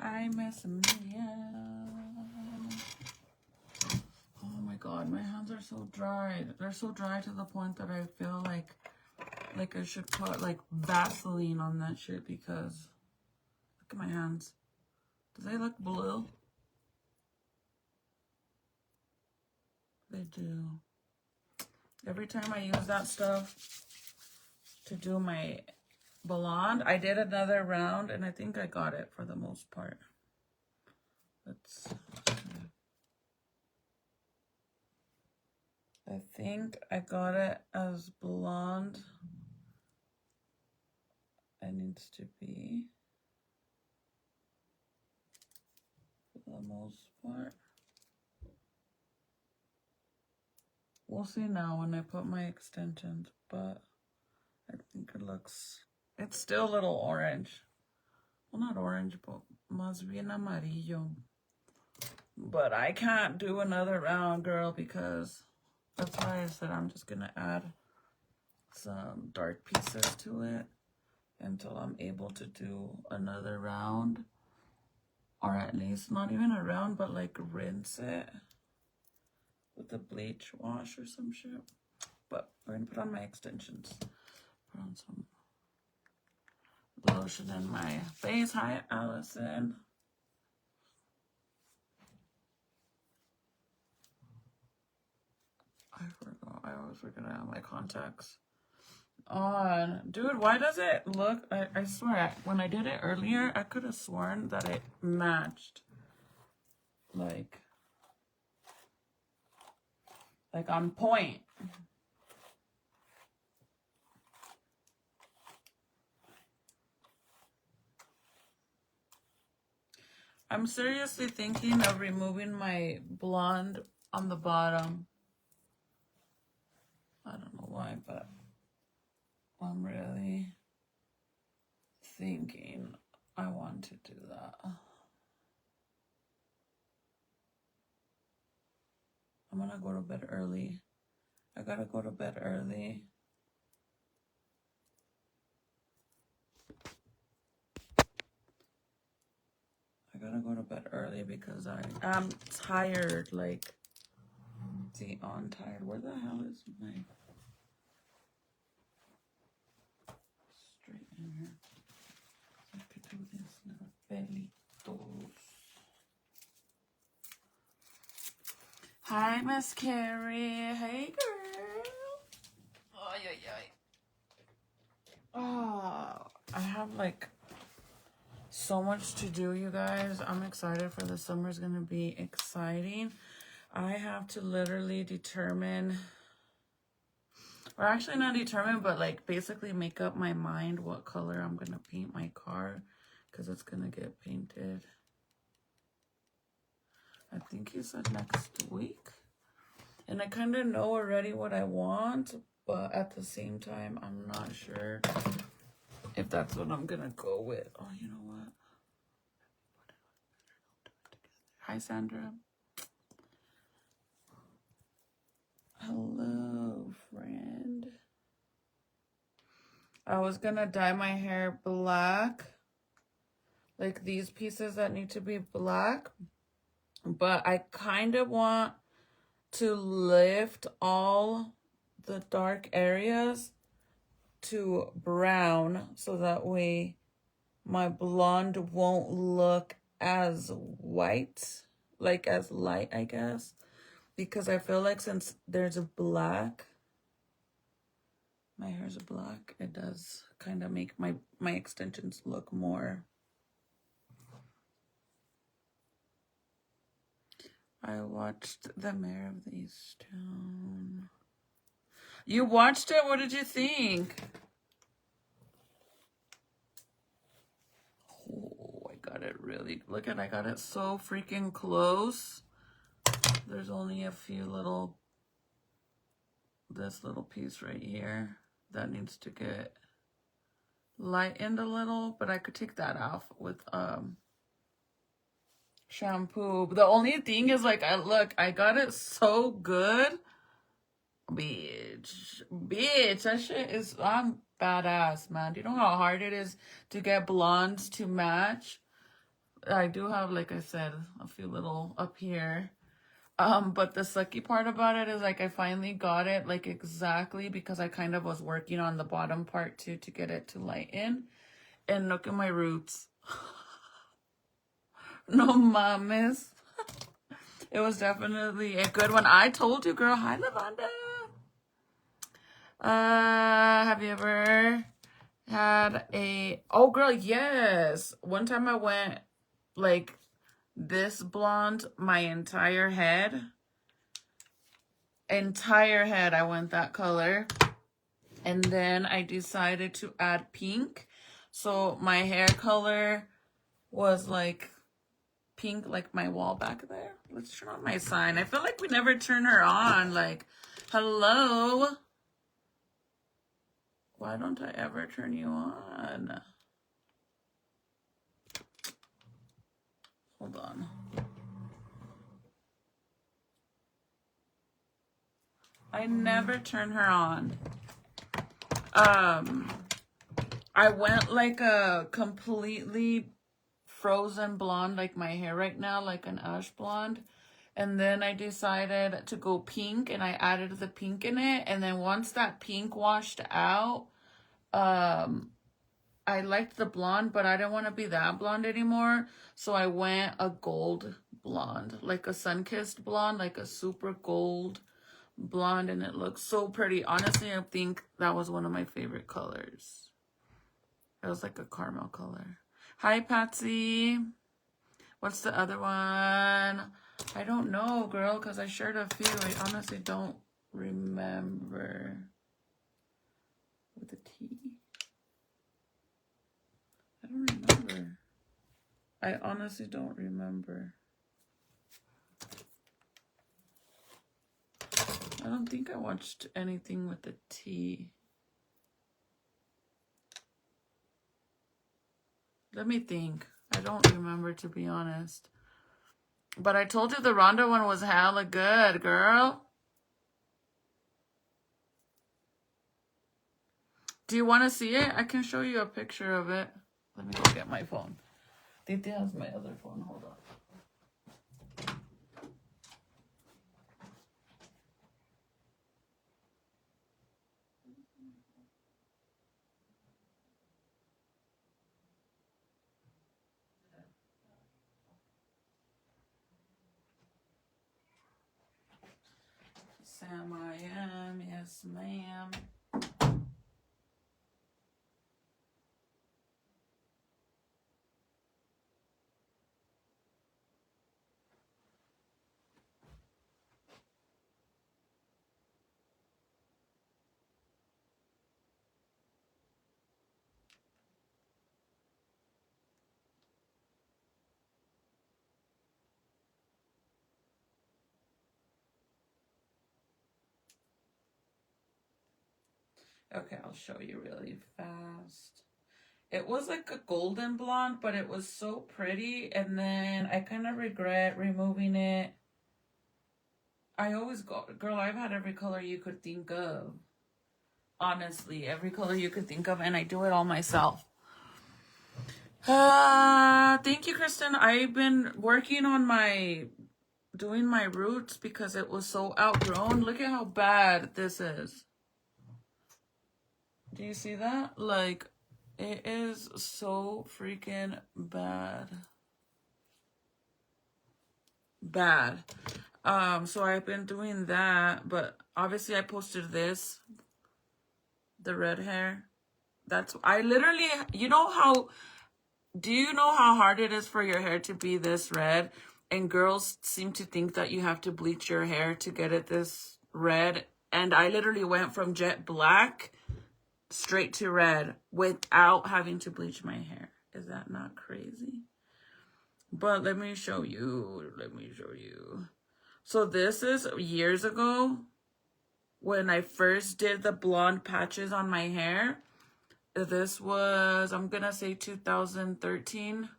Hi, Miss Mia. Oh my god, my hands are so dry. They're so dry to the point that I feel like I should put like Vaseline on that shit because look at my hands. Do they look blue? They do. Every time I use that stuff to do my blonde, I did another round and I think I got it for the most part. Let's I think I got it as blonde. It needs to be for the most part. We'll see now when I put my extensions, but I think it looks, it's still a little orange. Well, not orange, but más bien amarillo. But I can't do another round, girl, because that's why I said I'm just going to add some dark pieces to it until I'm able to do another round. Or at least not even a round, but like rinse it with a bleach wash or some shit. But we're going to put on my extensions. Put on some lotion in my face. Hi, Allison. I forgot. I always forget I have my contacts on. Dude, why does it look... I swear, when I did it earlier, I could have sworn that it matched. Like on point. I'm seriously thinking of removing my blonde on the bottom. I don't know why, but I'm really thinking I want to do that. I'm gonna go to bed early. I gotta go to bed early. I gotta go to bed early because I am tired, like, see, on tired. Where the hell is my straight in here? I could do this little pelitos. Hi, Miss Carrie. Hey, girl. Ay, ay, ay. Oh, I have like so much to do, you guys. I'm excited for the summer. Is gonna be exciting. I have to literally determine, or actually not determine, but like basically make up my mind what color I'm gonna paint my car, because it's gonna get painted. I think he said next week. And I kind of know already what I want, but at the same time, I'm not sure if that's what I'm gonna go with. Oh, you know what? Hi, Sandra. Hello, friend. I was gonna dye my hair black, like these pieces that need to be black, but I kind of want to lift all the dark areas to brown so that way my blonde won't look as white, like as light, I guess, because I feel like since there's a black, my hair's black, it does kind of make my extensions look more. I watched The Mayor of the East Town. You watched it? What did you think? Oh, I got it really... Look at, I got it so freaking close. There's only a few little... This little piece right here that needs to get lightened a little, but I could take that off with shampoo. The only thing is, like, I got it so good. Bitch, that shit is, I'm badass, man. Do you know how hard it is to get blondes to match? I do have, like I said, a few little up here. But the sucky part about it is like I finally got it like exactly because I kind of was working on the bottom part too to get it to lighten. And look at my roots. No mames. It was definitely a good one. I told you, girl. Hi, Lavanda. Have you ever had a... Oh, girl, yes. One time I went like this blonde, my entire head. I went that color. And then I decided to add pink. So my hair color was like pink, like my wall back there. Let's turn on my sign. I feel like we never turn her on. Like, hello? Why don't I ever turn you on? Hold on. I never turn her on. I went like a completely frozen blonde, like my hair right now, like an ash blonde. And then I decided to go pink, and I added the pink in it. And then once that pink washed out, I liked the blonde, but I didn't want to be that blonde anymore. So I went a gold blonde, like a sun-kissed blonde, like a super gold blonde, and it looks so pretty. Honestly, I think that was one of my favorite colors. It was like a caramel color. Hi, Patsy. What's the other one? I don't know, girl, because I shared a few. I honestly don't remember. With a T. I don't remember. I honestly don't remember. I don't think I watched anything with a T. Let me think. I don't remember, to be honest. But I told you the Rhonda one was hella good, girl. Do you want to see it? I can show you a picture of it. Let me go get my phone. Titi has my other phone. Hold on. Sam, I am. Yes, ma'am. Okay, I'll show you really fast. It was like a golden blonde, but it was so pretty. And then I kind of regret removing it. I always go, girl, I've had every color you could think of. Honestly, every color you could think of. And I do it all myself. Thank you, Kristen. I've been working on doing my roots because it was so outgrown. Look at how bad this is. Do you see that? Like, it is so freaking bad. Bad. So I've been doing that, but obviously I posted this, the red hair. I literally, do you know how hard it is for your hair to be this red? And girls seem to think that you have to bleach your hair to get it this red. And I literally went from jet black straight to red without having to bleach my hair. Is that not crazy? But let me show you. So this is years ago when I first did the blonde patches on my hair. This was, I'm gonna say 2013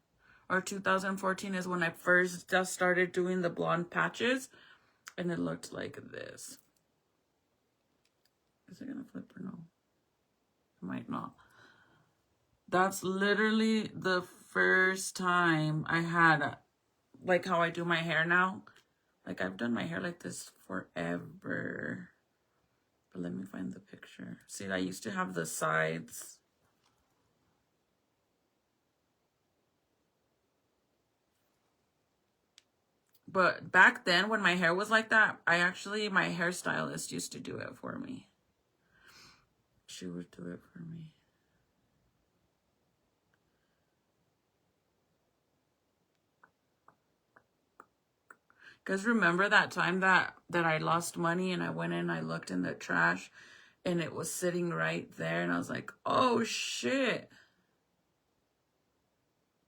or 2014 is when I first just started doing the blonde patches. And it looked like this. Is it gonna flip or no? It might not. That's literally the first time I had, like how I do my hair now. Like I've done my hair like this forever. But let me find the picture. See, I used to have the sides. But back then when my hair was like that, my hairstylist used to do it for me. She would do it for me. Because remember that time that I lost money and I went in, I looked in the trash and it was sitting right there and I was like, oh shit,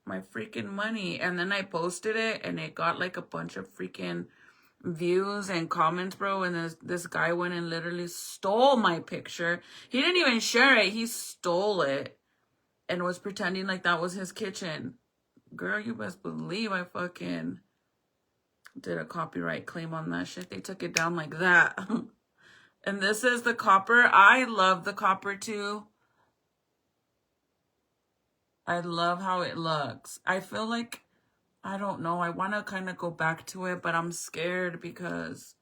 my freaking money. And then I posted it and it got like a bunch of freaking views and comments, bro. And this guy went and literally stole my picture. He didn't even share it. He stole it and was pretending like that was his kitchen. Girl, you best believe I fucking did a copyright claim on that shit. They took it down like that. And this is the copper. I love the copper too. I love how it looks. I feel like, I don't know, I want to kind of go back to it, but I'm scared because,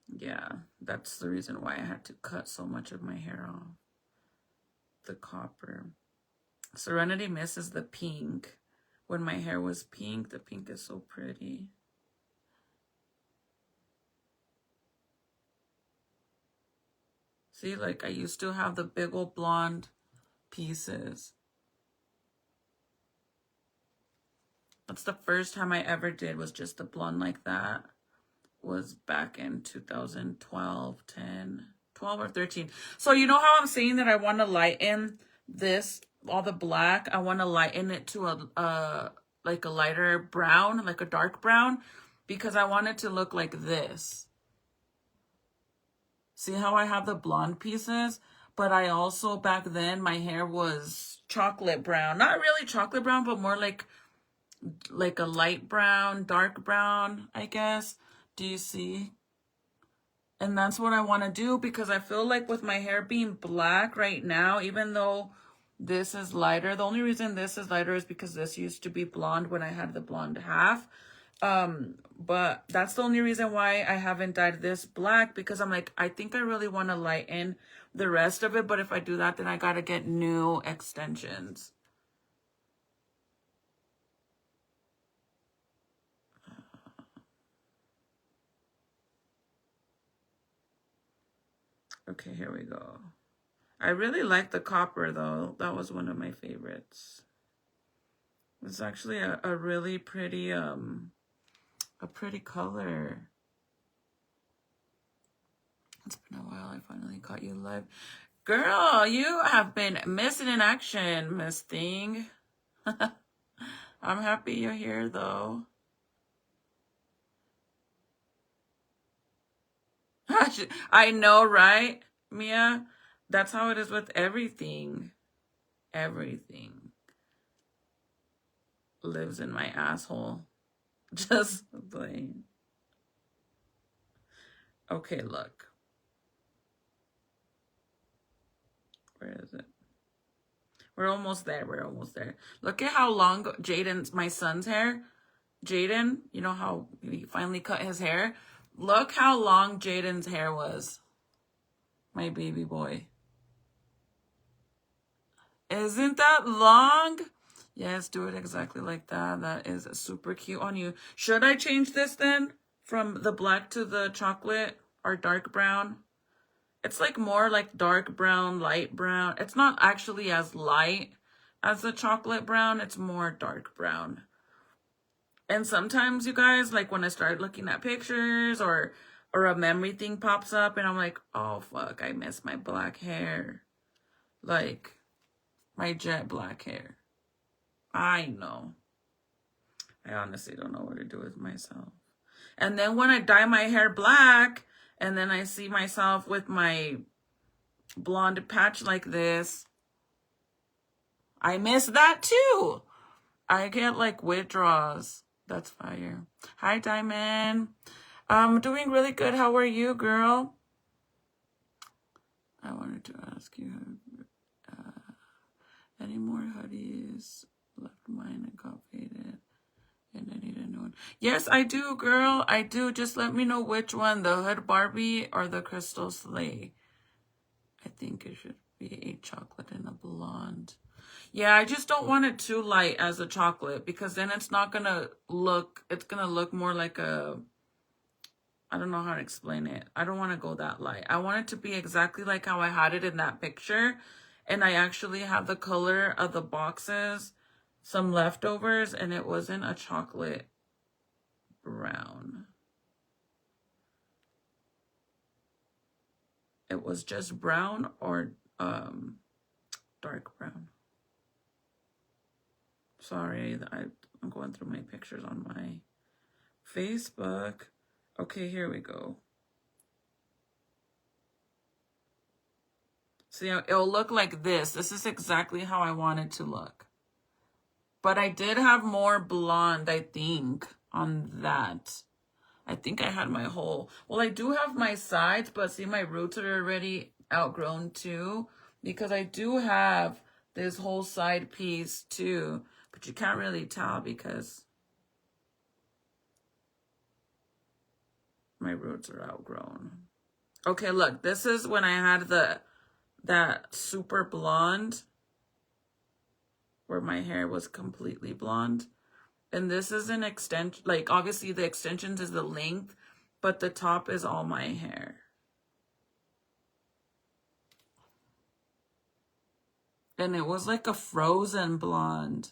yeah, that's the reason why I had to cut so much of my hair off. The copper. Serenity misses the pink. When my hair was pink, the pink is so pretty. See, like I used to have the big old blonde pieces. That's the first time I ever did was just a blonde like that. Was back in 2012, 10, 12 or 13. So you know how I'm saying that I want to lighten this, all the black, I want to lighten it to a like a lighter brown, like a dark brown, because I want it to look like this. See how I have the blonde pieces? But I also, back then, my hair was chocolate brown. Not really chocolate brown, but more like a light brown, dark brown, I guess. Do you see? And that's what I want to do because I feel like with my hair being black right now, even though this is lighter, the only reason this is lighter is because this used to be blonde when I had the blonde half. But that's the only reason why I haven't dyed this black, because I'm like, I think I really want to lighten the rest of it. But if I do that, then I got to get new extensions. Okay, here we go. I really like the copper though. That was one of my favorites. It's actually a really pretty, a pretty color. It's been a while. I finally caught you live. Girl, you have been missing in action, Miss Thing. I'm happy you're here though. I know, right, Mia? That's how it is with everything. Everything lives in my asshole. Just plain. Okay, look. Where is it? We're almost there. We're almost there. Look at how long Jaden's, my son's hair. Jaden, you know how he finally cut his hair? Look how long Jaden's hair was. My baby boy. Isn't that long? Yes, do it exactly like that. That is super cute on you. Should I change this then? From the black to the chocolate or dark brown? It's like more like dark brown, light brown. It's not actually as light as the chocolate brown. It's more dark brown. And sometimes, you guys, like when I start looking at pictures or a memory thing pops up and I'm like, oh, fuck, I miss my black hair. Like, my jet black hair. I know. I honestly don't know what to do with myself. And then when I dye my hair black and then I see myself with my blonde patch like this, I miss that too. I get like withdrawals. That's fire. Hi, Diamond. I'm doing really good. How are you, girl? I wanted to ask you, any more hoodies left mine Yes, I do, girl. I do. Just let me know which one, the Hood Barbie or the Crystal Slay. I think it should be a chocolate and a blonde. Yeah, I just don't want it too light as a chocolate because then it's not gonna look, it's gonna look more like a, I don't know how to explain it. I don't want to go that light. I want it to be exactly like how I had it in that picture. And I actually have the color of the boxes, some leftovers, and it wasn't a chocolate brown. It was just brown or dark brown. Sorry, I'm going through my pictures on my Facebook. Okay, here we go. See, it'll look like this. This is exactly how I want it to look. But I did have more blonde, I think, on that. I think I had my whole... Well, I do have my sides, but see, my roots are already outgrown too. Because I do have this whole side piece too. But you can't really tell because my roots are outgrown. Okay, look, this is when I had that super blonde where my hair was completely blonde. And this is an extension, like obviously the extensions is the length, but the top is all my hair. And it was like a frozen blonde.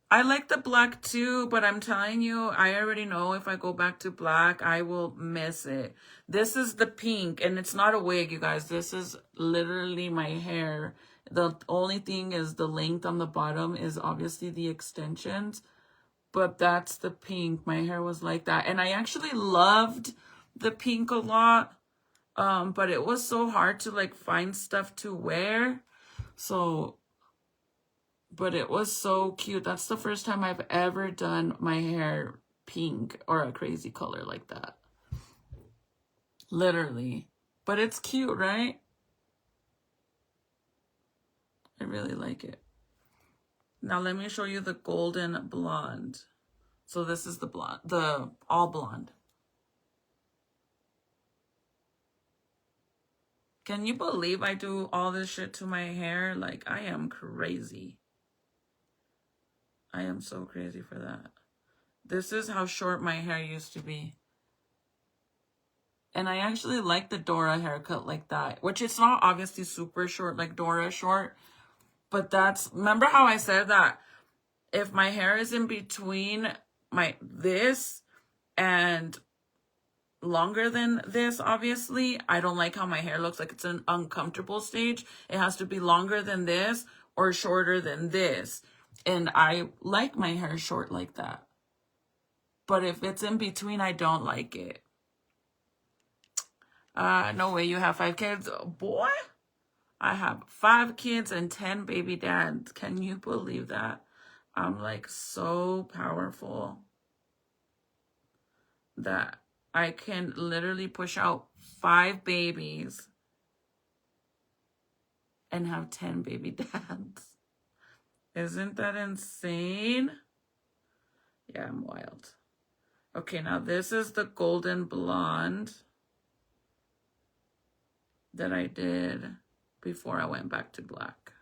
I like the black too, but I'm telling you, I already know if I go back to black, I will miss it. This is the pink, and it's not a wig, you guys. This is literally my hair. The only thing is the length on the bottom is obviously the extensions, but that's the pink. My hair was like that. And I actually loved the pink a lot, but it was so hard to like find stuff to wear. So... But it was so cute. That's the first time I've ever done my hair pink or a crazy color like that. Literally. But it's cute, right? I really like it. Now let me show you the golden blonde. So this is the blonde, the all blonde. Can you believe I do all this shit to my hair? Like, I am crazy. I am so crazy for that. This is how short my hair used to be. And I actually like the Dora haircut like that, which it's not obviously super short like Dora short, but that's, remember how I said that if my hair is in between this and longer than this, obviously, I don't like how my hair looks like it's an uncomfortable stage. It has to be longer than this or shorter than this. And I like my hair short like that. But if it's in between, I don't like it. No way you have 5 kids. Boy, I have 5 kids and 10 baby dads. Can you believe that? I'm like so powerful that I can literally push out 5 babies and have 10 baby dads. Isn't that insane? Yeah, I'm wild. Okay, now this is the golden blonde that I did before I went back to black.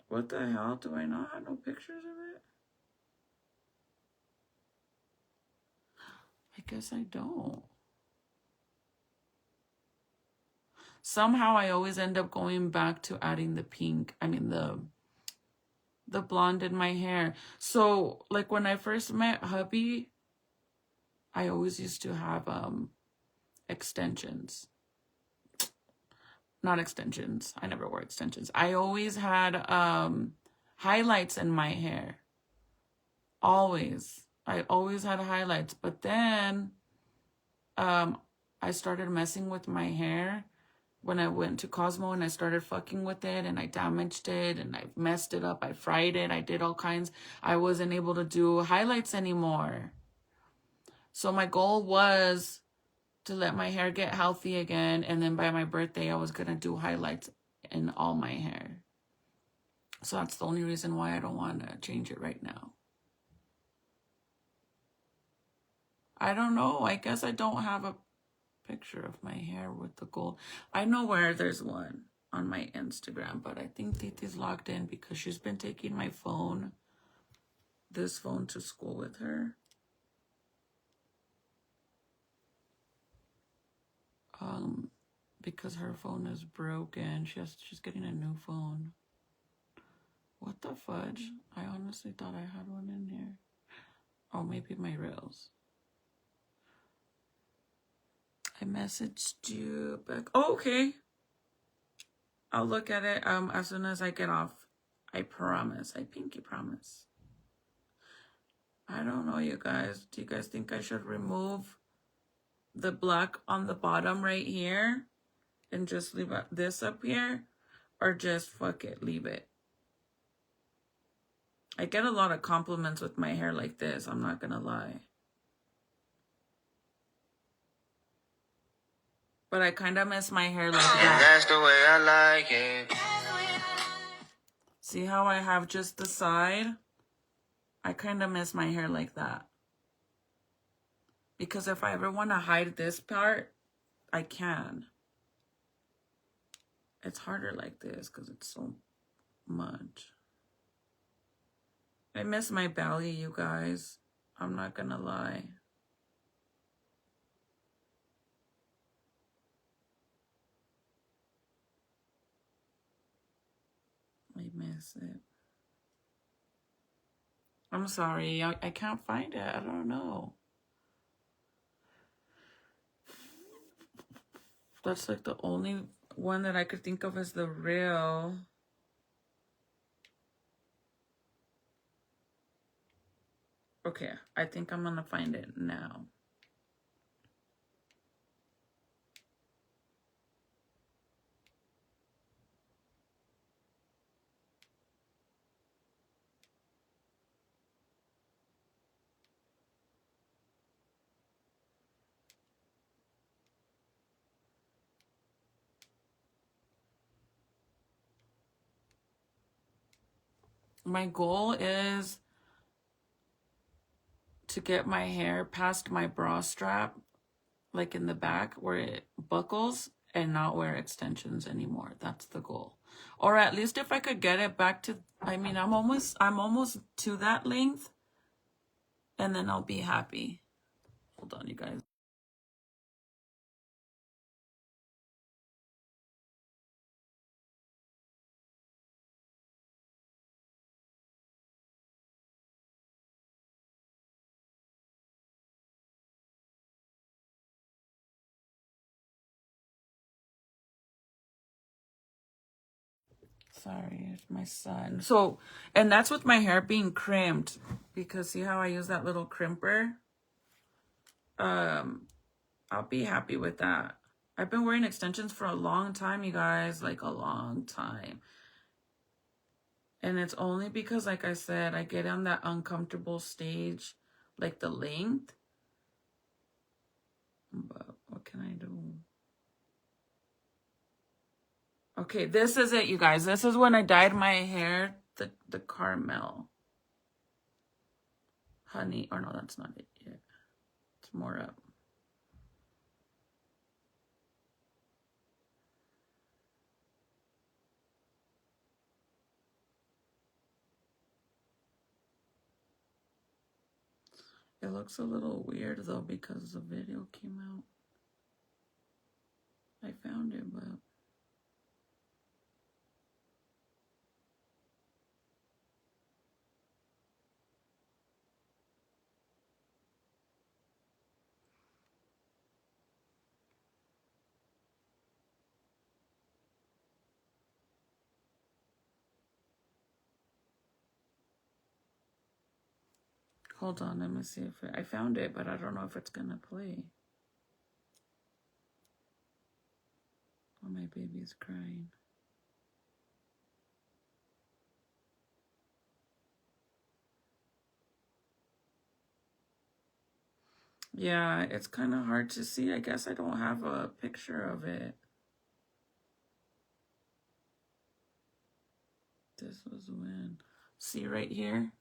What the hell? Do I not have no pictures of it? I guess I don't. Somehow I always end up going back to adding the pink. I mean, the blonde in my hair. So, like, when I first met hubby, I always used to have extensions. Not extensions. I never wore extensions. I always had highlights in my hair. Always. I always had highlights. But then I started messing with my hair when I went to Cosmo and I started fucking with it and I damaged it and I messed it up. I fried it. I did all kinds. I wasn't able to do highlights anymore. So my goal was to let my hair get healthy again, and then by my birthday I was gonna do highlights in all my hair. So that's the only reason why I don't want to change it right now. I don't know. I guess I don't have a picture of my hair with the gold. I know where there's one on my Instagram, but I think Titi's logged in because she's been taking my phone, this phone, to school with her. Because her phone is broken. She's getting a new phone. What the fudge? I honestly thought I had one in here. Oh, maybe my reels. I messaged you back. Oh, okay. I'll look at it as soon as I get off. I promise. I pinky promise. I don't know, you guys. Do you guys think I should remove the black on the bottom right here and just leave this up here? Or just fuck it, leave it? I get a lot of compliments with my hair like this, I'm not gonna lie. But I kind of miss my hair like that. That's the way I like it. See how I have just the side? I kind of miss my hair like that. Because if I ever want to hide this part, I can. It's harder like this because it's so much. I miss my belly, you guys. I'm not gonna lie. I miss it. I'm sorry. I can't find it. I don't know. That's like the only one that I could think of as the real. Okay, I think I'm gonna find it now. My goal is to get my hair past my bra strap, like in the back where it buckles, and not wear extensions anymore. That's the goal. Or at least if I could get it back to, I mean, I'm almost to that length, and then I'll be happy. Hold on, you guys. Sorry, it's my son. So, and that's with my hair being crimped, because see how I use that little crimper? I'll be happy with that. I've been wearing extensions for a long time, you guys, like a long time. And it's only because, like I said, I get on that uncomfortable stage, like the length. But what can I do? Okay, this is it, you guys. This is when I dyed my hair, the caramel. Honey, or no, that's not it yet. It's more up. It looks a little weird though because the video came out. I found it, but hold on, let me see if I found it, but I don't know if it's gonna play. Oh, my baby's crying. Yeah, it's kind of hard to see. I guess I don't have a picture of it. This was when. See right here?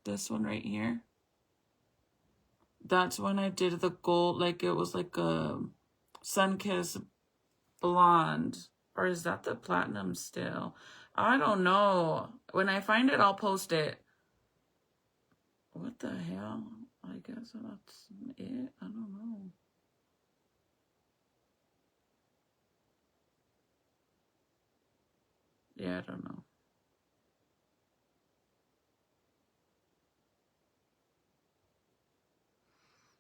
This one right here? That's when I did the gold, like it was like a sun-kissed blonde. Or is that the platinum still? I don't know. When I find it, I'll post it. What the hell? I guess that's it. I don't know. Yeah, I don't know.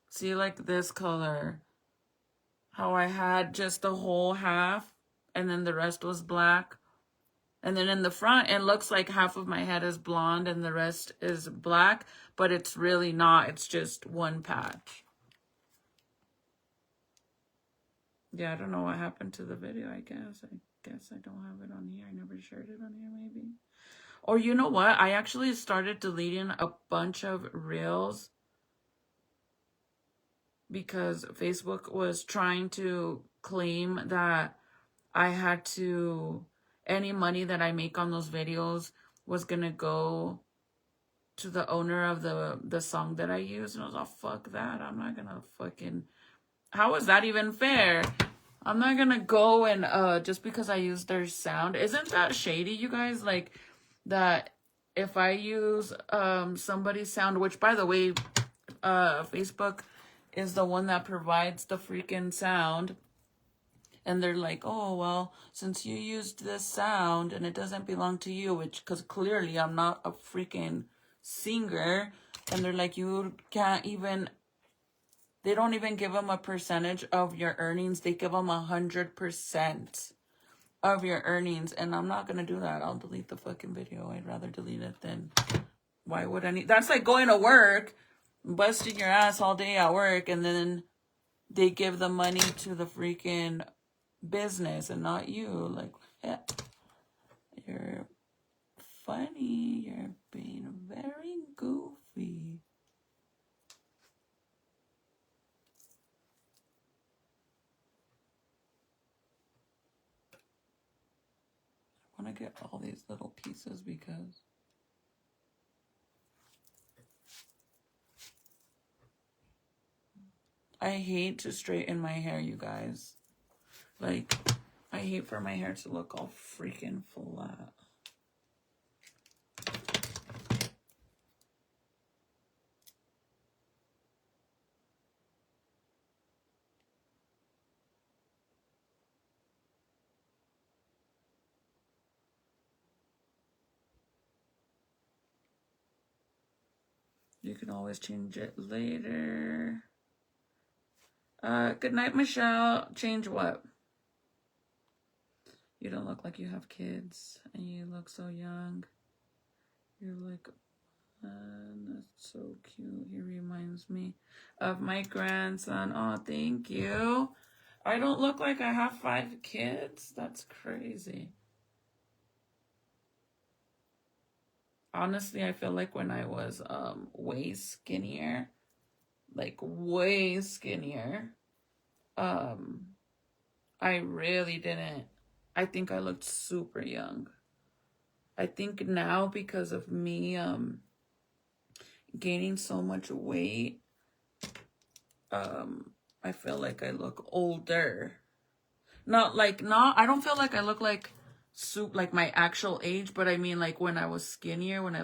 See, like this color. How I had just the whole half and then the rest was black. And then in the front, it looks like half of my head is blonde and the rest is black, but it's really not. It's just one patch. Yeah, I don't know what happened to the video, I guess. I guess I don't have it on here. I never shared it on here, maybe. Or you know what? I actually started deleting a bunch of reels because Facebook was trying to claim that I had to, any money that I make on those videos was gonna go to the owner of the song that I use. And I was like, fuck that. I'm not gonna fucking, how is that even fair? I'm not gonna go and just because I use their sound. Isn't that shady, you guys? Like that if I use somebody's sound, which by the way, Facebook is the one that provides the freaking sound. And they're like, oh, well, since you used this sound and it doesn't belong to you, which, because clearly I'm not a freaking singer. And they're like, you can't even, they don't even give them a percentage of your earnings. They give them 100% of your earnings. And I'm not going to do that. I'll delete the fucking video. I'd rather delete it than, why would I need, that's like going to work, busting your ass all day at work. And then they give the money to the freaking business and not you. Like, yeah, you're funny. You're being very goofy. I want to get all these little pieces because I hate to straighten my hair, you guys. Like, I hate for my hair to look all freaking flat. You can always change it later. Good night, Michelle. Change what? You don't look like you have kids and you look so young. You're like, that's so cute. He reminds me of my grandson. Oh, thank you. I don't look like I have 5 kids. That's crazy. Honestly, I feel like when I was way skinnier, like way skinnier, I really didn't. I think I looked super young. I think now because of me gaining so much weight, I feel like I look older. I don't feel like I look like like my actual age, but I mean like when I was skinnier, when I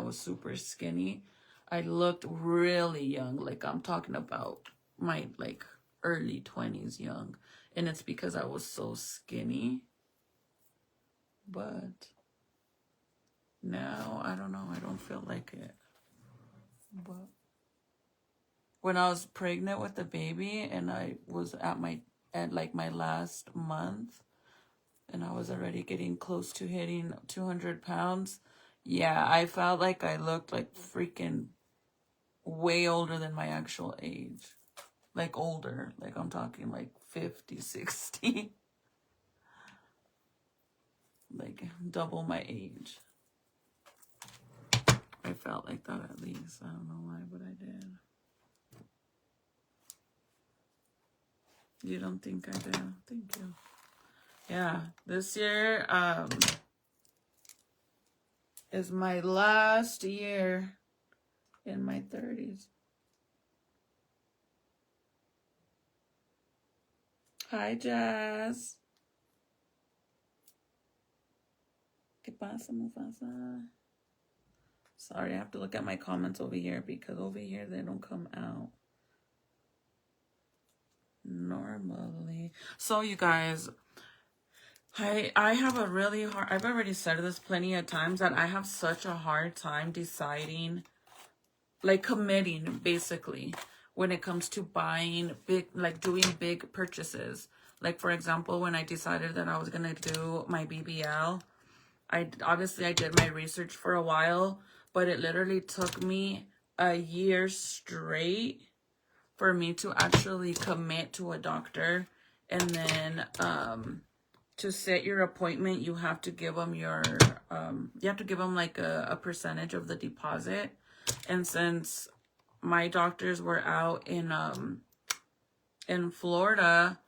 was super skinny, I looked really young. Like I'm talking about my like early 20s young. And it's because I was so skinny. But now, I don't know, I don't feel like it. But when I was pregnant with the baby and I was at like my last month and I was already getting close to hitting 200 pounds, yeah, I felt like I looked like freaking way older than my actual age. Like older, like I'm talking like 50, 60. Like double my age. I felt like that at least. I don't know why, but I did. You don't think I do? Thank you. Yeah, this year is my last year in my 30s. Hi, Jazz. ¿Qué pasa, Mufasa? Sorry, I have to look at my comments over here because over here they don't come out normally. So you guys, I have a really hard, I've already said this plenty of times, that I have such a hard time deciding, like committing basically, when it comes to buying big, like doing big purchases. Like for example, when I decided that I was gonna do my BBL, I did my research for a while, but it literally took me a year straight for me to actually commit to a doctor. And then to set your appointment, you have to give them your you have to give them like a percentage of the deposit. And since my doctors were out in Florida,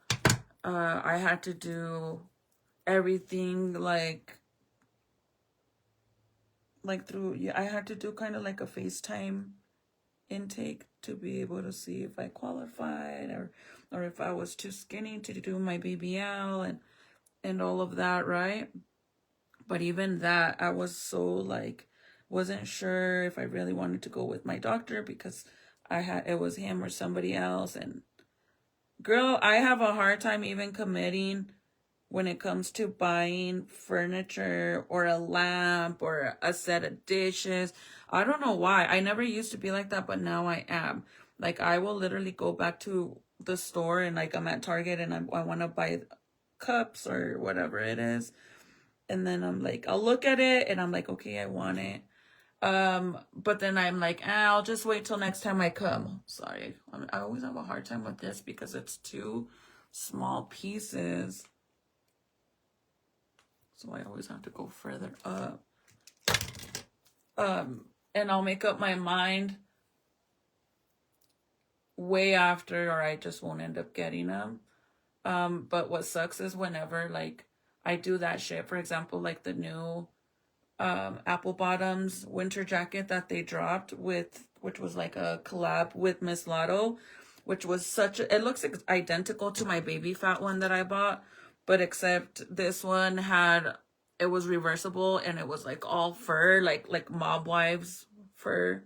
I had to do everything like through, yeah, I had to do kind of like a FaceTime intake to be able to see if I qualified, or if I was too skinny to do my BBL and all of that, right? But even that, I was so like, wasn't sure if I really wanted to go with my doctor because it was him or somebody else. And girl, I have a hard time even committing when it comes to buying furniture or a lamp or a set of dishes. I don't know why. I never used to be like that, but now I am. Like, I will literally go back to the store and like I'm at Target and I want to buy cups or whatever it is. And then I'm like, I'll look at it and I'm like, okay, I want it. But then I'm like, I'll just wait till next time I come. Sorry. I always have a hard time with this because it's two small pieces. So I always have to go further up. And I'll make up my mind way after, or I just won't end up getting them. But what sucks is whenever like I do that shit, for example, like the new Apple Bottoms winter jacket that they dropped with, which was like a collab with Miss Lotto, which was it looks identical to my baby fat one that I bought, but except this one it was reversible and it was like all fur, like mob wives fur,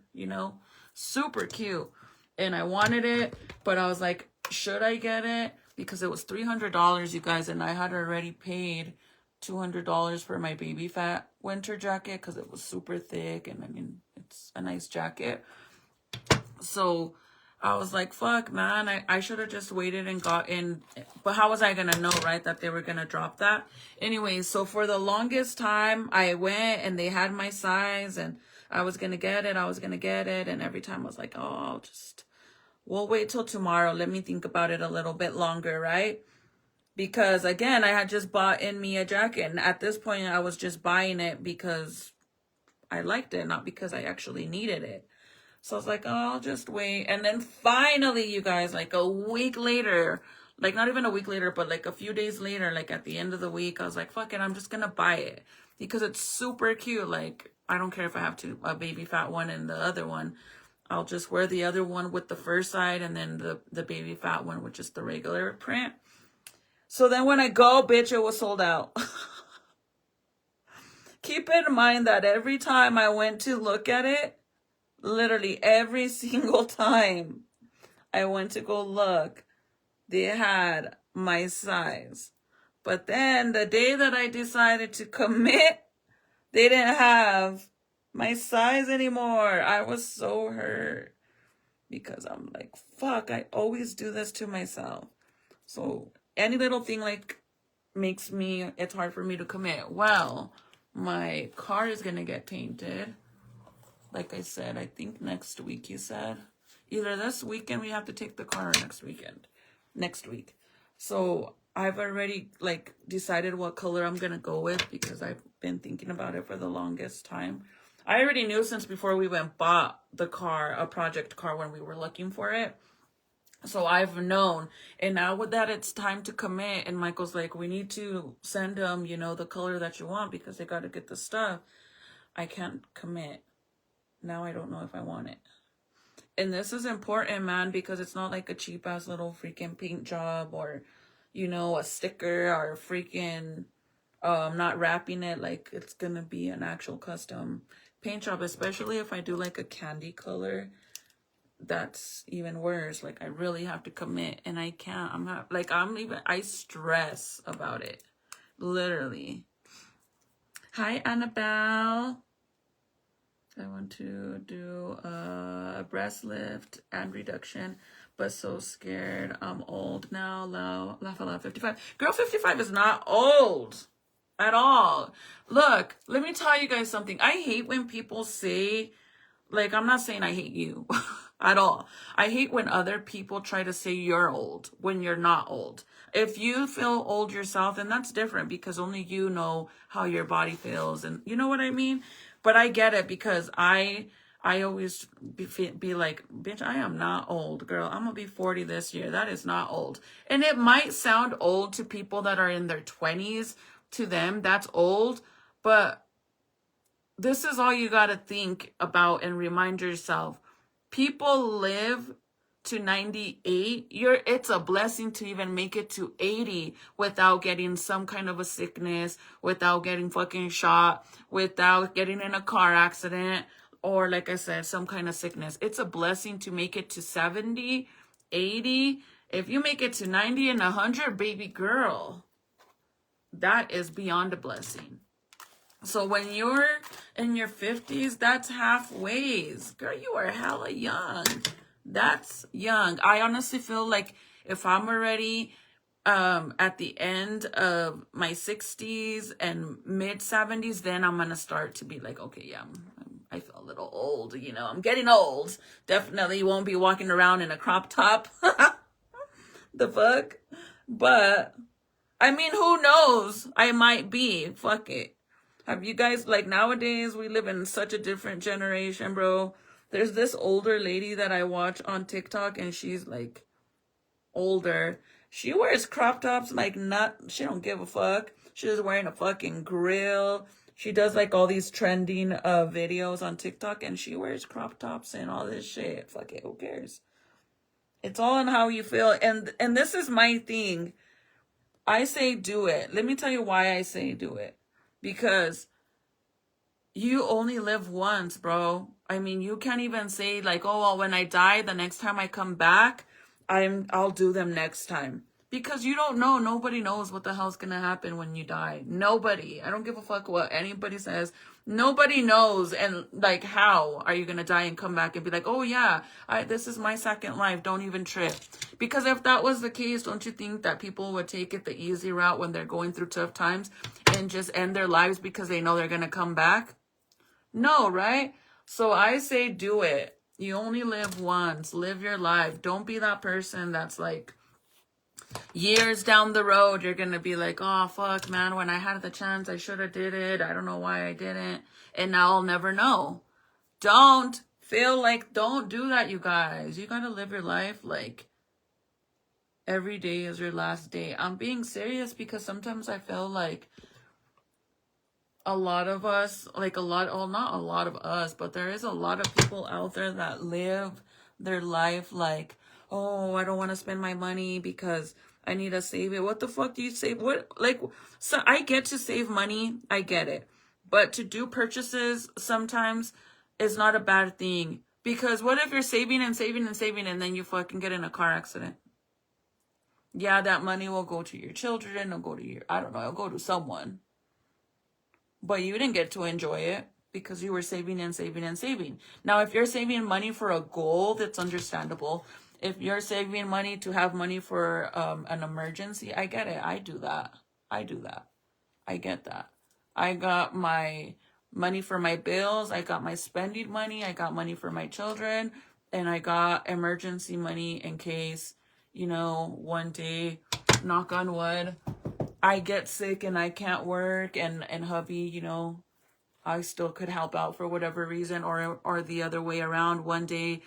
super cute. And I wanted it, but I was like, should I get it? Because it was $300, you guys, and I had already paid $200 for my baby fat winter jacket because it was super thick, and I mean, it's a nice jacket. So I was like, fuck, man, I should have just waited and got in. But how was I going to know, right, that they were going to drop that? Anyway, so for the longest time, I went and they had my size and I was going to get it. And every time I was like, oh, we'll wait till tomorrow. Let me think about it a little bit longer, right? Because again, I had just bought in me a jacket. And at this point, I was just buying it because I liked it, not because I actually needed it. So I was like, oh, I'll just wait. And then finally, you guys, like a week later, like not even a week later, but like a few days later, like at the end of the week, I was like, fuck it, I'm just going to buy it because it's super cute. Like, I don't care if I have a baby fat one and the other one. I'll just wear the other one with the fur side and then the baby fat one, which is the regular print. So then when I go, bitch, it was sold out. Keep in mind that every time I went to look at it, literally every single time I went to go look, they had my size. But then the day that I decided to commit, they didn't have my size anymore. I was so hurt because I'm like, fuck, I always do this to myself. So any little thing like it's hard for me to commit. Well, my car is going to get painted. Like I said, I think next week, you said. Either this weekend we have to take the car or next week. So I've already like decided what color I'm going to go with because I've been thinking about it for the longest time. I already knew since before we went bought the car, a project car when we were looking for it. So I've known. And now with that, it's time to commit. And Michael's like, we need to send them, you know, the color that you want because they got to get the stuff. I can't commit. Now I don't know if I want it. And this is important, man, because it's not like a cheap ass little freaking paint job or, you know, a sticker or freaking not wrapping it. Like, it's gonna be an actual custom paint job, especially if I do like a candy color. That's even worse. Like, I really have to commit, and I can't. I'm not, like, I stress about it, literally. Hi, Annabelle. I want to do a breast lift and reduction, but so scared. I'm old now. Laugh out 55. Girl, 55 is not old at all. Look, let me tell you guys something. I hate when people say, like, I'm not saying I hate you at all. I hate when other people try to say you're old when you're not old. If you feel old yourself, then that's different because only you know how your body feels. And you know what I mean? But I get it because I always be like, bitch, I am not old, girl. I'm going to be 40 this year. That is not old. And it might sound old to people that are in their 20s. To them, that's old. But this is all you got to think about and remind yourself. People live to 98. It's a blessing to even make it to 80 without getting some kind of a sickness, without getting fucking shot, without getting in a car accident, or like I said, some kind of sickness. It's a blessing to make it to 70, 80. If you make it to 90 and 100, baby girl, that is beyond a blessing. So when you're in your 50s, that's halfway. Girl, you are hella young. That's young. I honestly feel like if I'm already at the end of my 60s and mid 70s, then I'm going to start to be like, okay, yeah, I feel a little old, you know. I'm getting old. Definitely won't be walking around in a crop top. The fuck? But, I mean, who knows? I might be. Fuck it. Have you guys, like, nowadays, we live in such a different generation, bro. There's this older lady that I watch on TikTok, and she's, like, older. She wears crop tops, like, she don't give a fuck. She's wearing a fucking grill. She does, like, all these trending videos on TikTok, and she wears crop tops and all this shit. Fuck it, who cares? It's all in how you feel. And this is my thing. I say do it. Let me tell you why I say do it. Because you only live once, bro. I mean, you can't even say like, oh, well, when I die, the next time I come back, I'll do them next time. Because you don't know. Nobody knows what the hell's going to happen when you die. Nobody. I don't give a fuck what anybody says. Nobody knows. And like, how are you going to die and come back and be like, oh yeah, this is my second life. Don't even trip. Because if that was the case, don't you think that people would take it the easy route when they're going through tough times and just end their lives because they know they're going to come back? No, right? So I say do it. You only live once. Live your life. Don't be that person that's like, years down the road, you're going to be like, oh, fuck, man, when I had the chance, I should have did it. I don't know why I didn't. And now I'll never know. Don't do that, you guys. You got to live your life like every day is your last day. I'm being serious because sometimes I feel like a lot of us, not a lot of us, but there is a lot of people out there that live their life like, oh, I don't want to spend my money because I need to save it. What the fuck do you save? So I get to save money. I get it. But to do purchases sometimes is not a bad thing. Because what if you're saving and saving and saving and then you fucking get in a car accident? Yeah, that money will go to your children. It'll go to it'll go to someone. But you didn't get to enjoy it because you were saving and saving and saving. Now, if you're saving money for a goal, that's understandable. If you're saving money to have money for an emergency, I get it. I do that. I get that. I got my money for my bills. I got my spending money. I got money for my children. And I got emergency money in case, one day, knock on wood, I get sick and I can't work and hubby, I still could help out for whatever reason, or the other way around. One day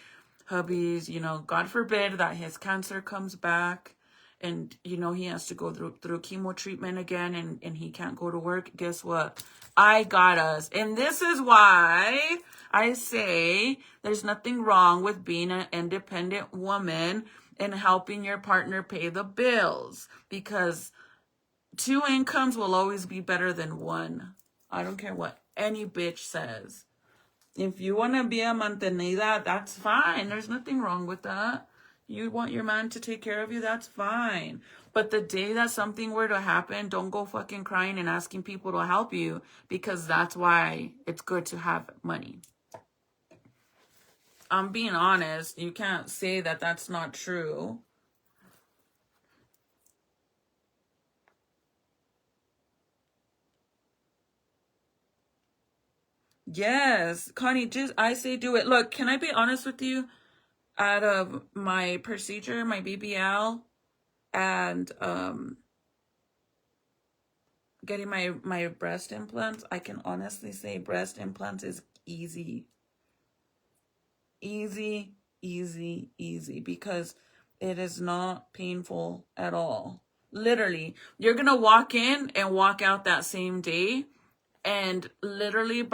hubby's, you know, God forbid that his cancer comes back and, you know, he has to go through chemo treatment again and he can't go to work. Guess what? I got us. And this is why I say there's nothing wrong with being an independent woman and helping your partner pay the bills, because 2 incomes will always be better than 1. I don't care what any bitch says. If you want to be a mantenida, that's fine. There's nothing wrong with that. You want your man to take care of you, that's fine. But the day that something were to happen, don't go fucking crying and asking people to help you, because that's why it's good to have money. I'm being honest. You can't say that that's not true. Yes, Connie, just I say do it. Look, can I be honest with you? Out of my procedure, my BBL, and getting my breast implants, I can honestly say breast implants is easy. Easy, easy, easy, because it is not painful at all. Literally, you're gonna walk in and walk out that same day, and literally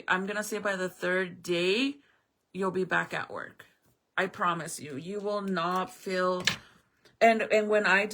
I'm gonna say by the 3rd day, you'll be back at work. I promise you. You will not feel. And when I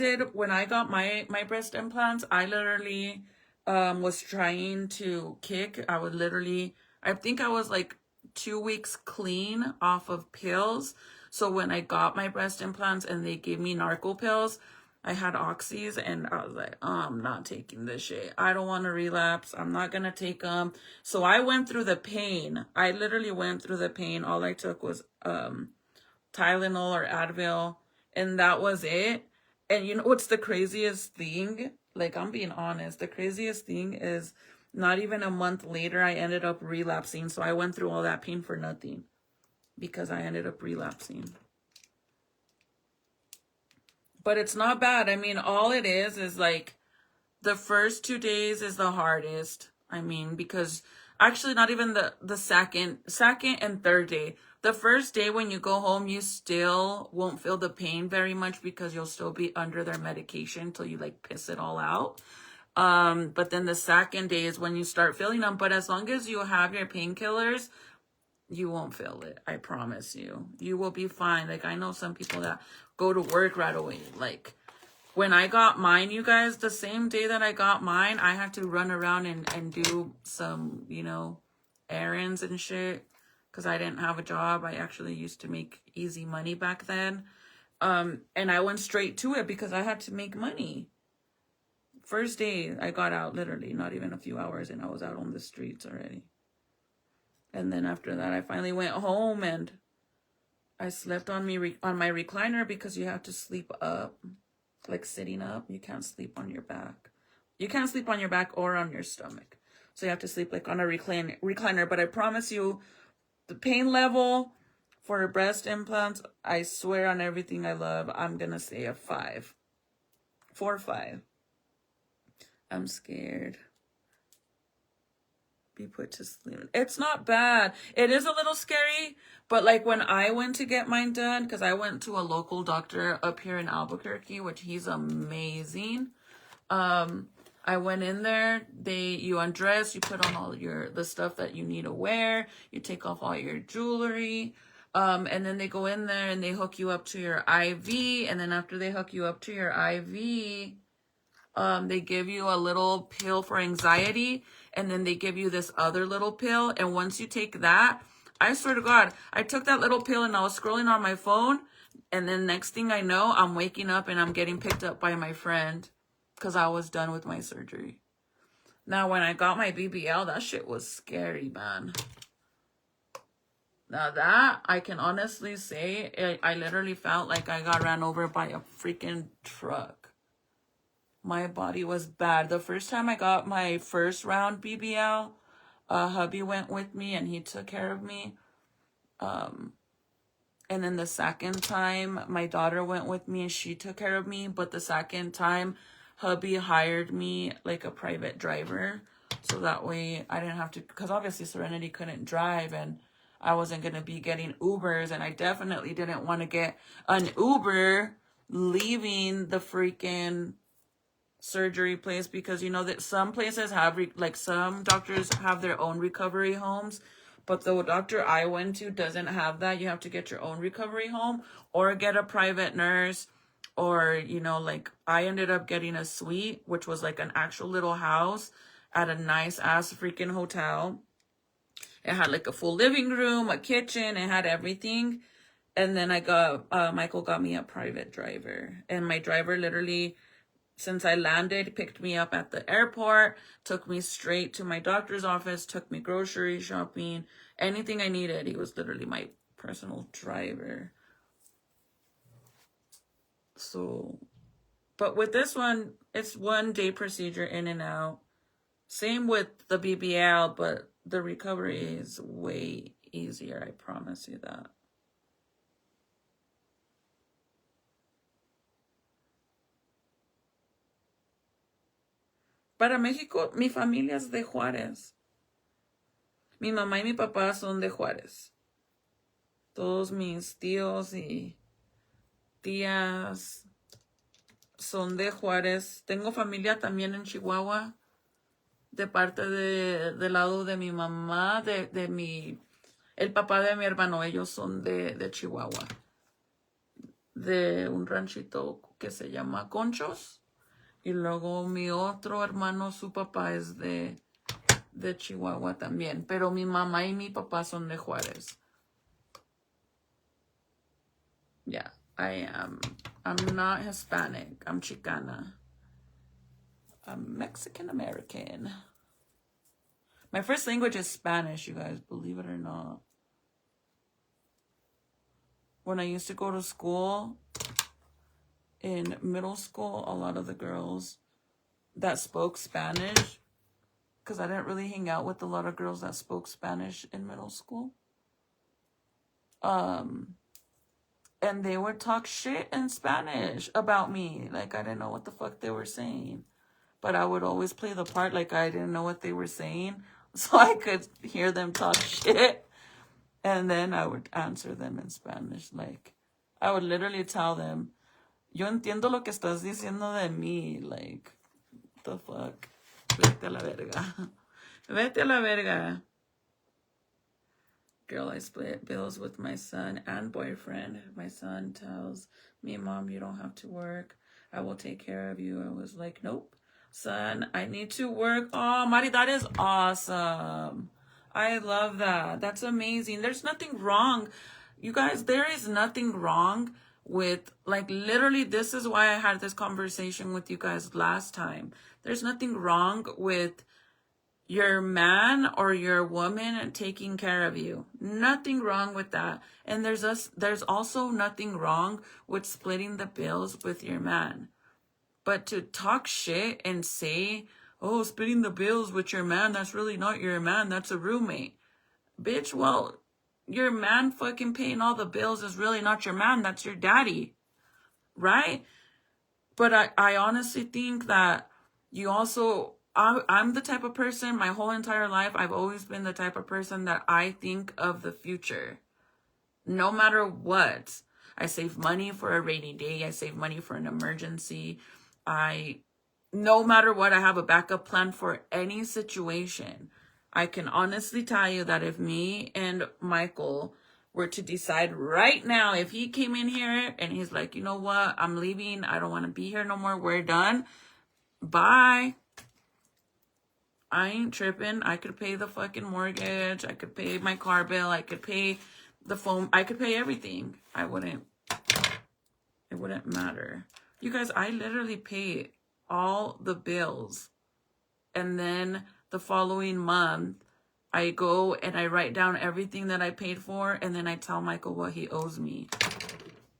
got my breast implants, I literally was trying to kick. I think I was like 2 weeks clean off of pills. So when I got my breast implants and they gave me narco pills, I had oxys, and I was like, oh, I'm not taking this shit. I don't want to relapse. I'm not going to take them. So I went through the pain. I literally went through the pain. All I took was Tylenol or Advil, and that was it. And you know what's the craziest thing? Like, I'm being honest. The craziest thing is not even a month later, I ended up relapsing. So I went through all that pain for nothing, because I ended up relapsing. But it's not bad. I mean, all it is like the first 2 days is the hardest. I mean, because actually not even the second and 3rd day. The first day when you go home, you still won't feel the pain very much, because you'll still be under their medication until you like piss it all out. But then the 2nd day is when you start feeling them. But as long as you have your painkillers, you won't feel it. I promise you. You will be fine. Like, I know some people that go to work right away. Like, when I got mine, you guys, the same day that I got mine, I had to run around and do some, you know, errands and shit, because I didn't have a job. I actually used to make easy money back then. And I went straight to it because I had to make money. First day I got out, literally, not even a few hours, and I was out on the streets already. And then after that, I finally went home and I slept on my recliner, because you have to sleep up, like sitting up. You can't sleep on your back. You can't sleep on your back or on your stomach. So you have to sleep like on a recliner. But I promise you, the pain level for breast implants, I swear on everything I love, I'm going to say a 5. 4 or 5. I'm scared. Be put to sleep. It's not bad. It is a little scary, but like when I went to get mine done, because I went to a local doctor up here in Albuquerque, which he's amazing. I went in there, you undress, you put on all the stuff that you need to wear, you take off all your jewelry, and then they go in there and they hook you up to your IV, and then after they hook you up to your IV, they give you a little pill for anxiety, and then they give you this other little pill, and once you take that, I swear to God, I took that little pill and I was scrolling on my phone, and then next thing I know, I'm waking up and I'm getting picked up by my friend, because I was done with my surgery. Now, when I got my BBL, that shit was scary, man. Now that, I can honestly say, I literally felt like I got ran over by a freaking truck. My body was bad. The first time I got my first round BBL, hubby went with me and he took care of me. And then the second time, my daughter went with me and she took care of me. But the second time, hubby hired me like a private driver. So that way I didn't have to, because obviously Serenity couldn't drive. And I wasn't going to be getting Ubers, and I definitely didn't want to get an Uber leaving the freaking surgery place, because you know that some places have like some doctors have their own recovery homes, but the doctor I went to doesn't have that. You have to get your own recovery home or get a private nurse, or you know, like I ended up getting a suite, which was like an actual little house at a nice ass freaking hotel. It had like a full living room, a kitchen, it had everything. And then I got Michael got me a private driver, and my driver literally, since I landed, picked me up at the airport, took me straight to my doctor's office, took me grocery shopping, anything I needed. He was literally my personal driver. So, but with this one, it's 1 day procedure in and out. Same with the BBL, but the recovery is way easier. I promise you that. Para México, mi familia es de Juárez. Mi mamá y mi papá son de Juárez. Todos mis tíos y tías son de Juárez. Tengo familia también en Chihuahua, de parte del lado de mi mamá, el papá de mi hermano. Ellos son de Chihuahua, de un ranchito que se llama Conchos. Y luego mi otro hermano, su papá es de Chihuahua también. Pero mi mamá y mi papá son de Juárez. Yeah, I'm not Hispanic. I'm Chicana. I'm Mexican American. My first language is Spanish, you guys, believe it or not. When I used to go to school, in middle school, a lot of the girls that spoke Spanish, because I didn't really hang out with a lot of girls that spoke Spanish in middle school, and they would talk shit in Spanish about me. Like, I didn't know what the fuck they were saying, but I would always play the part like I didn't know what they were saying, so I could hear them talk shit, and then I would answer them in Spanish. Like, I would literally tell them, yo entiendo lo que estás diciendo de mí. Like, the fuck? Vete a la verga. Vete a la verga. Girl, I split bills with my son and boyfriend. My son tells me, Mom, you don't have to work. I will take care of you. I was like, nope, son, I need to work. Oh, Mari, that is awesome. I love that. That's amazing. There's nothing wrong. You guys, there is nothing wrong with, like, literally, this is why I had this conversation with you guys last time. There's nothing wrong with your man or your woman taking care of you. Nothing wrong with that. And there's also nothing wrong with splitting the bills with your man. But to talk shit and say, oh, splitting the bills with your man, that's really not your man, that's a roommate. Bitch, well, your man fucking paying all the bills is really not your man, that's your daddy, right? But I honestly think that you also, I'm the type of person, my whole entire life, I've always been the type of person that I think of the future. No matter what. I save money for a rainy day. I save money for an emergency. No matter what, I have a backup plan for any situation. I can honestly tell you that if me and Michael were to decide right now, if he came in here and he's like, you know what, I'm leaving, I don't want to be here no more, we're done, bye. I ain't tripping. I could pay the fucking mortgage, I could pay my car bill, I could pay the phone, I could pay everything. It wouldn't matter. You guys, I literally pay all the bills, and then the following month, I go and I write down everything that I paid for, and then I tell Michael what he owes me.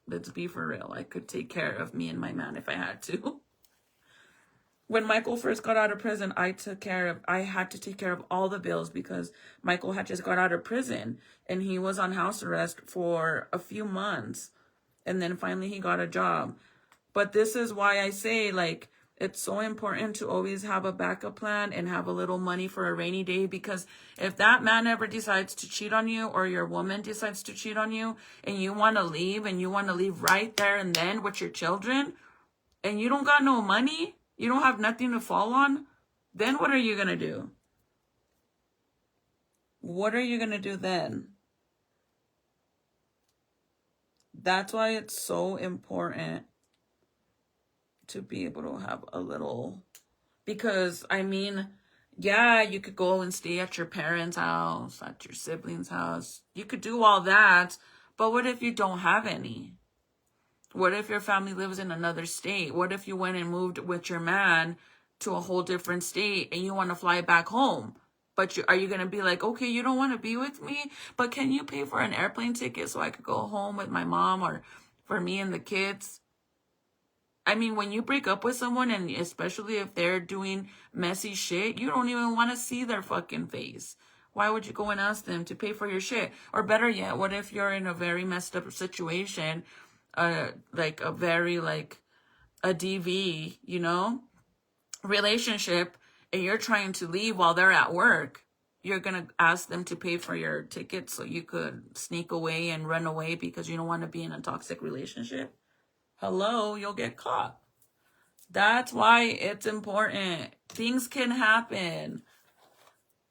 Let's be for real. I could take care of me and my man if I had to. When Michael first got out of prison, I had to take care of all the bills because Michael had just got out of prison and he was on house arrest for a few months. And then finally he got a job. But this is why I say, like, It's so important to always have a backup plan and have a little money for a rainy day, because if that man ever decides to cheat on you, or your woman decides to cheat on you, and you want to leave, and you want to leave right there and then with your children, and you don't got no money, you don't have nothing to fall on, then what are you going to do? What are you going to do then? That's why it's so important to be able to have a little, because I mean, yeah, you could go and stay at your parents' house, at your siblings' house. You could do all that, but what if you don't have any? What if your family lives in another state? What if you went and moved with your man to a whole different state and you want to fly back home? But are you going to be like, okay, you don't want to be with me, but can you pay for an airplane ticket so I could go home with my mom, or for me and the kids? I mean, when you break up with someone, and especially if they're doing messy shit, you don't even want to see their fucking face. Why would you go and ask them to pay for your shit? Or better yet, what if you're in a very messed up situation, like a very, like a DV, you know, relationship, and you're trying to leave while they're at work? You're going to ask them to pay for your ticket so you could sneak away and run away because you don't want to be in a toxic relationship? Hello, you'll get caught. That's why it's important. Things can happen.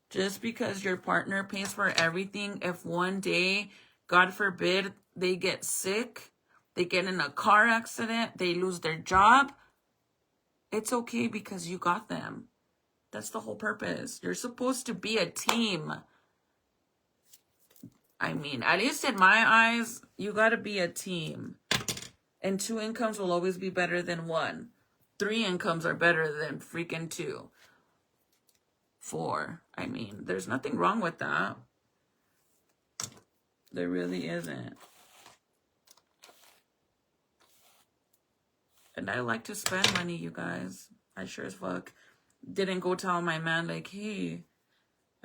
Just because your partner pays for everything, if one day, God forbid, they get sick, they get in a car accident, they lose their job, it's okay because you got them. That's the whole purpose. You're supposed to be a team. I mean, at least in my eyes, you got to be a team. And 2 incomes will always be better than 1. 3 incomes are better than freaking 2. 4. I mean, there's nothing wrong with that. There really isn't. And I like to spend money, you guys. I sure as fuck didn't go tell my man, like, hey,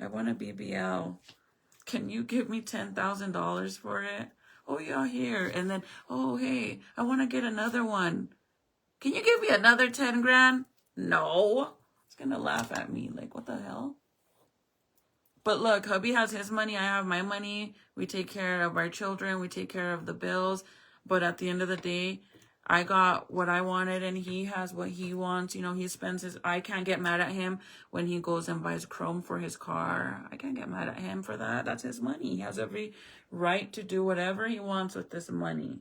I want a BBL. Can you give me $10,000 for it? Oh, yeah, here. And then, oh, hey, I want to get another one. Can you give me another 10 grand? No. He's going to laugh at me. Like, what the hell? But look, hubby has his money. I have my money. We take care of our children. We take care of the bills. But at the end of the day, I got what I wanted and he has what he wants. You know, he spends his... I can't get mad at him when he goes and buys chrome for his car. I can't get mad at him for that. That's his money. He has every right to do whatever he wants with this money.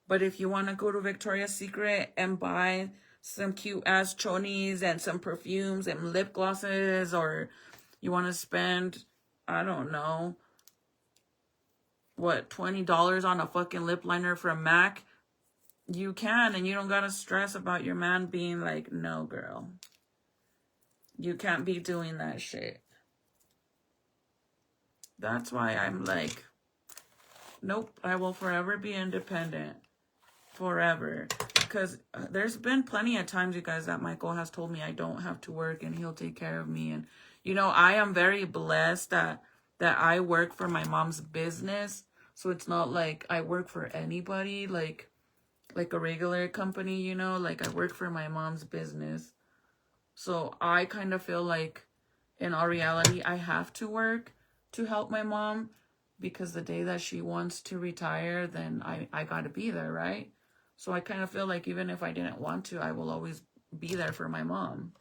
But if you want to go to Victoria's Secret and buy some cute-ass chonies and some perfumes and lip glosses, or you want to spend, I don't know, what, $20 on a fucking lip liner from MAC, you can, and you don't gotta stress about your man being like, no, girl. You can't be doing that shit. That's why I'm like, nope, I will forever be independent. Forever. Because there's been plenty of times, you guys, that Michael has told me I don't have to work and he'll take care of me. And, you know, I am very blessed that I work for my mom's business. So it's not like I work for anybody, like a regular company, you know, like I work for my mom's business. So I kind of feel like in all reality, I have to work to help my mom, because the day that she wants to retire, then I got to be there, right? So I kind of feel like even if I didn't want to, I will always be there for my mom.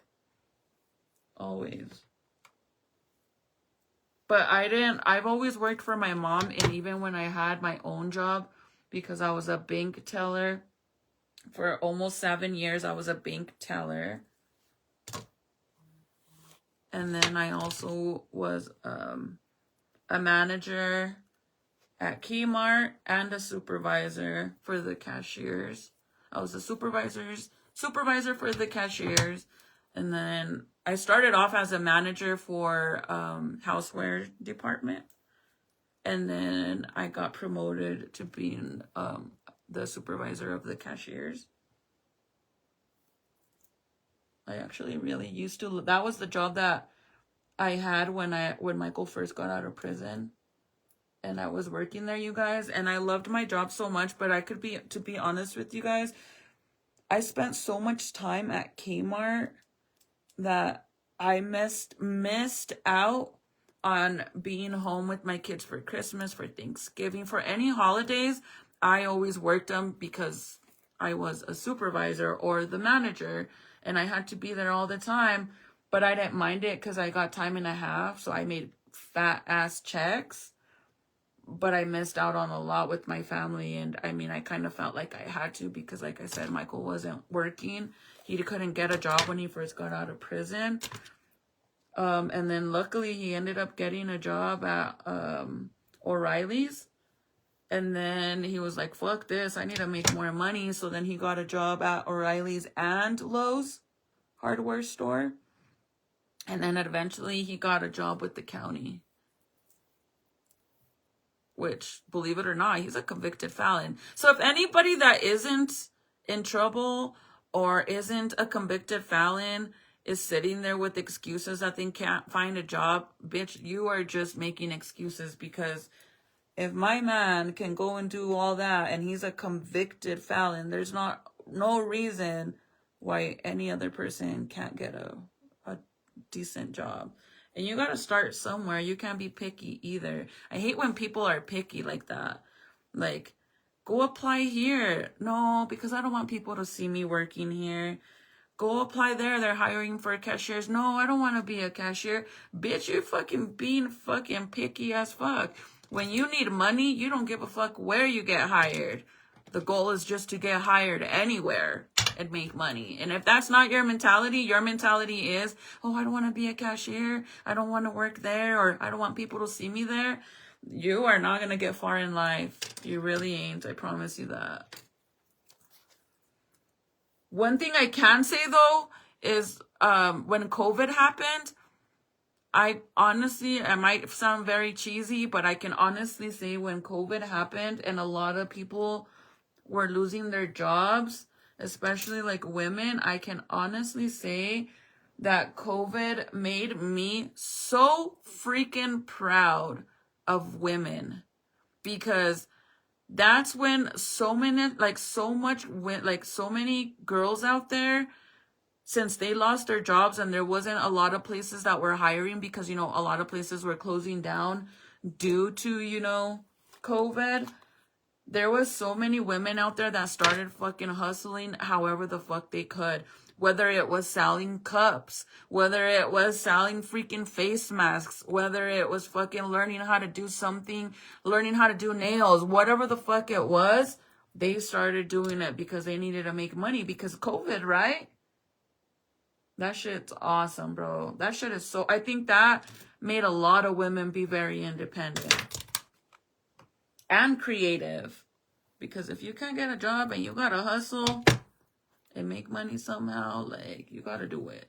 Always. But I've always worked for my mom, and even when I had my own job, because I was a bank teller for almost 7 years, I was a bank teller. And then I also was a manager at Kmart and a supervisor for the cashiers. I was a supervisor for the cashiers. And then I started off as a manager for houseware department. And then I got promoted to being the supervisor of the cashiers. I actually really used to. That was the job that I had when Michael first got out of prison. And I was working there, you guys. And I loved my job so much. But to be honest with you guys, I spent so much time at Kmart that I missed out on being home with my kids for Christmas, for Thanksgiving, for any holidays. I always worked them because I was a supervisor or the manager, and I had to be there all the time. But I didn't mind it because I got time and a half, so I made fat ass checks. But I missed out on a lot with my family, and I mean, I kind of felt like I had to because, like I said, Michael wasn't working. He couldn't get a job when he first got out of prison. And then luckily he ended up getting a job at O'Reilly's. And then he was like, fuck this, I need to make more money. So then he got a job at O'Reilly's and Lowe's hardware store. And then eventually he got a job with the county. Which, believe it or not, he's a convicted felon. So if anybody that isn't in trouble or isn't a convicted felon is sitting there with excuses that they can't find a job, bitch, you are just making excuses. Because if my man can go and do all that and he's a convicted felon, there's no reason why any other person can't get a decent job. And you got to start somewhere. You can't be picky either. I hate when people are picky like that. Like, go apply here. No, because I don't want people to see me working here. Go apply there. They're hiring for cashiers. No, I don't want to be a cashier. Bitch, you're fucking being fucking picky as fuck. When you need money, you don't give a fuck where you get hired. The goal is just to get hired anywhere and make money. And if that's not your mentality is, oh, I don't want to be a cashier. I don't want to work there, or I don't want people to see me there. You are not going to get far in life. You really ain't. I promise you that. One thing I can say, though, is when COVID happened, I might sound very cheesy, but I can honestly say when COVID happened and a lot of people were losing their jobs, especially like women, I can honestly say that COVID made me so freaking proud of women, because that's when so many girls out there, since they lost their jobs and there wasn't a lot of places that were hiring because, a lot of places were closing down due to, COVID. There was so many women out there that started fucking hustling however the fuck they could. Whether it was selling cups, whether it was selling freaking face masks, whether it was fucking learning how to do something, learning how to do nails, whatever the fuck it was, they started doing it because they needed to make money because COVID, right? That shit's awesome, bro. That shit is so... I think that made a lot of women be very independent and creative. Because if you can't get a job and you gotta hustle and make money somehow, like, you gotta do it.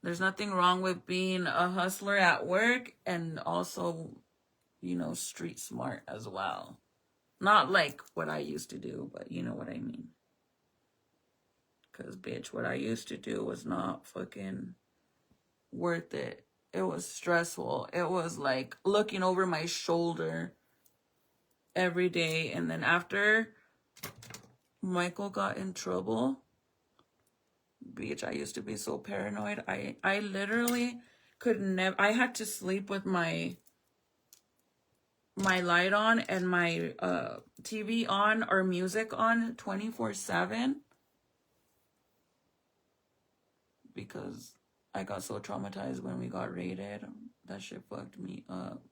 There's nothing wrong with being a hustler at work and also, street smart as well. Not like what I used to do, but you know what I mean. Because, bitch, what I used to do was not fucking worth it. It was stressful. It was like looking over my shoulder every day. And then after Michael got in trouble, bitch, I used to be so paranoid. I literally could never... I had to sleep with my light on and my TV on or music on 24/7. Because I got so traumatized when we got raided. That shit fucked me up.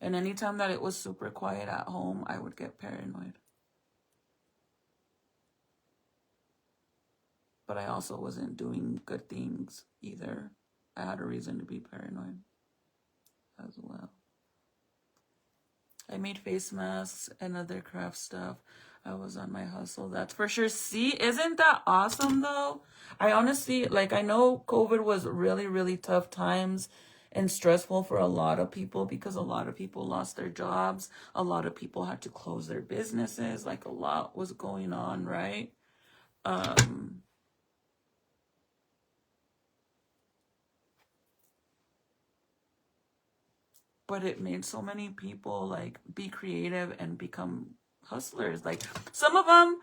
And anytime that it was super quiet at home, I would get paranoid. But I also wasn't doing good things either. I had a reason to be paranoid as well. I made face masks and other craft stuff. I was on my hustle, that's for sure. See, isn't that awesome though? I honestly, I know COVID was really, really tough times and stressful for a lot of people because a lot of people lost their jobs. A lot of people had to close their businesses. A lot was going on, right? But it made so many people be creative and become hustlers. Some of them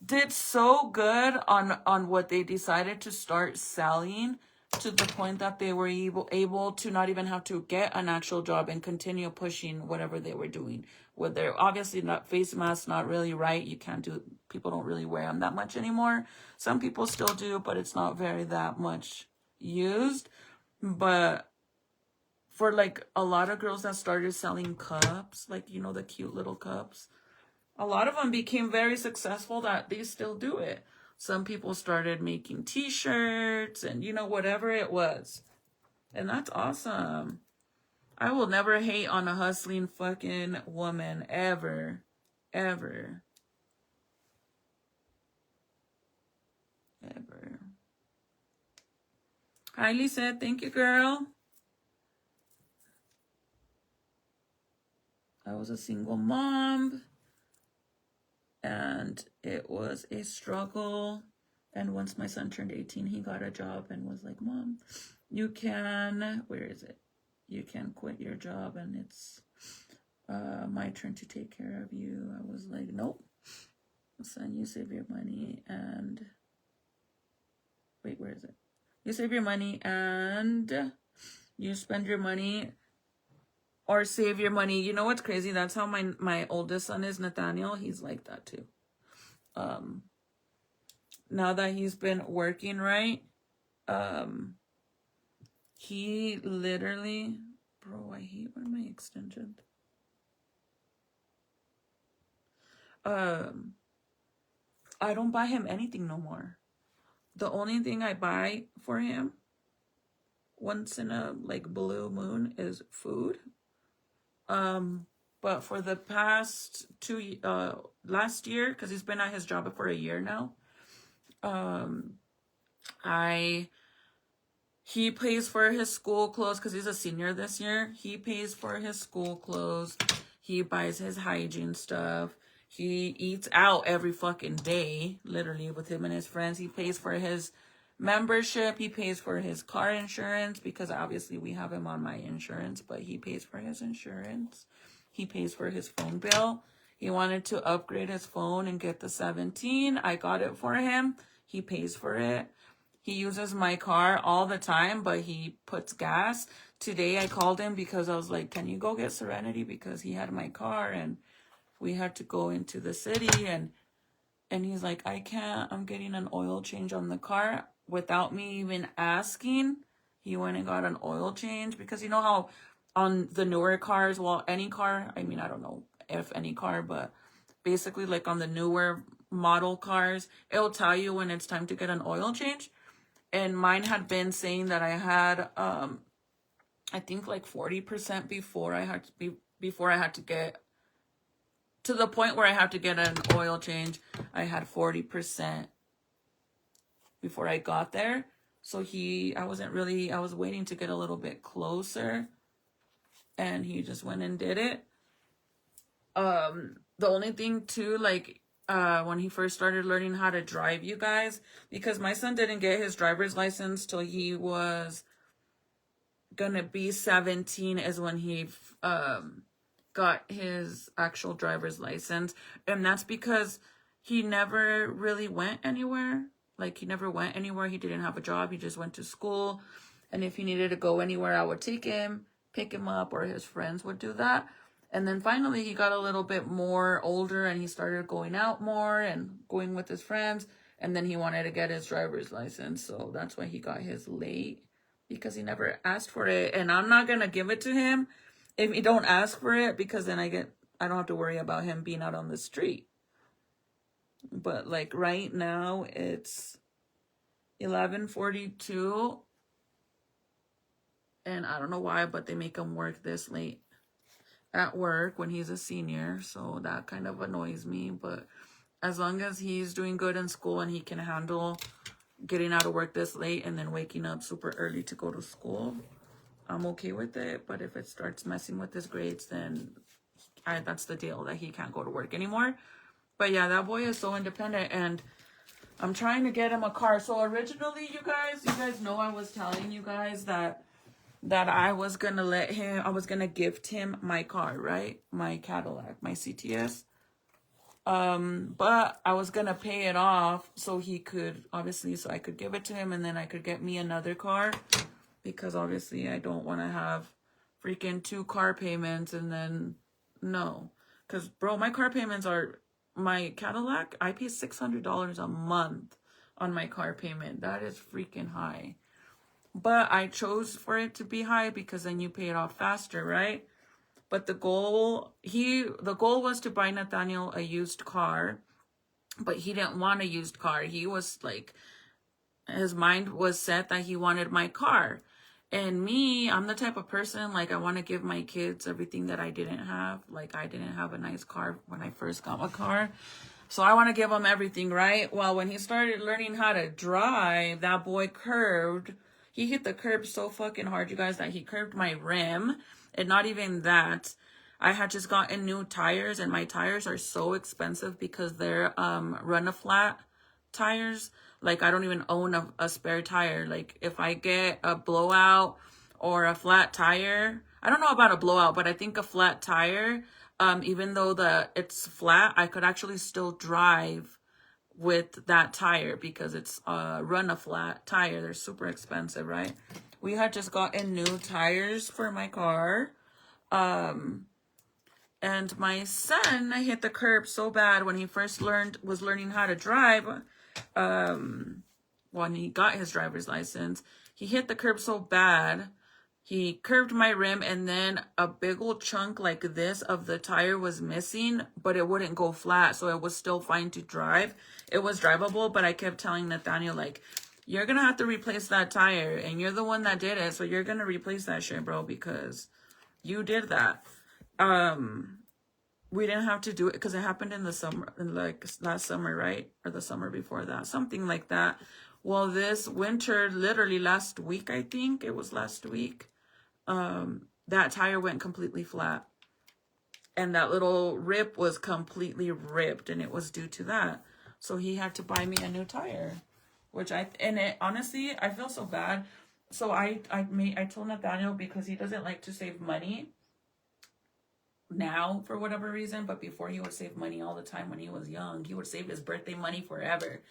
did so good on what they decided to start selling, to the point that they were able to not even have to get an actual job and continue pushing whatever they were doing. Where they're obviously not, face masks not really right. You can't do, people don't really wear them that much anymore. Some people still do, but it's not very that much used. But for like a lot of girls that started selling cups, like, you know, the cute little cups, a lot of them became very successful that they still do it. Some people started making t-shirts and, you know, whatever it was. And that's awesome. I will never hate on a hustling fucking woman, ever. Ever. Ever. Hi, Lisa. Thank you, girl. I was a single mom, and it was a struggle. And once my son turned 18, he got a job and was like, Mom, you can, where is it? You can quit your job and it's my turn to take care of you. I was like, nope. Son, you save your money and, wait, where is it? You save your money and you spend your money or save your money. You know what's crazy? That's how my oldest son is, Nathaniel. He's like that too. Now that he's been working right, he literally, bro, I hate when my extensions. I don't buy him anything no more. The only thing I buy for him once in a like blue moon is food. But for the past last year, because he's been at his job for a year now, he pays for his school clothes because he's a senior this year. He pays for his school clothes. He buys his hygiene stuff. He eats out every fucking day, literally, with him and his friends. He pays for his membership. He pays for his car insurance because obviously we have him on my insurance, but he pays for his insurance. He pays for his phone bill. He wanted to upgrade his phone and get the 17. I got it for him. He pays for it. He uses my car all the time, but he puts gas. Today I called him because I was like, can you go get Serenity? Because he had my car and we had to go into the city. And he's like, I can't. I'm getting an oil change on the car. Without me even asking, he went and got an oil change. Because you know how on the newer cars, well, any car, I mean, I don't know if any car, but basically like on the newer model cars, it'll tell you when it's time to get an oil change. And mine had been saying that I had, I think like 40% before I had to get to the point where I had to get an oil change. I had 40% before I got there. So I was waiting to get a little bit closer, and he just went and did it. The only thing too, like, when he first started learning how to drive, you guys, because my son didn't get his driver's license till he was gonna be 17 is when he got his actual driver's license. And that's because he never really went anywhere. Like, he never went anywhere. He didn't have a job. He just went to school. And if he needed to go anywhere, I would take him, pick him up, or his friends would do that. And then finally he got a little bit more older and he started going out more and going with his friends. And then he wanted to get his driver's license. So that's why he got his late, because he never asked for it. And I'm not going to give it to him if he don't ask for it, because then I don't have to worry about him being out on the street. But like right now it's 11:42. And I don't know why, but they make him work this late at work when he's a senior, so that kind of annoys me. But as long as he's doing good in school and he can handle getting out of work this late and then waking up super early to go to school, I'm okay with it. But if it starts messing with his grades, then that's the deal, that he can't go to work anymore. But yeah, that boy is so independent, and I'm trying to get him a car. So originally, you guys know I was telling you guys that I was gonna gift him my car, right? My Cadillac, my CTS. But I was gonna pay it off so he could, obviously, so I could give it to him and then I could get me another car, because obviously I don't want to have freaking 2 car payments and then no. Because, bro, my car payments are, my Cadillac, I pay $600 a month on my car payment. That is freaking high. But I chose for it to be high because then you pay it off faster, right? But the goal was to buy Nathaniel a used car, but he didn't want a used car. He was like, his mind was set that he wanted my car. And me, I'm the type of person, like, I want to give my kids everything that I didn't have. Like, I didn't have a nice car when I first got my car. So I want to give him everything, right? Well, when he started learning how to drive, that boy curved. He hit the curb so fucking hard, you guys, that he curved my rim. And not even that. I had just gotten new tires, and my tires are so expensive because they're run-a-flat tires. Like, I don't even own a spare tire. Like, if I get a blowout or a flat tire, I don't know about a blowout, but I think a flat tire, even though it's flat, I could actually still drive with that tire because it's a run-a-flat tire. They're super expensive, right? We had just gotten new tires for my car. And my son hit the curb so bad when he first was learning how to drive. When he got his driver's license, he hit the curb so bad, he curved my rim, and then a big old chunk like this of the tire was missing, but it wouldn't go flat, so it was still fine to drive. It was drivable, but I kept telling Nathaniel, like, you're gonna have to replace that tire, and you're the one that did it, so you're gonna replace that shit, bro, because you did that. We didn't have to do it because it happened in the summer, like last summer, right? Or the summer before that, something like that. Well, this winter, literally last week, I think it was last week, that tire went completely flat. And that little rip was completely ripped, and it was due to that. So he had to buy me a new tire, honestly, I feel so bad. So I told Nathaniel, because he doesn't like to save money now for whatever reason, but before he would save money all the time when he was young. He would save his birthday money forever.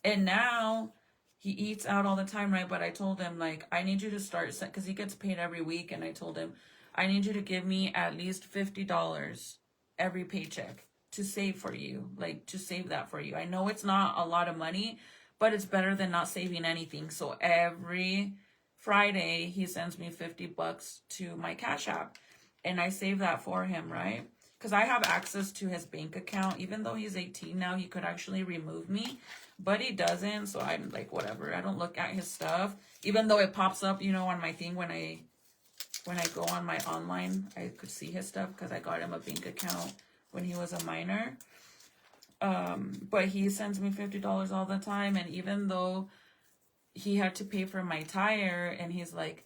And now he eats out all the time, right? But I told him, like, I need you to start, because he gets paid every week, and I told him, I need you to give me at least $50 every paycheck to save for you, like, to save that for you. I know it's not a lot of money, but it's better than not saving anything. So every Friday, he sends me $50 to my Cash App, and I save that for him, right? Because I have access to his bank account. Even though he's 18 now, he could actually remove me, but he doesn't. So I'm like, whatever. I don't look at his stuff, even though it pops up, on my thing when I go on my online. I could see his stuff because I got him a bank account when he was a minor. But he sends me $50 all the time, and even though he had to pay for my tire, and he's like,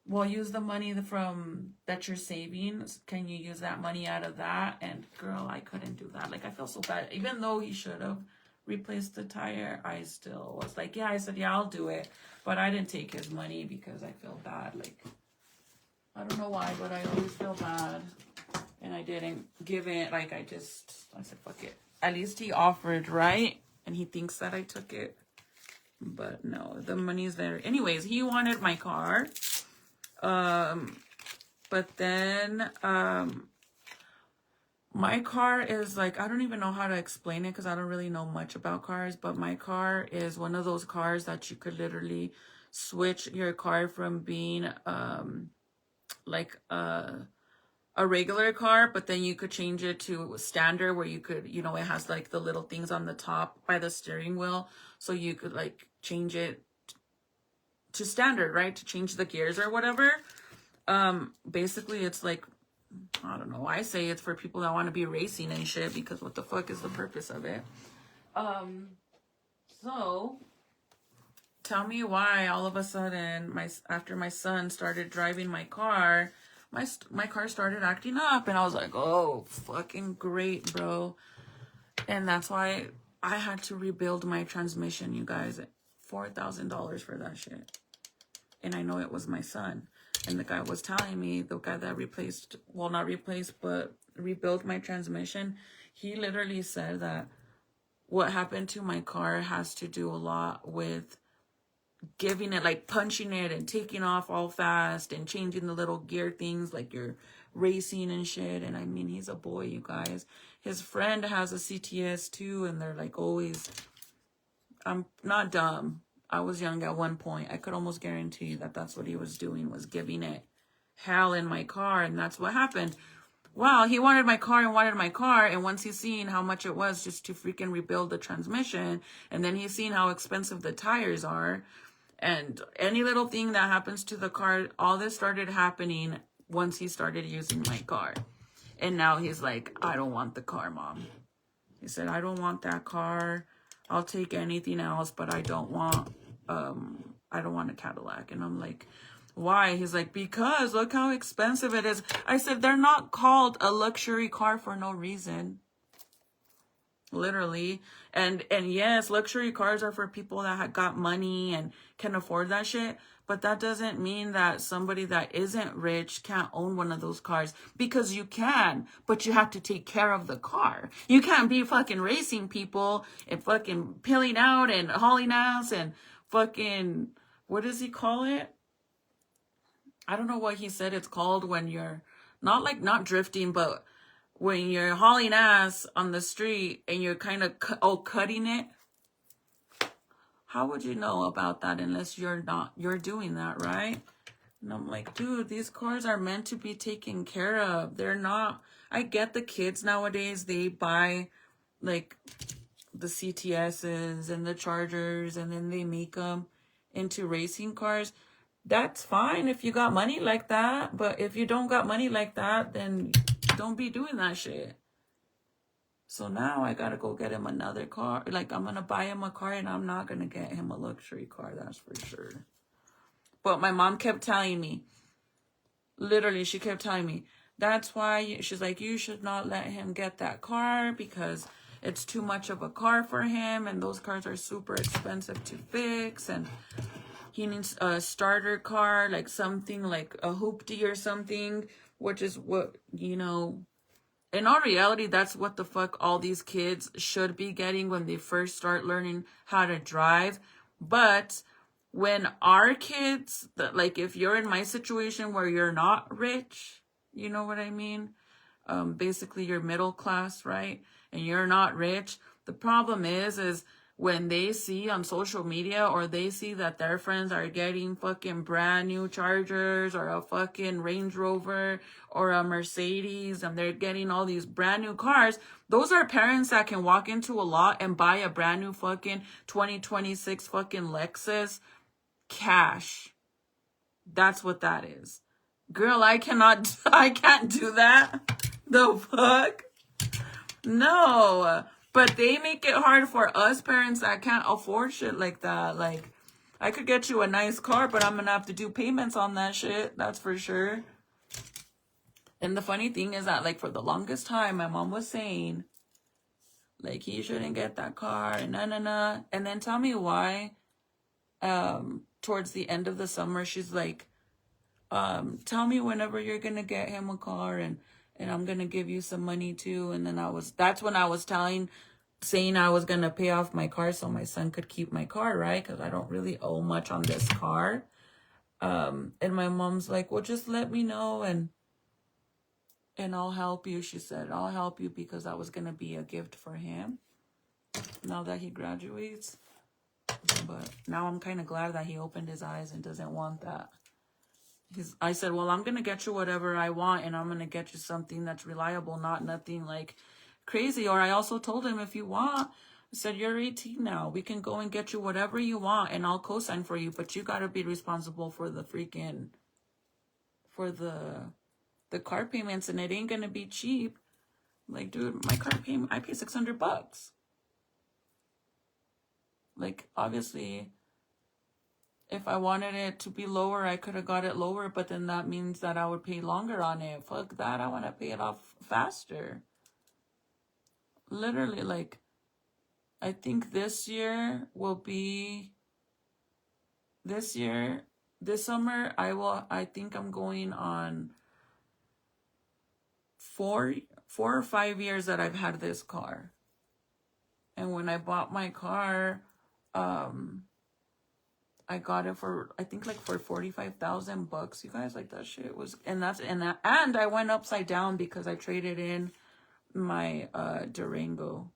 well, use the money from that you're saving. Can you use that money out of that? And girl, I couldn't do that. Like, I feel so bad. Even though he should have replaced the tire, I still was like, yeah, I said, yeah, I'll do it. But I didn't take his money because I feel bad. Like, I don't know why, but I always feel bad. And I didn't give it. Like, I said, fuck it. At least he offered, right? And he thinks that I took it. But no, the money's there. Anyways, he wanted my car. But then, my car is like, I don't even know how to explain it because I don't really know much about cars, but my car is one of those cars that you could literally switch your car from being, like, a regular car, but then you could change it to standard, where you could, it has like the little things on the top by the steering wheel. So you could like change it to standard, right? To change the gears or whatever. Basically it's like, I don't know, I say it's for people that want to be racing and shit, because what the fuck is the purpose of it? So tell me why all of a sudden after my son started driving my car, my car started acting up, and I was like, oh, fucking great, bro. And that's why I had to rebuild my transmission, you guys. $4,000 for that shit. And I know it was my son. And the guy was telling me, the guy that not replaced, but rebuild my transmission, he literally said that what happened to my car has to do a lot with giving it, like punching it and taking off all fast and changing the little gear things like you're racing and shit. And I mean, he's a boy, you guys. His friend has a CTS too, and they're like always, I'm not dumb. I was young at one point. I could almost guarantee you that that's what he was doing, was giving it hell in my car. And that's what happened. Well, he wanted my car and wanted my car. And once he's seen how much it was just to freaking rebuild the transmission, and then he's seen how expensive the tires are, and any little thing that happens to the car, all this started happening once he started using my car. And now he's like, I don't want the car, Mom. He said, I don't want that car. I'll take anything else, but I don't want a Cadillac. And I'm like, why? He's like, because look how expensive it is. I said, they're not called a luxury car for no reason. Literally. And yes, luxury cars are for people that have got money and can afford that shit. But that doesn't mean that somebody that isn't rich can't own one of those cars. Because you can, but you have to take care of the car. You can't be fucking racing people and fucking peeling out and hauling ass and fucking, what does he call it? I don't know what he said it's called when you're not drifting, but when you're hauling ass on the street and you're kind of cutting it. How would you know about that unless you're doing that, right? And I'm like, dude, these cars are meant to be taken care of. They're not. I get the kids nowadays, they buy like the CTSs and the Chargers, and then they make them into racing cars. That's fine if you got money like that. But if you don't got money like that, then don't be doing that shit. So now I gotta go get him another car. Like, I'm gonna buy him a car, and I'm not gonna get him a luxury car, that's for sure. But my mom kept telling me, literally, she kept telling me, that's why, she's like, you should not let him get that car because it's too much of a car for him, and those cars are super expensive to fix, and he needs a starter car, like something like a hoopty or something, which is what, you know, in all reality, that's what the fuck all these kids should be getting when they first start learning how to drive. But when our kids, like if you're in my situation where you're not rich, you know what I mean? Basically you're middle class, right? And you're not rich. The problem is when they see on social media, or they see that their friends are getting fucking brand new Chargers or a fucking Range Rover or a Mercedes, and they're getting all these brand new cars, those are parents that can walk into a lot and buy a brand new fucking 2026 fucking Lexus cash. That's what that is. Girl, I can't do that. The fuck? No. But they make it hard for us parents that can't afford shit like that. Like, I could get you a nice car, but I'm gonna have to do payments on that shit. That's for sure. And the funny thing is that, like, for the longest time, my mom was saying, like, he shouldn't get that car, and nah. And then tell me why, towards the end of the summer, she's like, tell me whenever you're gonna get him a car, and I'm gonna give you some money too. And then that's when I was saying I was gonna pay off my car so my son could keep my car, right? Because I don't really owe much on this car. And my mom's like, well, just let me know and I'll help you. She said, I'll help you, because that was gonna be a gift for him now that he graduates. But now I'm kind of glad that he opened his eyes and doesn't want that. I said, well, I'm going to get you whatever I want, and I'm going to get you something that's reliable, not nothing like crazy. Or I also told him, if you want, I said, you're 18 now. We can go and get you whatever you want, and I'll co-sign for you. But you got to be responsible for the car payments, and it ain't going to be cheap. Like, dude, my car payment, I pay $600. Like, obviously, if I wanted it to be lower, I could have got it lower, but then that means that I would pay longer on it. Fuck that. I want to pay it off faster. Literally, like, I think this summer, I think I'm going on 4 or 5 years that I've had this car. And when I bought my car, I got it for, I think like for 45,000 bucks. You guys, like that shit was, and I went upside down because I traded in my Durango.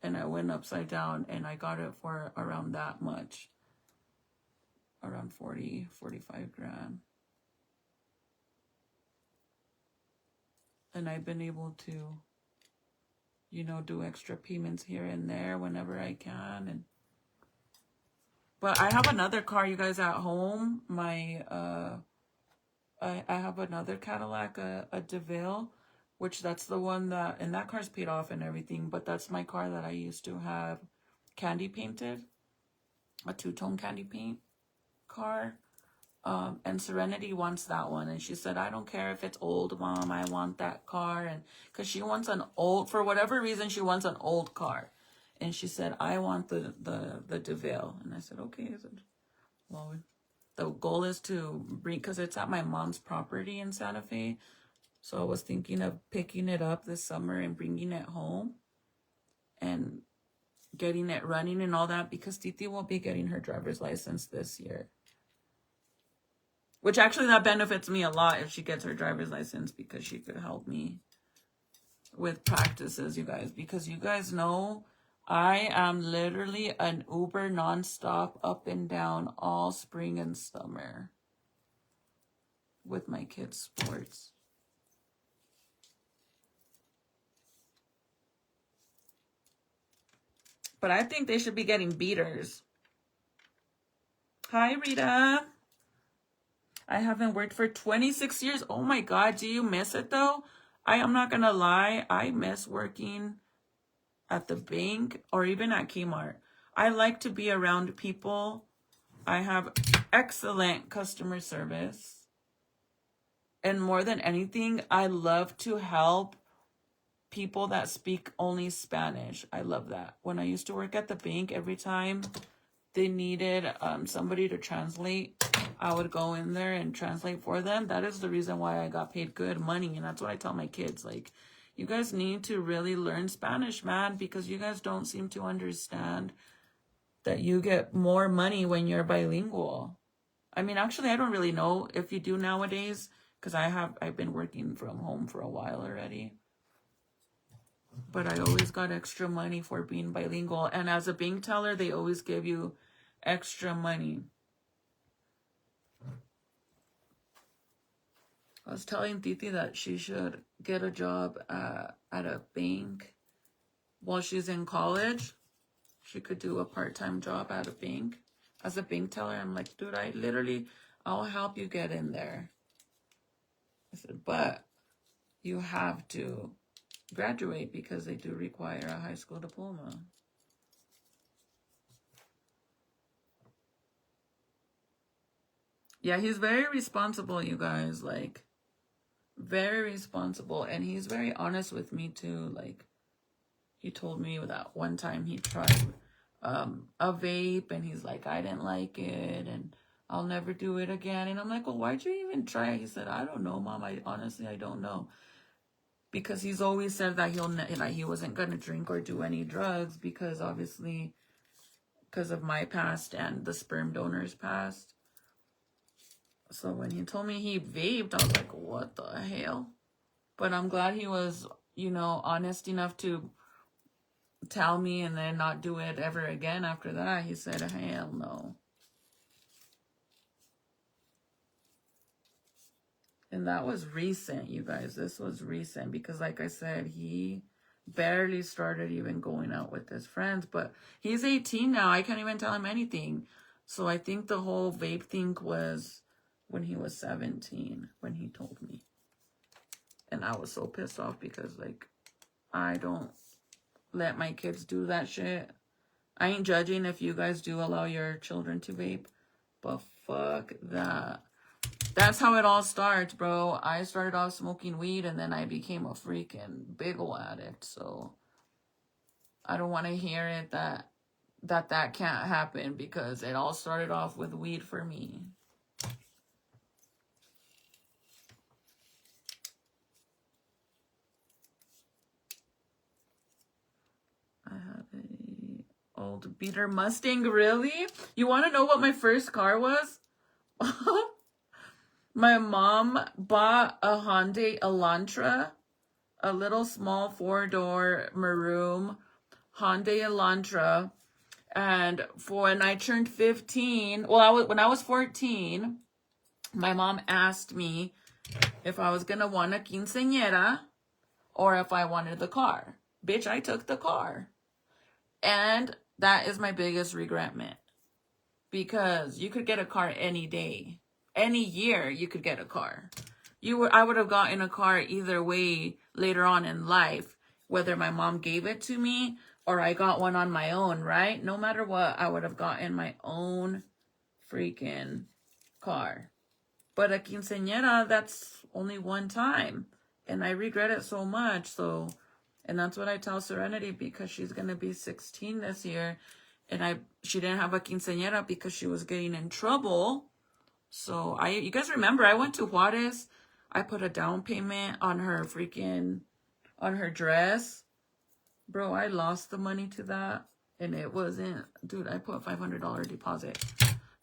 And I went upside down and I got it for around that much. Around 40, 45 grand. And I've been able to, you know, do extra payments here and there whenever I can. But I have another car, you guys, at home. I have another Cadillac, a DeVille, which that's the one that, and that car's paid off and everything, but that's my car that I used to have candy painted, a two-tone candy paint car. And Serenity wants that one, and she said, I don't care if it's old, Mom, I want that car. And because she wants an old, for whatever reason, she wants an old car. And she said, I want the DeVille. And I said, okay. I said, well, the goal is to bring, because it's at my mom's property in Santa Fe. So I was thinking of picking it up this summer and bringing it home and getting it running and all that, because Titi will be getting her driver's license this year. Which actually that benefits me a lot if she gets her driver's license, because she could help me with practices, you guys. Because you guys know I am literally an Uber nonstop up and down all spring and summer with my kids' sports. But I think they should be getting beaters. Hi, Rita. I haven't worked for 26 years. Oh my God, do you miss it though? I am not gonna lie, I miss working at the bank or even at Kmart. I like to be around people. I have excellent customer service. And more than anything, I love to help people that speak only Spanish. I love that. When I used to work at the bank, every time they needed somebody to translate, I would go in there and translate for them. That is the reason why I got paid good money. And that's what I tell my kids. Like, you guys need to really learn Spanish, man, because you guys don't seem to understand that you get more money when you're bilingual. I mean, actually, I don't really know if you do nowadays, because I've been working from home for a while already. But I always got extra money for being bilingual. And as a bank teller, they always give you extra money. I was telling Titi that she should get a job at a bank while she's in college. She could do a part-time job at a bank as a bank teller. I'm like, dude, I'll help you get in there. I said, but you have to graduate because they do require a high school diploma. Yeah, he's very responsible, you guys. Like, very responsible. And he's very honest with me too. Like, he told me that one time he tried a vape and he's like, I didn't like it and I'll never do it again. And I'm like, well, why'd you even try it? He said, I don't know, Mom. I don't know. Because he's always said that he wasn't going to drink or do any drugs, because obviously because of my past and the sperm donor's past. So when he told me he vaped, I was like, what the hell? But I'm glad he was, you know, honest enough to tell me and then not do it ever again after that. He said, hell no. And that was recent, you guys. This was recent because, like I said, he barely started even going out with his friends. But he's 18 now. I can't even tell him anything. So I think the whole vape thing was when he was 17, when he told me. And I was so pissed off because, like, I don't let my kids do that shit. I ain't judging if you guys do allow your children to vape, but fuck that. That's how it all starts, bro. I started off smoking weed and then I became a freaking big ol' addict. So I don't want to hear it that can't happen, because it all started off with weed for me. Old beater Mustang, really? You want to know what my first car was? My mom bought a Hyundai Elantra, a little small 4-door maroon Hyundai Elantra. And for when I turned 15, well, when I was 14, my mom asked me if I was going to want a quinceañera or if I wanted the car. Bitch, I took the car. And that is my biggest regretment. Because you could get a car any day. Any year you could get a car. I would have gotten a car either way later on in life. Whether my mom gave it to me or I got one on my own, right? No matter what, I would have gotten my own freaking car. But a quinceañera, that's only one time. And I regret it so much. And that's what I tell Serenity, because she's going to be 16 this year. And she didn't have a quinceañera because she was getting in trouble. So you guys remember, I went to Juarez. I put a down payment on her dress. Bro, I lost the money to that. And it wasn't, dude, I put $500 deposit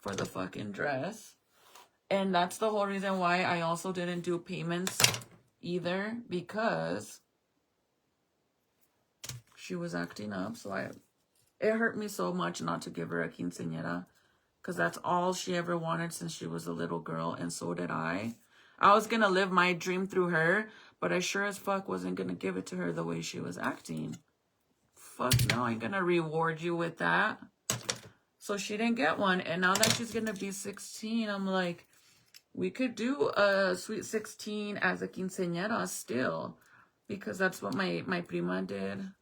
for the fucking dress. And that's the whole reason why I also didn't do payments either, because she was acting up. So it hurt me so much not to give her a quinceañera, because that's all she ever wanted since she was a little girl, and so did I. I was going to live my dream through her, but I sure as fuck wasn't going to give it to her the way she was acting. Fuck no, I'm going to reward you with that. So she didn't get one, and now that she's going to be 16, I'm like, we could do a sweet 16 as a quinceañera still, because that's what my prima did.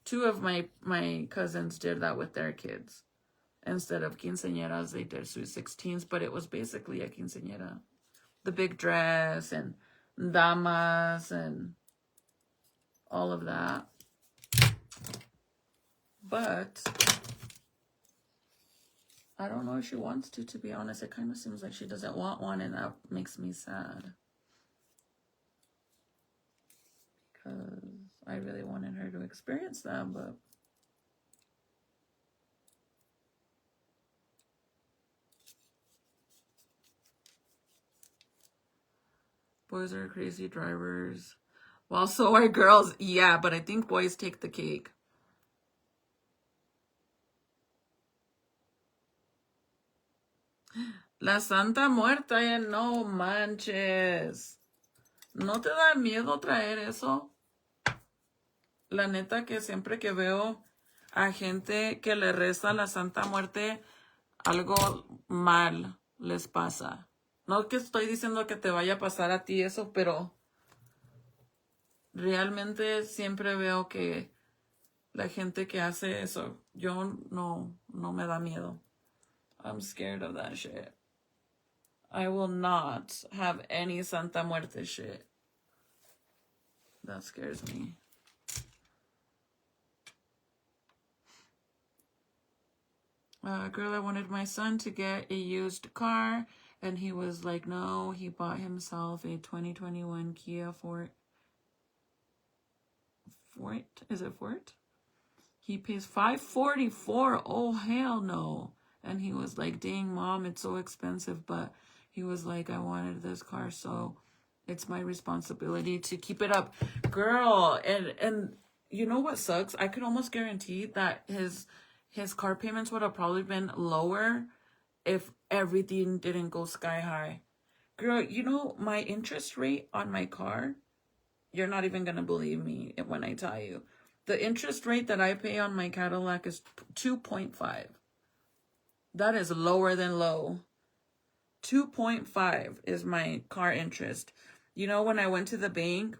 2 of my cousins did that with their kids. Instead of quinceañeras, they did sweet 16s, but it was basically a quinceañera. The big dress and damas and all of that. But I don't know if she wants to be honest. It kind of seems like she doesn't want one, and that makes me sad. Because I really wanted her to experience that, but boys are crazy drivers. Well, so are girls. Yeah, but I think boys take the cake. La Santa Muerta, ya no manches. ¿No te da miedo traer eso? La neta que siempre que veo a gente que le reza a la Santa Muerte, algo mal les pasa. No que estoy diciendo que te vaya a pasar a ti eso, pero realmente siempre veo que la gente que hace eso, yo no me da miedo. I'm scared of that shit. I will not have any Santa Muerte shit. That scares me. Girl, I wanted my son to get a used car, and he was like, no, he bought himself a 2021 Kia Fort. Is it Fort? He pays $544. Oh, hell no. And he was like, dang, Mom, it's so expensive. But he was like, I wanted this car, so it's my responsibility to keep it up. Girl, and you know what sucks? I could almost guarantee that his car payments would have probably been lower if everything didn't go sky high. Girl, you know, my interest rate on my car, you're not even going to believe me when I tell you. The interest rate that I pay on my Cadillac is 2.5. That is lower than low. 2.5 is my car interest. You know, when I went to the bank,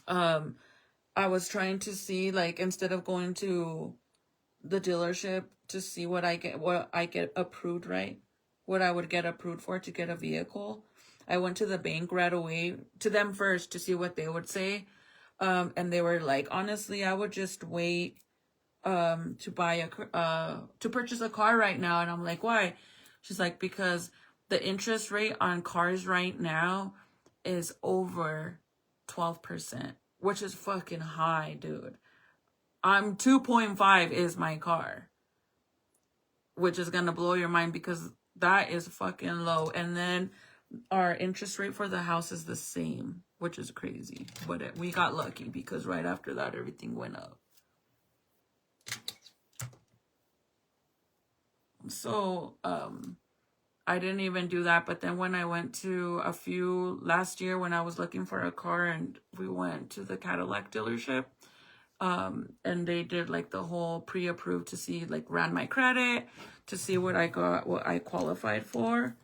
I was trying to see, like, instead of going to the dealership to see what I get approved, right? What I would get approved for to get a vehicle. I went to the bank right away, to them first, to see what they would say. And they were like, honestly, I would just wait to purchase a car right now. And I'm like, why? She's like, because the interest rate on cars right now is over 12%, which is fucking high, dude. I'm 2.5 is my car, which is gonna blow your mind because that is fucking low. And then our interest rate for the house is the same, which is crazy. But we got lucky because right after that, everything went up. So, I didn't even do that. But then when I went to last year when I was looking for a car and we went to the Cadillac dealership, and they did like the whole pre-approved to see, like ran my credit to see what I qualified for.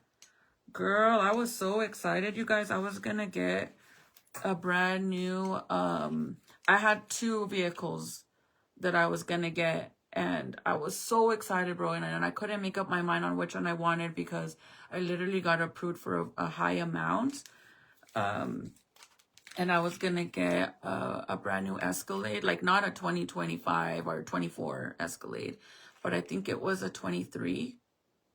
Girl, I was so excited, you guys. I was gonna get a brand new, I had 2 vehicles that I was gonna get, and I was so excited, bro, and I couldn't make up my mind on which one I wanted because I literally got approved for a high amount. And I was gonna get a brand new Escalade, like not a 2025 or 24 Escalade, but I think it was a 23,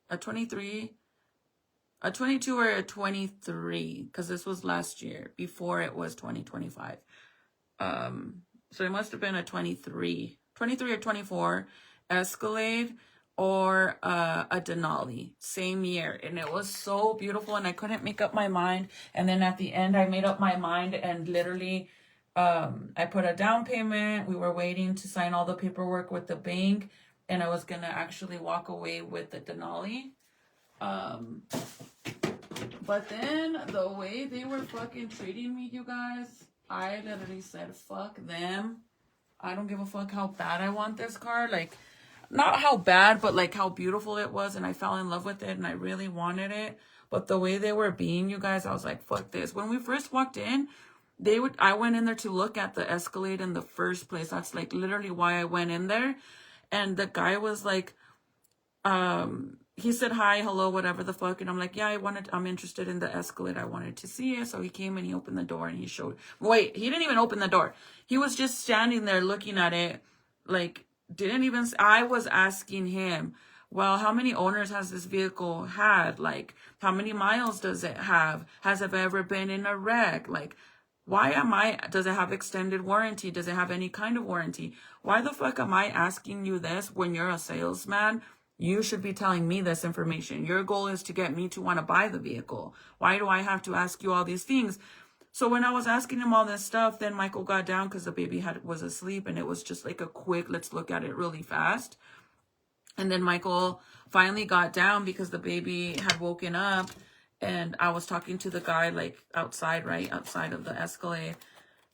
a 22 or a 23, because this was last year before it was 2025. So it must have been a 23 or 24 Escalade or a Denali, same year. And it was so beautiful and I couldn't make up my mind. And then at the end, I made up my mind and literally I put a down payment. We were waiting to sign all the paperwork with the bank and I was going to actually walk away with the Denali. But then the way they were fucking treating me, you guys, I literally said, fuck them. I don't give a fuck how bad I want this car. Like, not how bad, but like how beautiful it was. And I fell in love with it and I really wanted it. But the way they were being, you guys, I was like, fuck this. When we first walked in, I went in there to look at the Escalade in the first place. That's like literally why I went in there. And the guy was like, he said, hi, hello, whatever the fuck. And I'm like, yeah, I'm interested in the Escalade. I wanted to see it. So he came and he opened the door and he wait, he didn't even open the door. He was just standing there looking at it. Like, I was asking him, well, how many owners has this vehicle had? Like, how many miles does it have? Has it ever been in a wreck? Like, does it have extended warranty? Does it have any kind of warranty? Why the fuck am I asking you this when you're a salesman? You should be telling me this information. Your goal is to get me to want to buy the vehicle. Why do I have to ask you all these things? So when I was asking him all this stuff, then Michael got down because the baby was asleep and it was just like a quick, let's look at it really fast. And then Michael finally got down because the baby had woken up and I was talking to the guy like outside, right outside of the Escalade.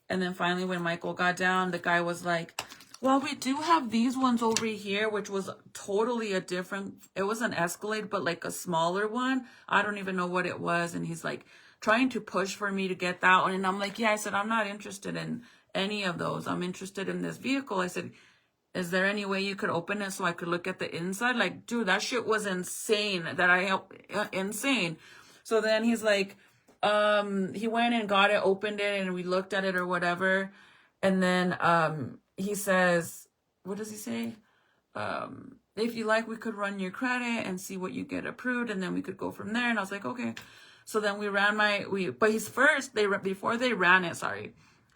And then finally when Michael got down, the guy was like, well, we do have these ones over here, which was totally it was an Escalade, but like a smaller one. I don't even know what it was. And he's like trying to push for me to get that one. And I'm like, yeah, I said, I'm not interested in any of those. I'm interested in this vehicle. I said, is there any way you could open it so I could look at the inside? Like, dude, that shit was insane insane. So then he's like, he went and got it, opened it, and we looked at it or whatever. And then, he says, what does he say? If you like, we could run your credit and see what you get approved. And then we could go from there. And I was like, okay. So then we ran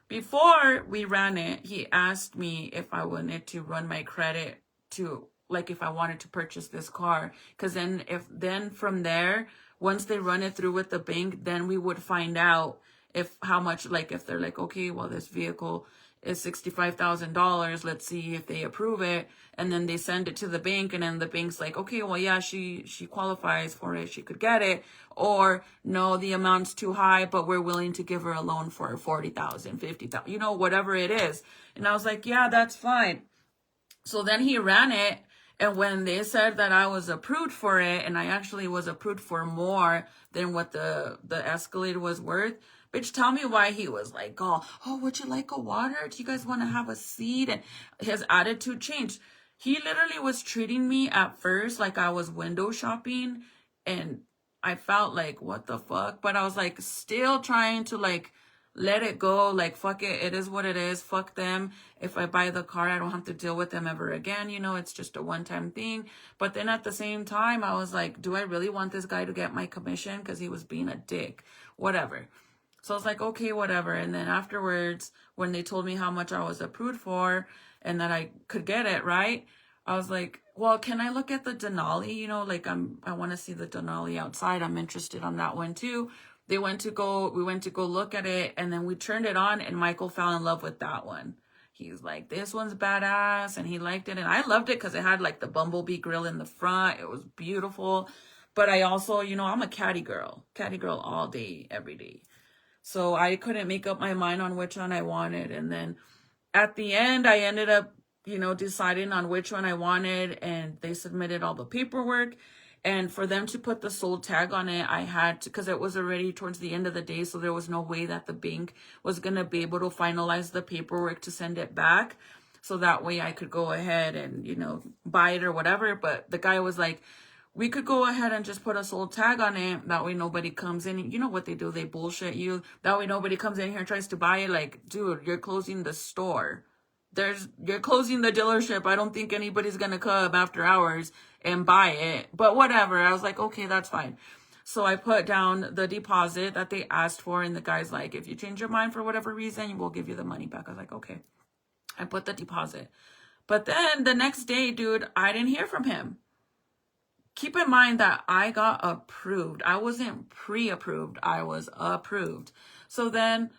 before we ran it, he asked me if I wanted to run my credit if I wanted to purchase this car. Cause then from there, once they run it through with the bank, then we would find out if they're like, okay, well, this vehicle is $65,000. Let's see if they approve it. And then they send it to the bank and then the bank's like, okay, well, yeah, she qualifies for it. She could get it. Or no, the amount's too high, but we're willing to give her a loan for $40,000, $50,000, whatever it is. And I was like, yeah, that's fine. So then he ran it. And when they said that I was approved for it and I actually was approved for more than what the Escalade was worth, bitch, tell me why he was like, oh, would you like a water? Do you guys want to have a seat? And his attitude changed. He literally was treating me at first like I was window shopping. And I felt like, what the fuck? But I was like still trying to like let it go. Like, fuck it. It is what it is. Fuck them. If I buy the car, I don't have to deal with them ever again. It's just a one-time thing. But then at the same time, I was like, do I really want this guy to get my commission? Because he was being a dick. Whatever. So I was like, okay, whatever. And then afterwards, when they told me how much I was approved for, and that I could get it, right? I was like, well, can I look at the Denali? You know, like I want to see the Denali outside. I'm interested on that one too. We went to go look at it, and then we turned it on, and Michael fell in love with that one. He's like, this one's badass, and he liked it, and I loved it because it had like the bumblebee grill in the front. It was beautiful. But I also, you know, I'm a caddy girl all day, every day. So I couldn't make up my mind on which one I wanted. And then at the end, I ended up, you know, deciding on which one I wanted, and they submitted all the paperwork. And for them to put the sold tag on it, I had to, because it was already towards the end of the day, so there was no way that the bank was going to be able to finalize the paperwork to send it back. So that way I could go ahead and, you know, buy it or whatever. But the guy was like, we could go ahead and just put a sold tag on it. That way nobody comes in. You know what they do? They bullshit you. That way nobody comes in here and tries to buy it. Like, dude, you're closing the store. You're closing the dealership. I don't think anybody's going to come after hours and buy it. But whatever. I was like, okay, that's fine. So I put down the deposit that they asked for. And the guy's like, if you change your mind for whatever reason, we'll give you the money back. I was like, okay. I put the deposit. But then the next day, dude, I didn't hear from him. Keep in mind that I got approved. I wasn't pre-approved. I was approved. So then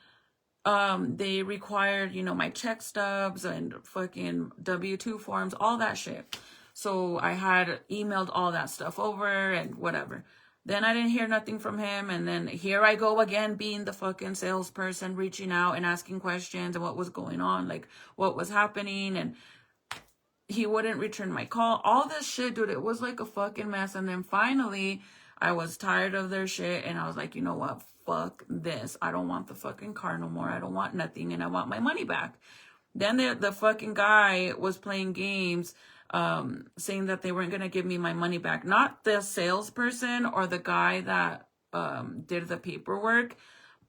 they required, you know, my check stubs and fucking W-2 forms, all that shit. So I had emailed all that stuff over and whatever. Then I didn't hear nothing from him. And then here I go again, being the fucking salesperson, reaching out and asking questions and what was going on, like what was happening. And he wouldn't return my call. All this shit, dude, it was like a fucking mess. And then finally, I was tired of their shit. And I was like, you know what? Fuck this. I don't want the fucking car no more. I don't want nothing. And I want my money back. Then the fucking guy was playing games, saying that they weren't going to give me my money back. Not the salesperson or the guy that did the paperwork,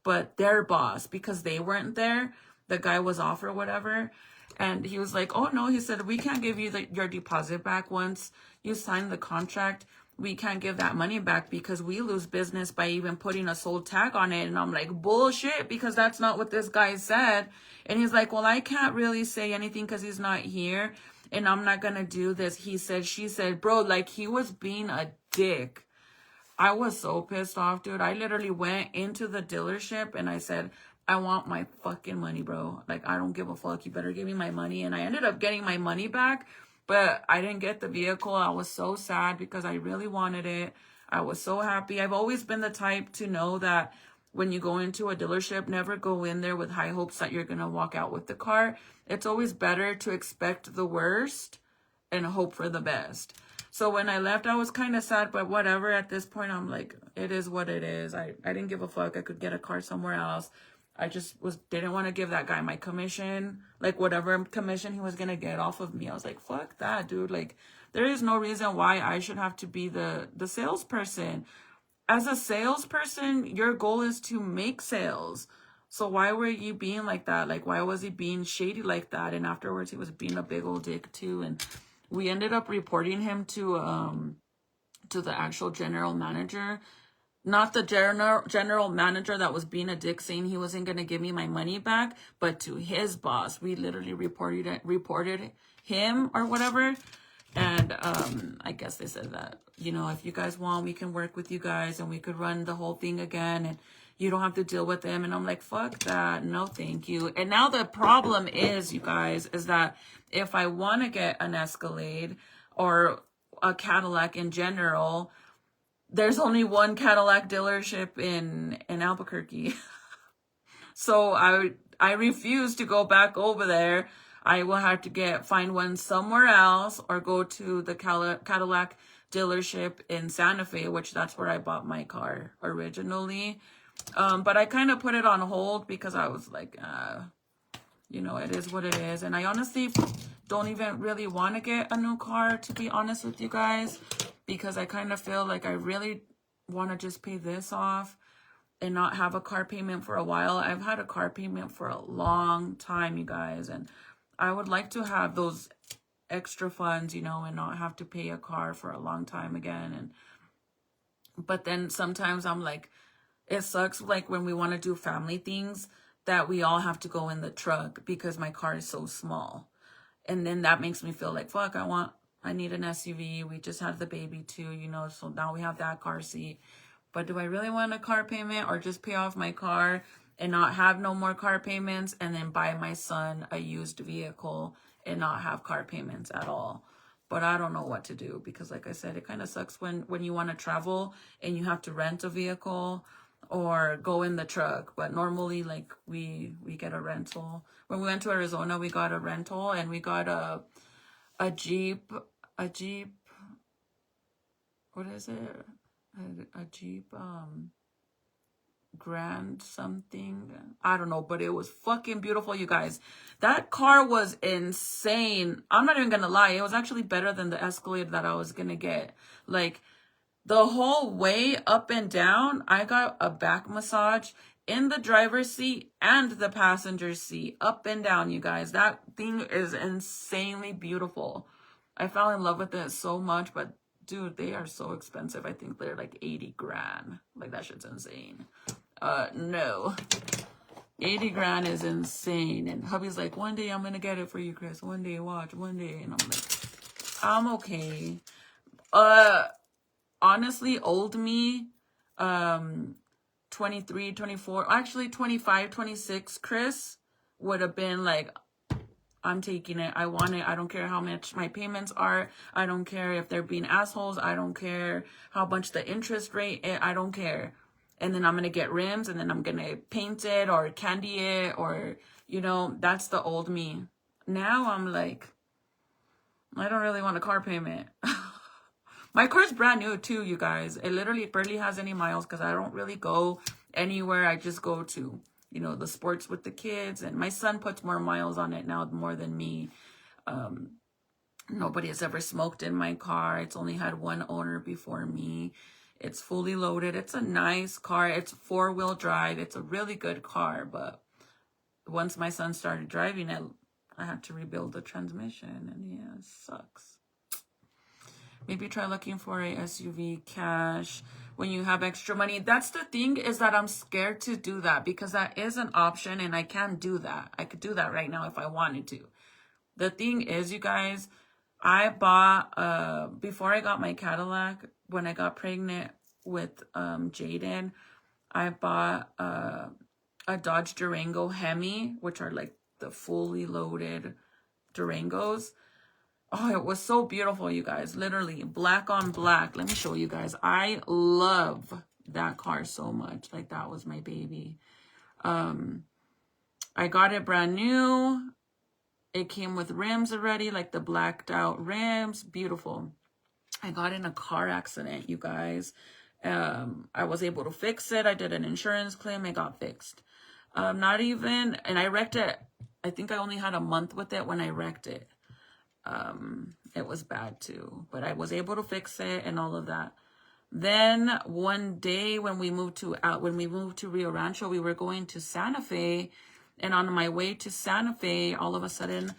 but their boss, because they weren't there. The guy was off or whatever. And he was like, oh, no, he said, we can't give you your deposit back once you sign the contract. We can't give that money back because we lose business by even putting a sold tag on it. And I'm like, bullshit, because that's not what this guy said. And he's like, well, I can't really say anything because he's not here. And I'm not going to do this. He said, she said, bro, like he was being a dick. I was so pissed off, dude. I literally went into the dealership and I said, I want my fucking money, bro. Like, I don't give a fuck. You better give me my money. And I ended up getting my money back, but I didn't get the vehicle. I was so sad because I really wanted it. I was so happy. I've always been the type to know that when you go into a dealership, never go in there with high hopes that you're going to walk out with the car. It's always better to expect the worst and hope for the best. So when I left, I was kind of sad, but whatever. At this point, I'm like, it is what it is. I didn't give a fuck. I could get a car somewhere else. I just didn't want to give that guy my commission, like whatever commission he was going to get off of me. I was like, fuck that, dude. Like, there is no reason why I should have to be the salesperson. As a salesperson, your goal is to make sales. So why were you being like that? Like, why was he being shady like that? And afterwards, he was being a big old dick too. And we ended up reporting him to the actual general manager. Not the general manager that was being a dick saying he wasn't going to give me my money back, but to his boss. We literally reported him or whatever. And I guess they said that, you know, if you guys want, we can work with you guys and we could run the whole thing again and you don't have to deal with them. And I'm like, fuck that. No, thank you. And now the problem is, you guys, is that if I want to get an Escalade or a Cadillac in general, there's only one Cadillac dealership in Albuquerque. So I refuse to go back over there. I will have to find one somewhere else or go to the Cadillac dealership in Santa Fe, which that's where I bought my car originally. But I kind of put it on hold because I was like, you know, it is what it is. And I honestly don't even really want to get a new car, to be honest with you guys, because I kind of feel like I really want to just pay this off and not have a car payment for a while. I've had a car payment for a long time, you guys, and I would like to have those extra funds, you know, and not have to pay a car for a long time again. But then sometimes I'm like, it sucks, like when we want to do family things, that we all have to go in the truck because my car is so small. And then that makes me feel like, fuck, I need an SUV. We just had the baby too, you know, so now we have that car seat. But do I really want a car payment, or just pay off my car and not have no more car payments, and then buy my son a used vehicle and not have car payments at all? But I don't know what to do, because like I said, it kind of sucks when you want to travel and you have to rent a vehicle or go in the truck. But normally, like, we get a rental. When we went to Arizona, we got a rental, and we got a Jeep, what is it? A Jeep, Grand something. I don't know, but it was fucking beautiful, you guys. That car was insane. I'm not even gonna lie. It was actually better than the Escalade that I was gonna get. Like, the whole way up and down, I got a back massage in the driver's seat and the passenger seat, up and down, you guys. That thing is insanely beautiful. I fell in love with it so much, but dude, they are so expensive. I think they're like 80 grand. Like, that shit's insane. No. 80 grand is insane. And hubby's like, one day I'm gonna get it for you, Chris. One day, watch, one day. And I'm like, I'm okay. Honestly, old me, 23, 24, actually 25, 26, Chris would have been like, I'm taking it. I want it. I don't care how much my payments are. I don't care if they're being assholes. I don't care how much the interest rate is. I don't care. And then I'm going to get rims, and then I'm going to paint it or candy it, or, you know, that's the old me. Now I'm like, I don't really want a car payment. My car's brand new too, you guys. It literally barely has any miles because I don't really go anywhere. I just go to, you know, the sports with the kids, and my son puts more miles on it now, more than me. Nobody has ever smoked in my car. It's only had one owner before me. It's fully loaded. It's a nice car. It's 4-wheel drive. It's a really good car. But once my son started driving it, I had to rebuild the transmission, and yeah, it sucks. Maybe try looking for a SUV cash when you have extra money. That's the thing, is that I'm scared to do that, because that is an option and I can do that. I could do that right now if I wanted to. The thing is, you guys, I bought, before I got my Cadillac, when I got pregnant with Jaden, I bought a Dodge Durango Hemi, which are like the fully loaded Durangos. Oh, it was so beautiful, you guys. Literally, black on black. Let me show you guys. I love that car so much. Like, that was my baby. I got it brand new. It came with rims already, like the blacked out rims. Beautiful. I got in a car accident, you guys. I was able to fix it. I did an insurance claim. It got fixed. And I wrecked it. I think I only had a month with it when I wrecked it. It was bad too, but I was able to fix it and all of that. Then one day when we moved to Rio Rancho, we were going to Santa Fe, and on my way to Santa Fe, all of a sudden,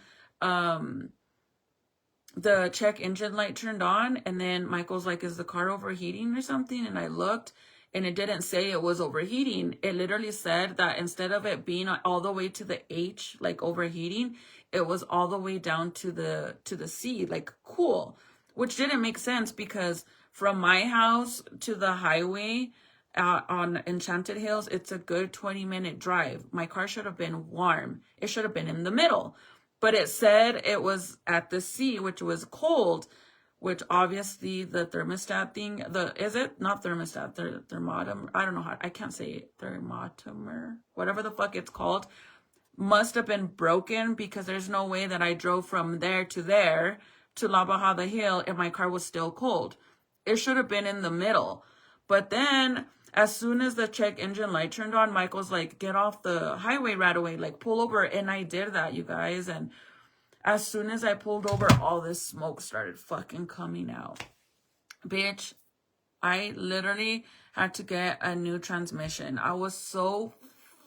the check engine light turned on, and then Michael's like, is the car overheating or something? And I looked, and it didn't say it was overheating. It literally said that instead of it being all the way to the H, like overheating, it was all the way down to the C, like cool, which didn't make sense, because from my house to the highway on Enchanted Hills, it's a good 20-minute drive. My car should have been warm. It should have been in the middle, but it said it was at the C, which was cold, which obviously the thermostat thing, thermometer, I don't know how, I can't say it, thermometer, whatever the fuck it's called, must have been broken, because there's no way that I drove from there to La Bajada Hill and my car was still cold. It should have been in the middle. But then as soon as the check engine light turned on, Michael's like, get off the highway right away, like pull over. And I did that, you guys. And as soon as I pulled over, all this smoke started fucking coming out. Bitch, I literally had to get a new transmission. I was so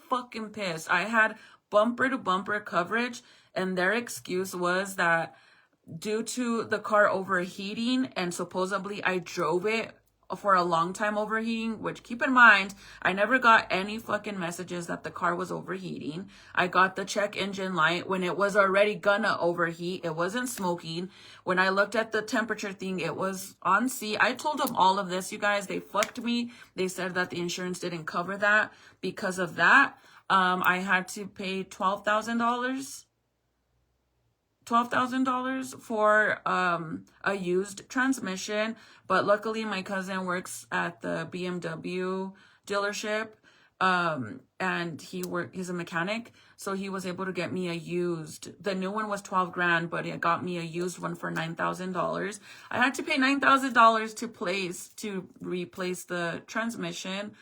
fucking pissed. I had bumper to bumper coverage, and their excuse was that due to the car overheating, and supposedly I drove it for a long time overheating, which keep in mind, I never got any fucking messages that the car was overheating. I got the check engine light when it was already gonna overheat. It wasn't smoking. When I looked at the temperature thing, it was on C. I told them all of this, you guys. They fucked me. They said that the insurance didn't cover that. Because of that, I had to pay $12,000 for a used transmission. But luckily my cousin works at the BMW dealership, and he's a mechanic, so he was able to get me a used. The new one was 12 grand, but it got me a used one for $9,000. I had to pay $9,000 to replace the transmission.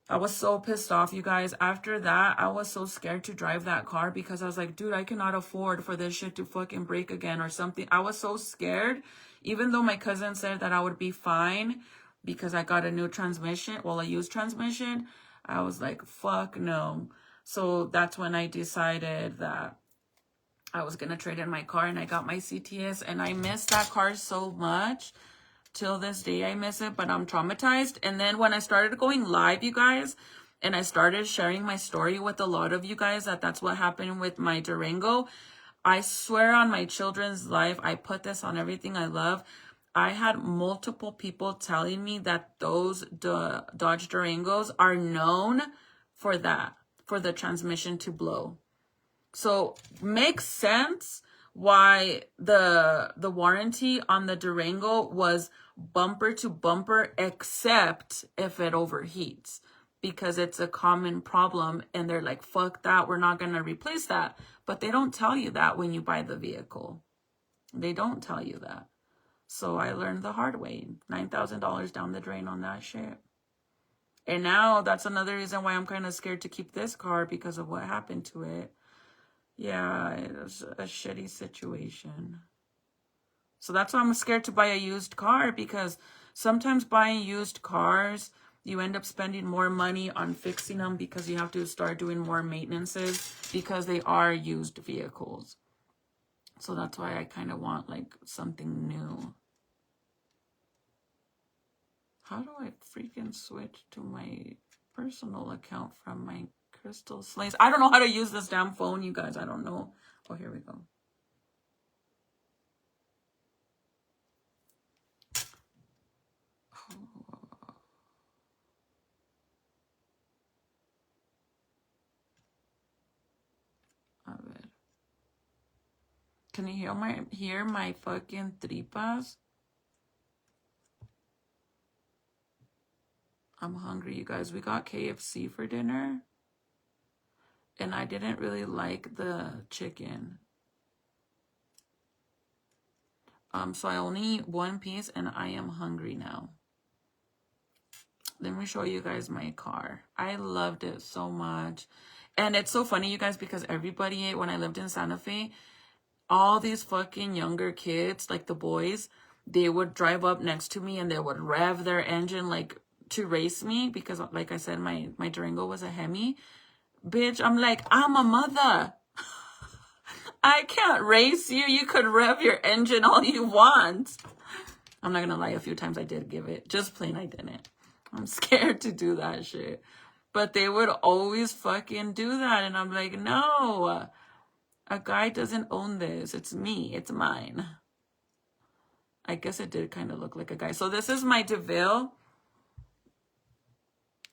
I was so pissed off, you guys. After that, I was so scared to drive that car because I was like, dude, I cannot afford for this shit to fucking break again or something. I was so scared, even though my cousin said that I would be fine because I got a new transmission, well, a used transmission. I was like, fuck no. So that's when I decided that I was going to trade in my car, and I got my CTS, and I miss that car so much. Till this day, I miss it, but I'm traumatized. And then when I started going live, you guys, and I started sharing my story with a lot of you guys, that's what happened with my Durango. I swear on my children's life, I put this on everything I love. I had multiple people telling me that those Dodge Durangos are known for that, for the transmission to blow. So makes sense why the warranty on the Durango was bumper to bumper, except if it overheats, because it's a common problem, and they're like, fuck that, we're not going to replace that. But they don't tell you that when you buy the vehicle. They don't tell you that. So I learned the hard way. $9,000 down the drain on that shit. And now that's another reason why I'm kind of scared to keep this car, because of what happened to it. Yeah, it was a shitty situation. So that's why I'm scared to buy a used car, because sometimes buying used cars, you end up spending more money on fixing them because you have to start doing more maintenances because they are used vehicles. So that's why I kind of want like something new. How do I freaking switch to my personal account from my Crystal Slayy'z? I don't know how to use this damn phone, you guys. I don't know. Oh, here we go. A ver. Can you hear my fucking tripas? I'm hungry, you guys. We got KFC for dinner, and I didn't really like the chicken. So I only eat one piece, and I am hungry now. Let me show you guys my car. I loved it so much. And it's so funny, you guys, because everybody, when I lived in Santa Fe, all these fucking younger kids, like the boys, they would drive up next to me and they would rev their engine like to race me, because like I said, my Durango was a Hemi. Bitch, I'm like, I'm a mother. I can't race you. You could rev your engine all you want. I'm not gonna lie, a few times I did give it. Just plain I didn't. I'm scared to do that shit. But they would always fucking do that. And I'm like, no. A guy doesn't own this. It's me. It's mine. I guess it did kind of look like a guy. So this is my DeVille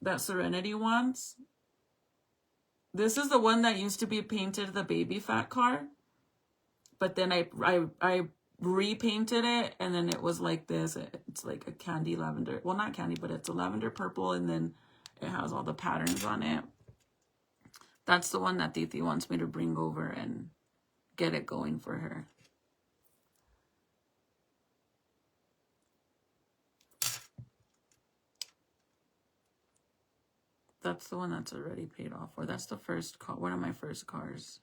that Serenity wants. This is the one that used to be painted the baby fat car. But then I repainted it, and then it was like this. It's like a candy lavender. Well, not candy, but it's a lavender purple, and then it has all the patterns on it. That's the one that Titi wants me to bring over and get it going for her. That's the one that's already paid off for. That's the first car, one of my first cars.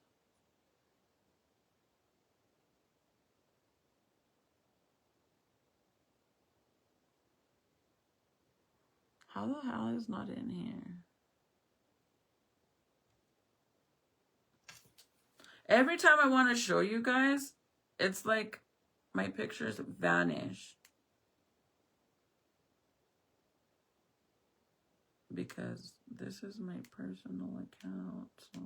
How the hell is not in here? Every time I want to show you guys, it's like my pictures vanish. because this is my personal account, so.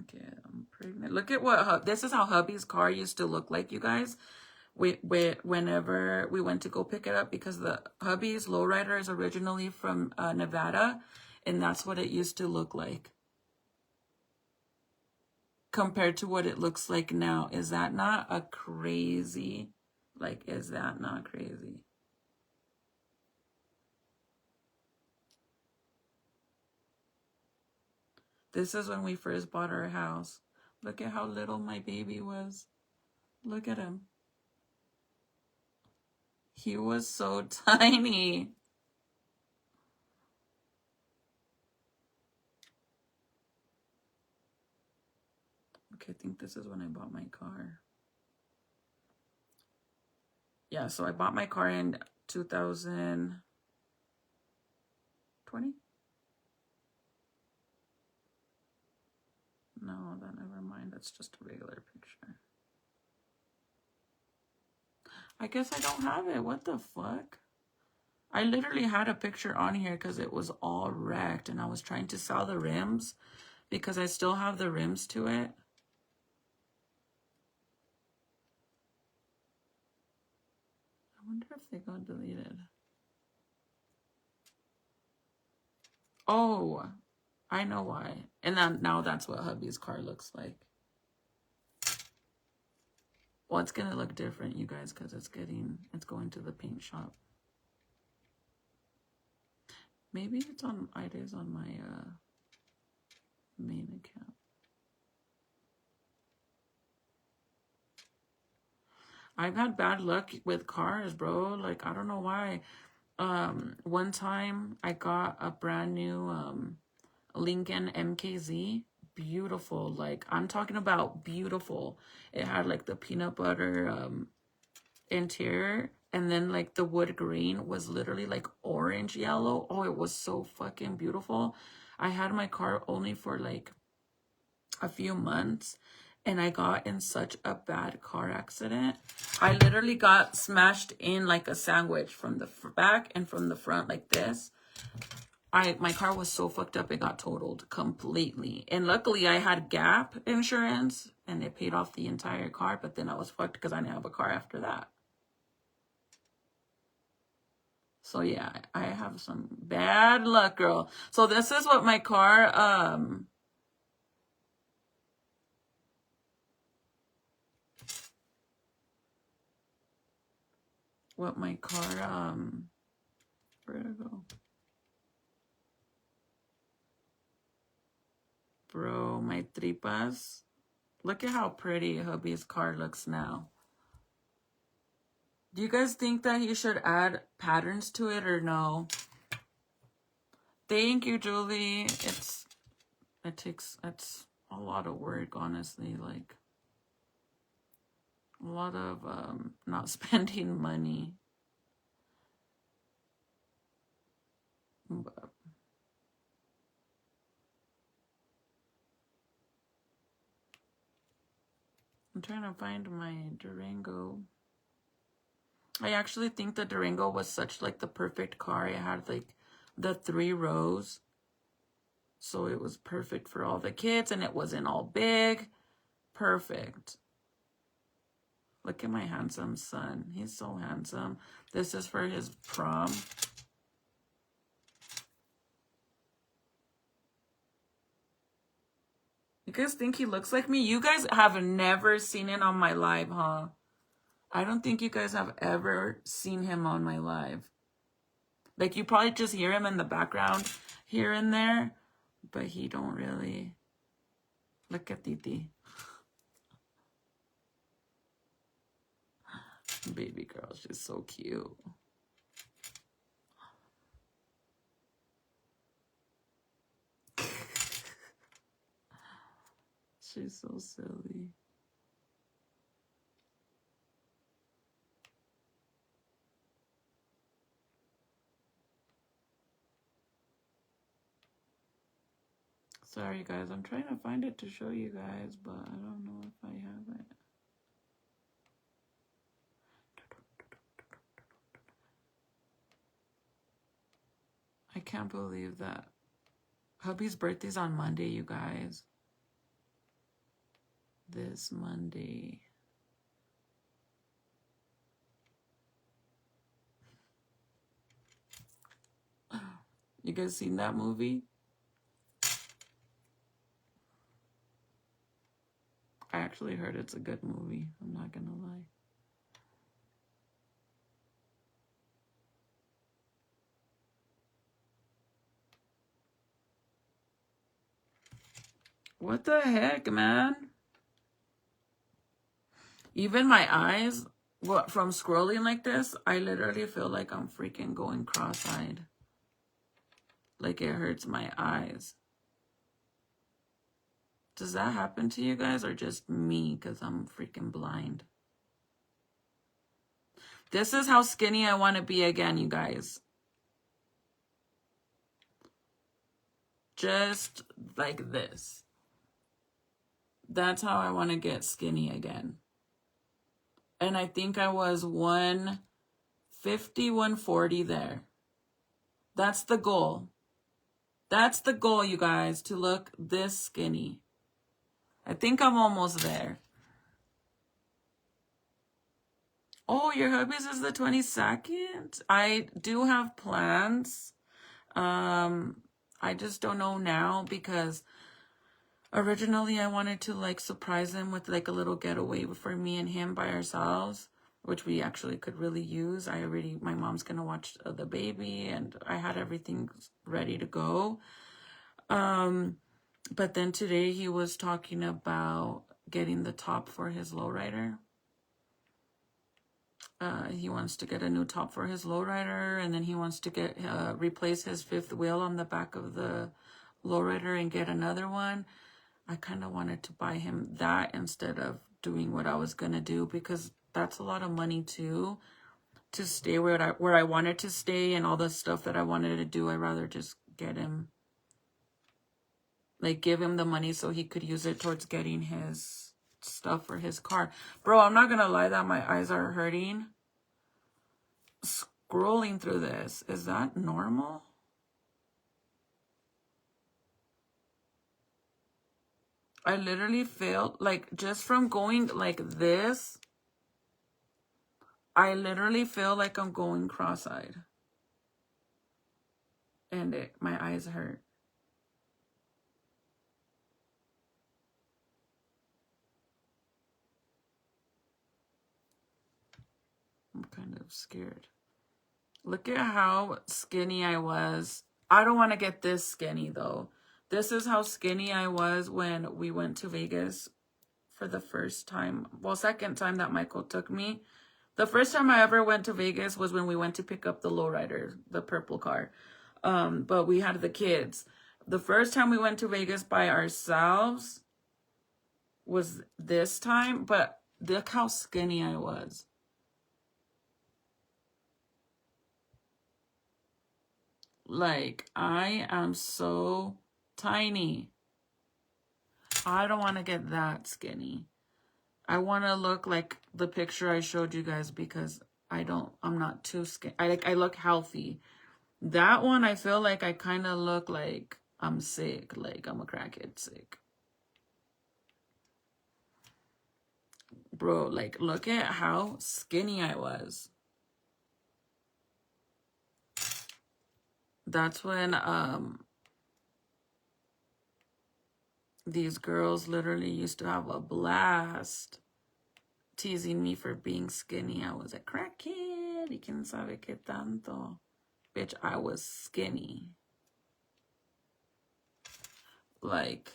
Okay, I'm pregnant. Look at what, this is how hubby's car used to look like, you guys. Whenever we went to go pick it up, because the hubby's lowrider is originally from Nevada, and that's what it used to look like compared to what it looks like now. Is that not a crazy, like, is that not crazy? This is when we first bought our house. Look at how little my baby was. Look at him. He was so tiny. Okay, I think this is when I bought my car. Yeah, so I bought my car in 2020. No, that never mind. That's just a regular picture. I guess I don't have it. What the fuck? I literally had a picture on here because it was all wrecked and I was trying to sell the rims because I still have the rims to it. I wonder if they got deleted. Oh, I know why. And then now that's what hubby's car looks like. Well, it's gonna look different, you guys, because it's going to the paint shop. Maybe it's on, it is on my main account. I've had bad luck with cars, bro. Like, I don't know why. One time I got a brand new Lincoln MKZ. Beautiful. Like, I'm talking about beautiful. It had like the peanut butter interior, and then like the wood green was literally like orange yellow. Oh, it was so fucking beautiful. I had my car only for like a few months, and I got in such a bad car accident. I literally got smashed in like a sandwich from the back and from the front like this. My car was so fucked up, it got totaled completely. And luckily I had Gap insurance and it paid off the entire car, but then I was fucked because I didn't have a car after that. So yeah, I have some bad luck, girl. So this is what my car, where'd it go? Bro, my tripas. Look at how pretty hubby's car looks now. Do you guys think that he should add patterns to it or no? Thank you, Julie. It's a lot of work, honestly. Like, a lot of not spending money. But I'm trying to find my Durango. I actually think the Durango was such like the perfect car. It had like the 3 rows. So it was perfect for all the kids and it wasn't all big. Perfect. Look at my handsome son. He's so handsome. This is for his prom. You guys think he looks like me? You guys have never seen it on my live, huh? I don't think you guys have ever seen him on my live. Like, you probably just hear him in the background here and there, but he don't really. Look at Titi. Baby girl, she's so cute. She's so silly. Sorry, guys. I'm trying to find it to show you guys, but I don't know if I have it. can't believe that. Hubby's birthday's on Monday, you guys. This Monday. You guys seen that movie? I actually heard it's a good movie. I'm not gonna lie. What the heck, man? Even my eyes, from scrolling like this, I literally feel like I'm freaking going cross-eyed. Like it hurts my eyes. Does that happen to you guys or just me because I'm freaking blind? This is how skinny I want to be again, you guys. Just like this. That's how I want to get skinny again. And I think I was 150, 140 there. That's the goal. That's the goal, you guys, to look this skinny. I think I'm almost there. Oh, your hubby's is the 22nd? I do have plans. I just don't know now because originally I wanted to like surprise him with like a little getaway for me and him by ourselves, which we actually could really use. My mom's gonna watch the baby and I had everything ready to go. But then today he was talking about getting the top for his lowrider. He wants to get a new top for his lowrider, and then he wants to replace his fifth wheel on the back of the lowrider and get another one. I kind of wanted to buy him that instead of doing what I was gonna do, because that's a lot of money too, to stay where I wanted to stay and all the stuff that I wanted to do. I'd rather just get him, like give him the money so he could use it towards getting his stuff for his car. Bro, I'm not gonna lie that my eyes are hurting scrolling through this. Is that normal? I literally feel like just from going like this, I literally feel like I'm going cross-eyed. And my eyes hurt. I'm kind of scared. Look at how skinny I was. I don't want to get this skinny though. This is how skinny I was when we went to Vegas for the first time. Well, second time that Michael took me. The first time I ever went to Vegas was when we went to pick up the lowrider, the purple car. But we had the kids. The first time we went to Vegas by ourselves was this time, but look how skinny I was. Like, I am so tiny. I don't want to get that skinny. I want to look like the picture I showed you guys, because I'm not too skinny. I look healthy. That one, I feel like I kind of look like I'm sick, like I'm a crackhead sick. Bro, like, look at how skinny I was. That's when these girls literally used to have a blast teasing me for being skinny. I was a crackhead. Y quién sabe qué tanto. Bitch, I was skinny. Like,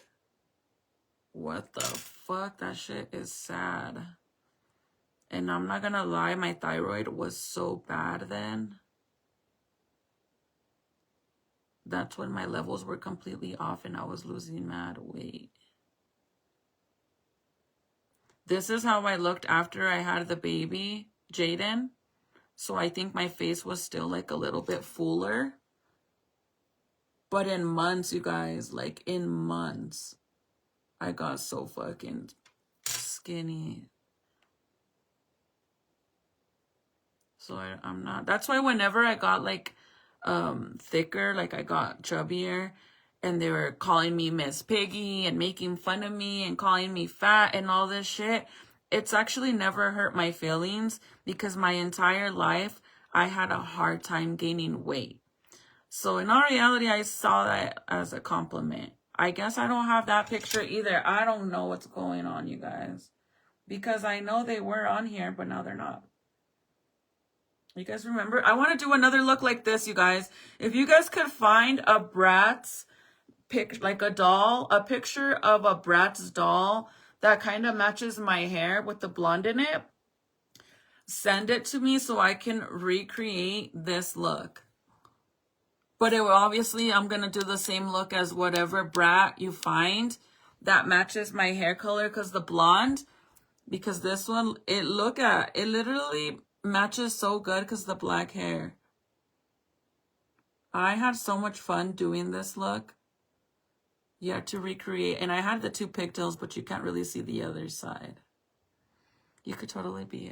what the fuck? That shit is sad. And I'm not gonna lie, my thyroid was so bad then. That's when my levels were completely off and I was losing mad weight. This is how I looked after I had the baby, Jaden. So I think my face was still like a little bit fuller. But in months, you guys, like in months, I got so fucking skinny. So I'm not. That's why whenever I got like thicker, like I got chubbier, and they were calling me Miss Piggy and making fun of me and calling me fat and all this shit. It's actually never hurt my feelings because my entire life I had a hard time gaining weight. So in all reality, I saw that as a compliment. I guess I don't have that picture either. I don't know what's going on, you guys. Because I know they were on here, but now they're not. You guys remember? I want to do another look like this, you guys. If you guys could find a Bratz pic, like a doll, a picture of a Bratz doll that kind of matches my hair with the blonde in it, send it to me so I can recreate this look. But it will, obviously, I'm going to do the same look as whatever brat you find that matches my hair color, because the blonde, because this one, it literally matches so good because the black hair. I had so much fun doing this look. You had to recreate, and I had the 2 pigtails, but you can't really see the other side. You could totally be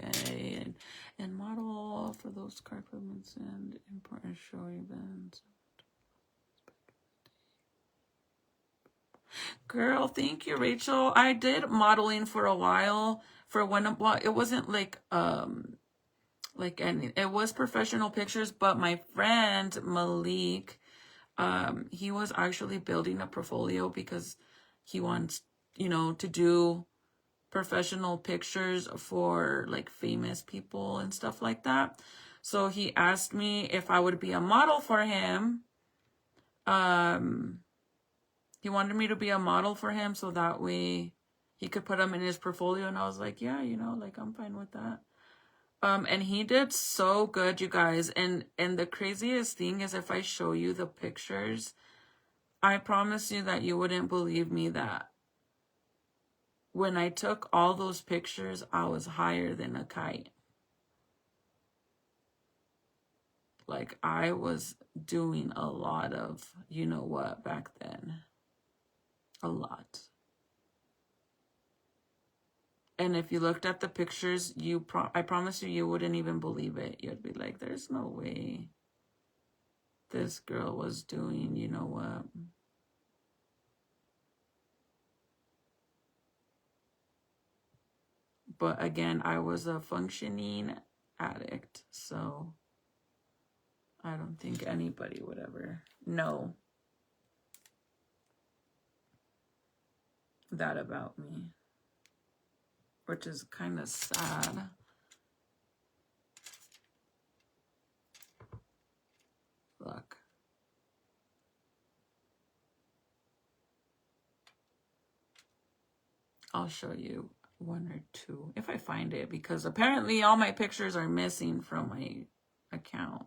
a model for those card movements and important show events. Girl, thank you, Rachel. I did modeling for a while for when, well, it wasn't like any, it was professional pictures, but my friend Malik, he was actually building a portfolio because he wants, you know, to do professional pictures for like famous people and stuff like that. So he asked me if I would be a model for him. He wanted me to be a model for him so that way he could put them in his portfolio. And I was like, yeah, you know, like I'm fine with that. And he did so good, you guys. And the craziest thing is, if I show you the pictures, I promise you that you wouldn't believe me that when I took all those pictures, I was higher than a kite. Like I was doing a lot of, you know what, back then. A lot. And if you looked at the pictures, I promise you, you wouldn't even believe it. You'd be like, there's no way this girl was doing, you know what? But again, I was a functioning addict, so I don't think anybody would ever know that about me, which is kind of sad. Look. I'll show you 1 or 2 if I find it, because apparently all my pictures are missing from my account.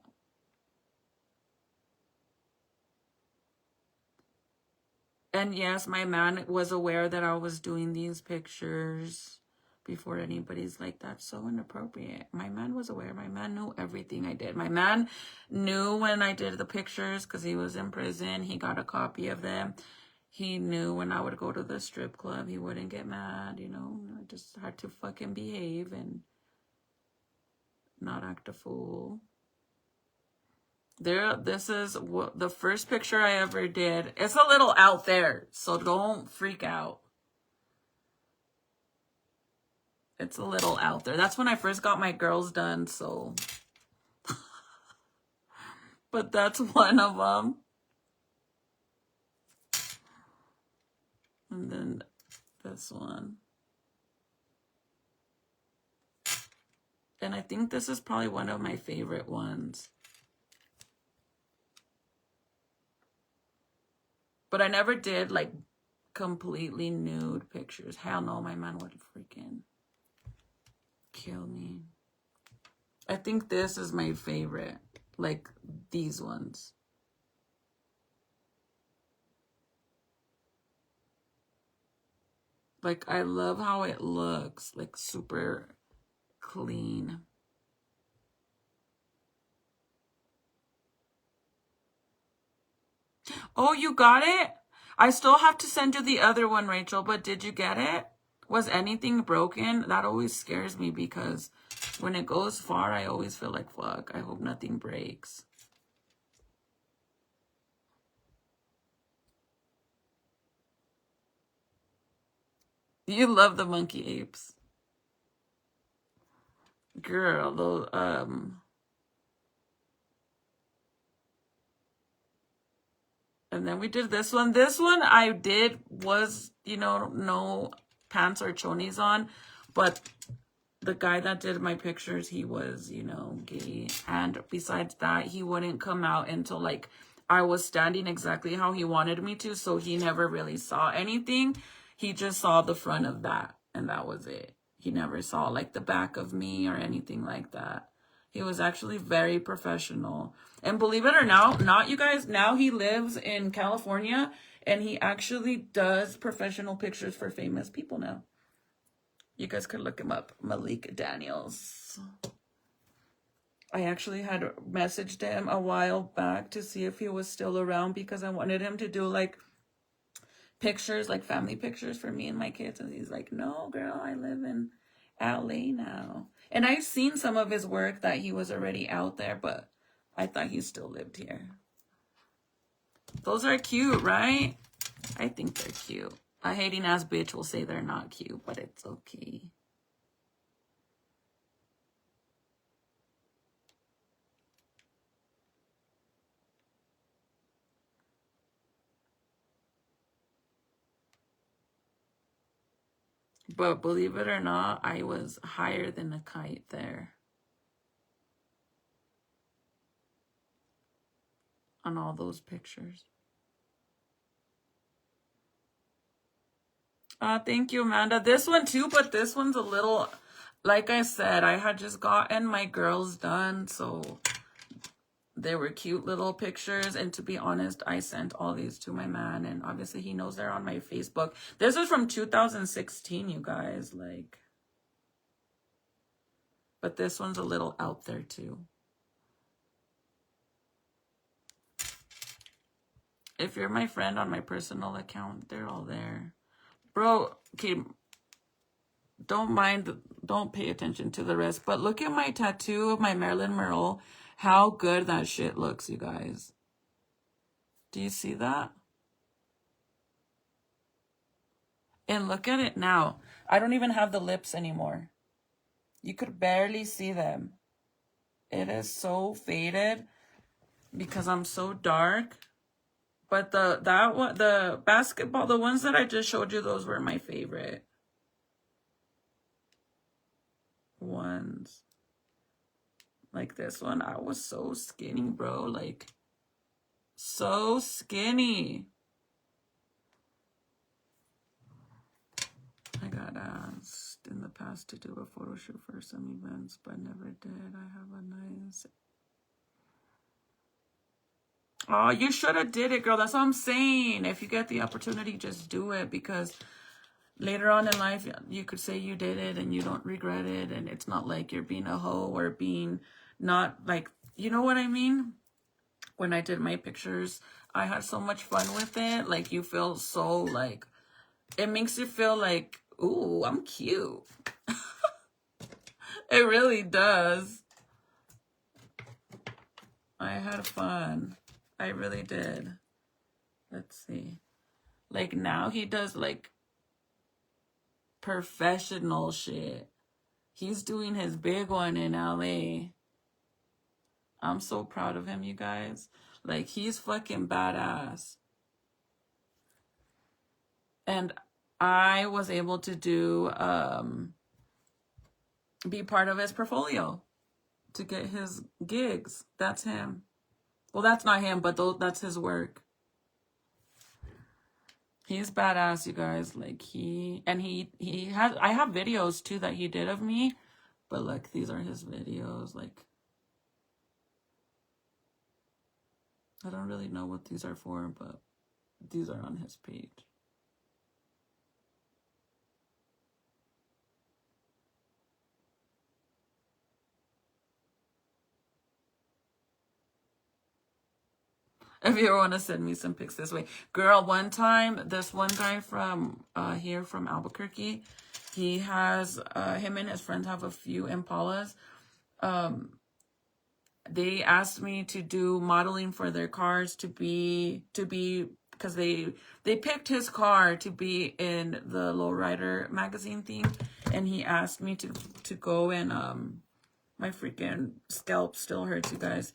And yes, my man was aware that I was doing these pictures before anybody's like, that's so inappropriate. My man was aware. My man knew everything I did. My man knew when I did the pictures because he was in prison. He got a copy of them. He knew when I would go to the strip club, he wouldn't get mad, you know. I just had to fucking behave and not act a fool. This is the first picture I ever did. It's a little out there, so don't freak out. It's a little out there. That's when I first got my girls done, so. But that's one of them. And then this one. And I think this is probably one of my favorite ones. But I never did like completely nude pictures. Hell no, my man would freaking kill me. I think this is my favorite. Like these ones. Like I love how it looks. Like super clean. Oh, you got it? I still have to send you the other one, Rachel, but did you get it? Was anything broken? That always scares me because when it goes far, I always feel like, fuck, I hope nothing breaks. You love the monkey apes. Girl, those, and then we did this one. This one I did was, no pants or chonies on, but the guy that did my pictures, he was, gay. And besides that, he wouldn't come out until like I was standing exactly how he wanted me to. So he never really saw anything. He just saw the front of that, and that was it. He never saw like the back of me or anything like that. He was actually very professional. And believe it or not, you guys, now he lives in California and he actually does professional pictures for famous people now. You guys could look him up, Malik Daniels. I actually had messaged him a while back to see if he was still around because I wanted him to do like pictures, like family pictures for me and my kids. And he's like, no, girl, I live in LA now. And I've seen some of his work that he was already out there, but I thought he still lived here. Those are cute, right? I think they're cute. A hating ass bitch will say they're not cute, but it's okay. But believe it or not, I was higher than a kite there. On all those pictures. Thank you, Amanda. This one too, but this one's a little, like I said, I had just gotten my girls done, so they were cute little pictures. And to be honest, I sent all these to my man, and obviously he knows they're on my Facebook. This was from 2016, you guys, like, but this one's a little out there too. If you're my friend on my personal account, they're all there. Bro, okay, don't pay attention to the rest. But look at my tattoo of my Marilyn Monroe. How good that shit looks, you guys. Do you see that? And look at it now. I don't even have the lips anymore. You could barely see them. It is so faded because I'm so dark. But the basketball, the ones that I just showed you, those were my favorite ones. Like this one, I was so skinny, bro. Like, so skinny. I got asked in the past to do a photo shoot for some events, but never did. I have a nice... Oh, you should have did it, girl. That's what I'm saying. If you get the opportunity, just do it, because later on in life, you could say you did it and you don't regret it. And it's not like you're being a hoe or being not like, you know what I mean? When I did my pictures, I had so much fun with it. Like, you feel so like, it makes you feel like, ooh, I'm cute. It really does. I had fun. I really did. Let's see. Like, now he does like professional shit. He's doing his big one in LA. I'm so proud of him, you guys. Like, he's fucking badass. And I was able to do, be part of his portfolio to get his gigs. That's him. Well, that's not him, but that's his work. He's badass, you guys. Like, he has, I have videos too that he did of me, but look, these are his videos. Like, I don't really know what these are for, but these are on his page. If you ever want to send me some pics this way. Girl, one time, this one guy from here from Albuquerque, he has, him and his friends have a few Impalas. They asked me to do modeling for their cars, to be because they picked his car to be in the Lowrider magazine theme, and he asked me to go and my freaking scalp still hurts, you guys,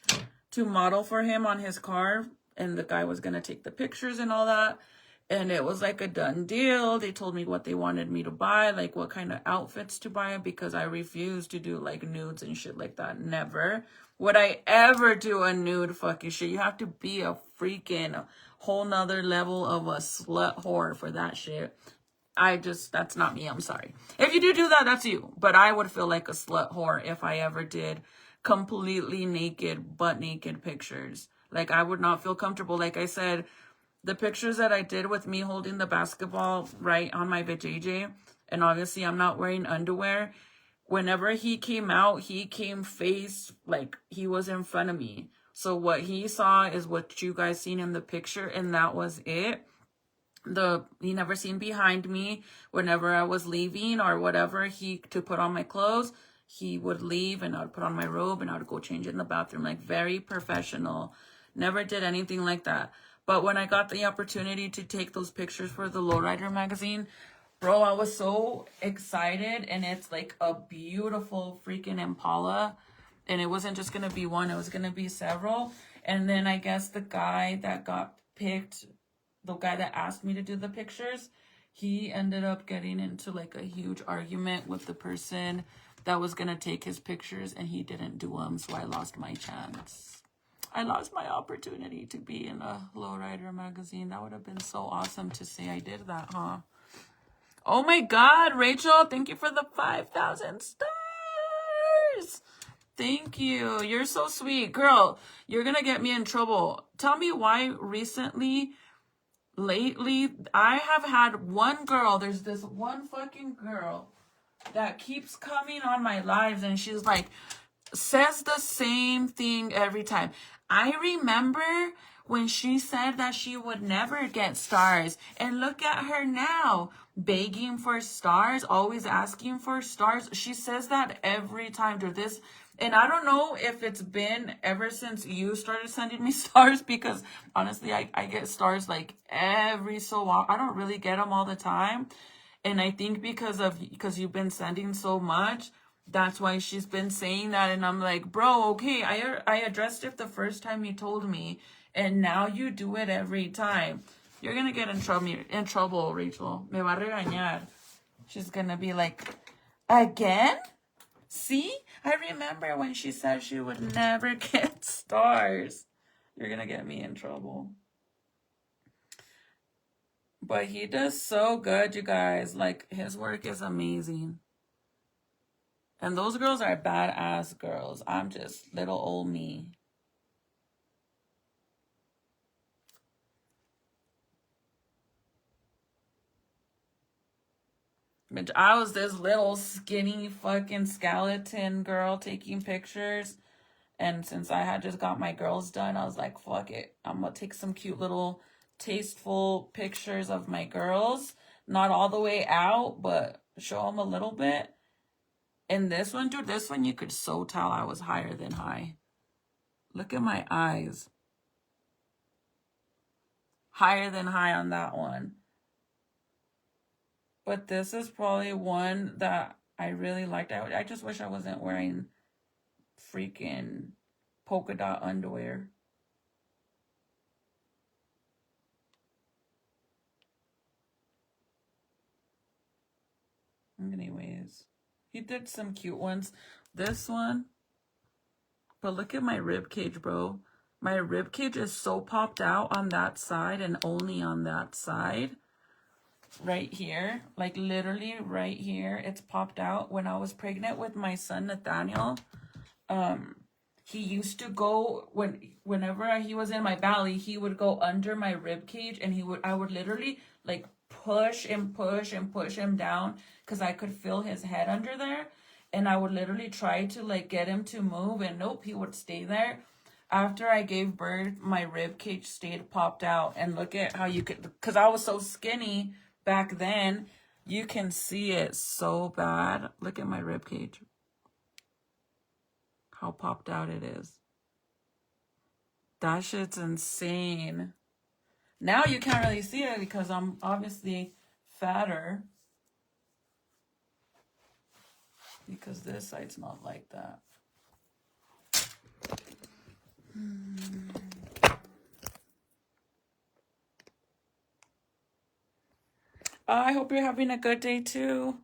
to model for him on his car, and the guy was gonna take the pictures and all that. And it was like a done deal. They told me what they wanted me to buy, like what kind of outfits to buy, because I refuse to do like nudes and shit like that. Never would I ever do a nude fucking shit. You have to be a freaking whole nother level of a slut whore for that shit. That's not me. I'm sorry. If you do that, that's you. But I would feel like a slut whore if I ever did completely naked, butt naked pictures. Like, I would not feel comfortable. Like I said, the pictures that I did with me holding the basketball right on my vajayjay, and obviously I'm not wearing underwear. Whenever he came out, he came face, like he was in front of me. So what he saw is what you guys seen in the picture, and that was it. He never seen behind me. Whenever I was leaving or whatever, to put on my clothes, he would leave and I would put on my robe and I would go change it in the bathroom. Like, very professional. Never did anything like that. But when I got the opportunity to take those pictures for the Lowrider magazine, bro, I was so excited. And it's like a beautiful freaking Impala. And it wasn't just going to be one, it was going to be several. And then I guess the guy that got picked, the guy that asked me to do the pictures, he ended up getting into like a huge argument with the person that was going to take his pictures, and he didn't do them. So I lost my chance. I lost my opportunity to be in a Lowrider magazine. That would have been so awesome to say I did that, huh? Oh my God, Rachel, thank you for the 5,000 stars. Thank you. You're so sweet. Girl, you're going to get me in trouble. Tell me why lately, I have had one girl, there's this one fucking girl that keeps coming on my lives, and she's like, says the same thing every time. I remember when she said that she would never get stars, and look at her now, begging for stars, always asking for stars. She says that every time to this. And I don't know if it's been ever since you started sending me stars, because honestly, I get stars like every so often. I don't really get them all the time. And I think because you've been sending so much, that's why she's been saying that. And I'm like, bro, okay, I addressed it the first time you told me, and now you do it every time. You're going to get in trouble, Rachel. Me va a regañar. She's going to be like, again? See? I remember when she said she would never get stars. You're going to get me in trouble. But he does so good, you guys. Like, his work is amazing. And those girls are badass girls. I'm just little old me. Bitch, I was this little skinny fucking skeleton girl taking pictures. And since I had just got my girls done, I was like, fuck it. I'm going to take some cute little tasteful pictures of my girls. Not all the way out, but show them a little bit. And this one, dude, this one you could so tell I was higher than high. Look at my eyes. Higher than high on that one. But this is probably one that I really liked. I just wish I wasn't wearing freaking polka dot underwear. Anyways, he did some cute ones. This one, but look at my rib cage, bro. My rib cage is so popped out on that side and only on that side. Right here, like literally right here, it's popped out. When I was pregnant with my son Nathaniel, he used to go whenever he was in my belly, he would go under my rib cage, and I would literally like push and push and push him down because I could feel his head under there, and I would literally try to like get him to move, and nope, he would stay there. After I gave birth, my rib cage stayed popped out, and look at how you could, because I was so skinny back then, you can see it so bad. Look at my rib cage. How popped out it is. That shit's insane. Now you can't really see it because I'm obviously fatter. Because this side's not like that. I hope you're having a good day too.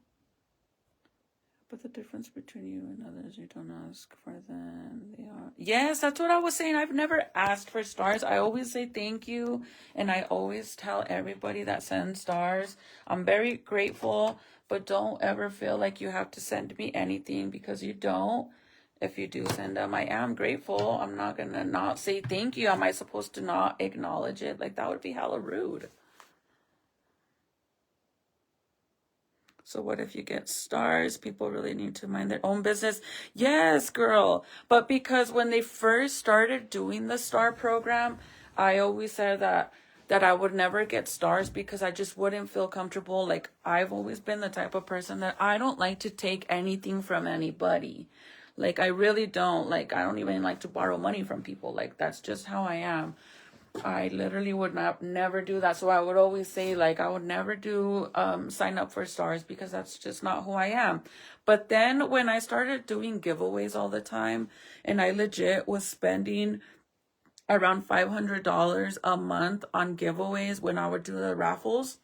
But the difference between you and others, you don't ask for them. They are. Yes, that's what I was saying. I've never asked for stars. I always say thank you. And I always tell everybody that sends stars, I'm very grateful. But don't ever feel like you have to send me anything, because you don't. If you do send them, I am grateful. I'm not going to not say thank you. Am I supposed to not acknowledge it? Like, that would be hella rude. So what if you get stars? People really need to mind their own business. Yes, girl. But because when they first started doing the star program, I always said that I would never get stars because I just wouldn't feel comfortable. Like, I've always been the type of person that I don't like to take anything from anybody. Like, I really don't. Like, I don't even like to borrow money from people. Like, that's just how I am. I literally would never do that. So I would always say, like, I would never do sign up for stars, because that's just not who I am. But then when I started doing giveaways all the time, and I legit was spending around $500 a month on giveaways when I would do the raffles,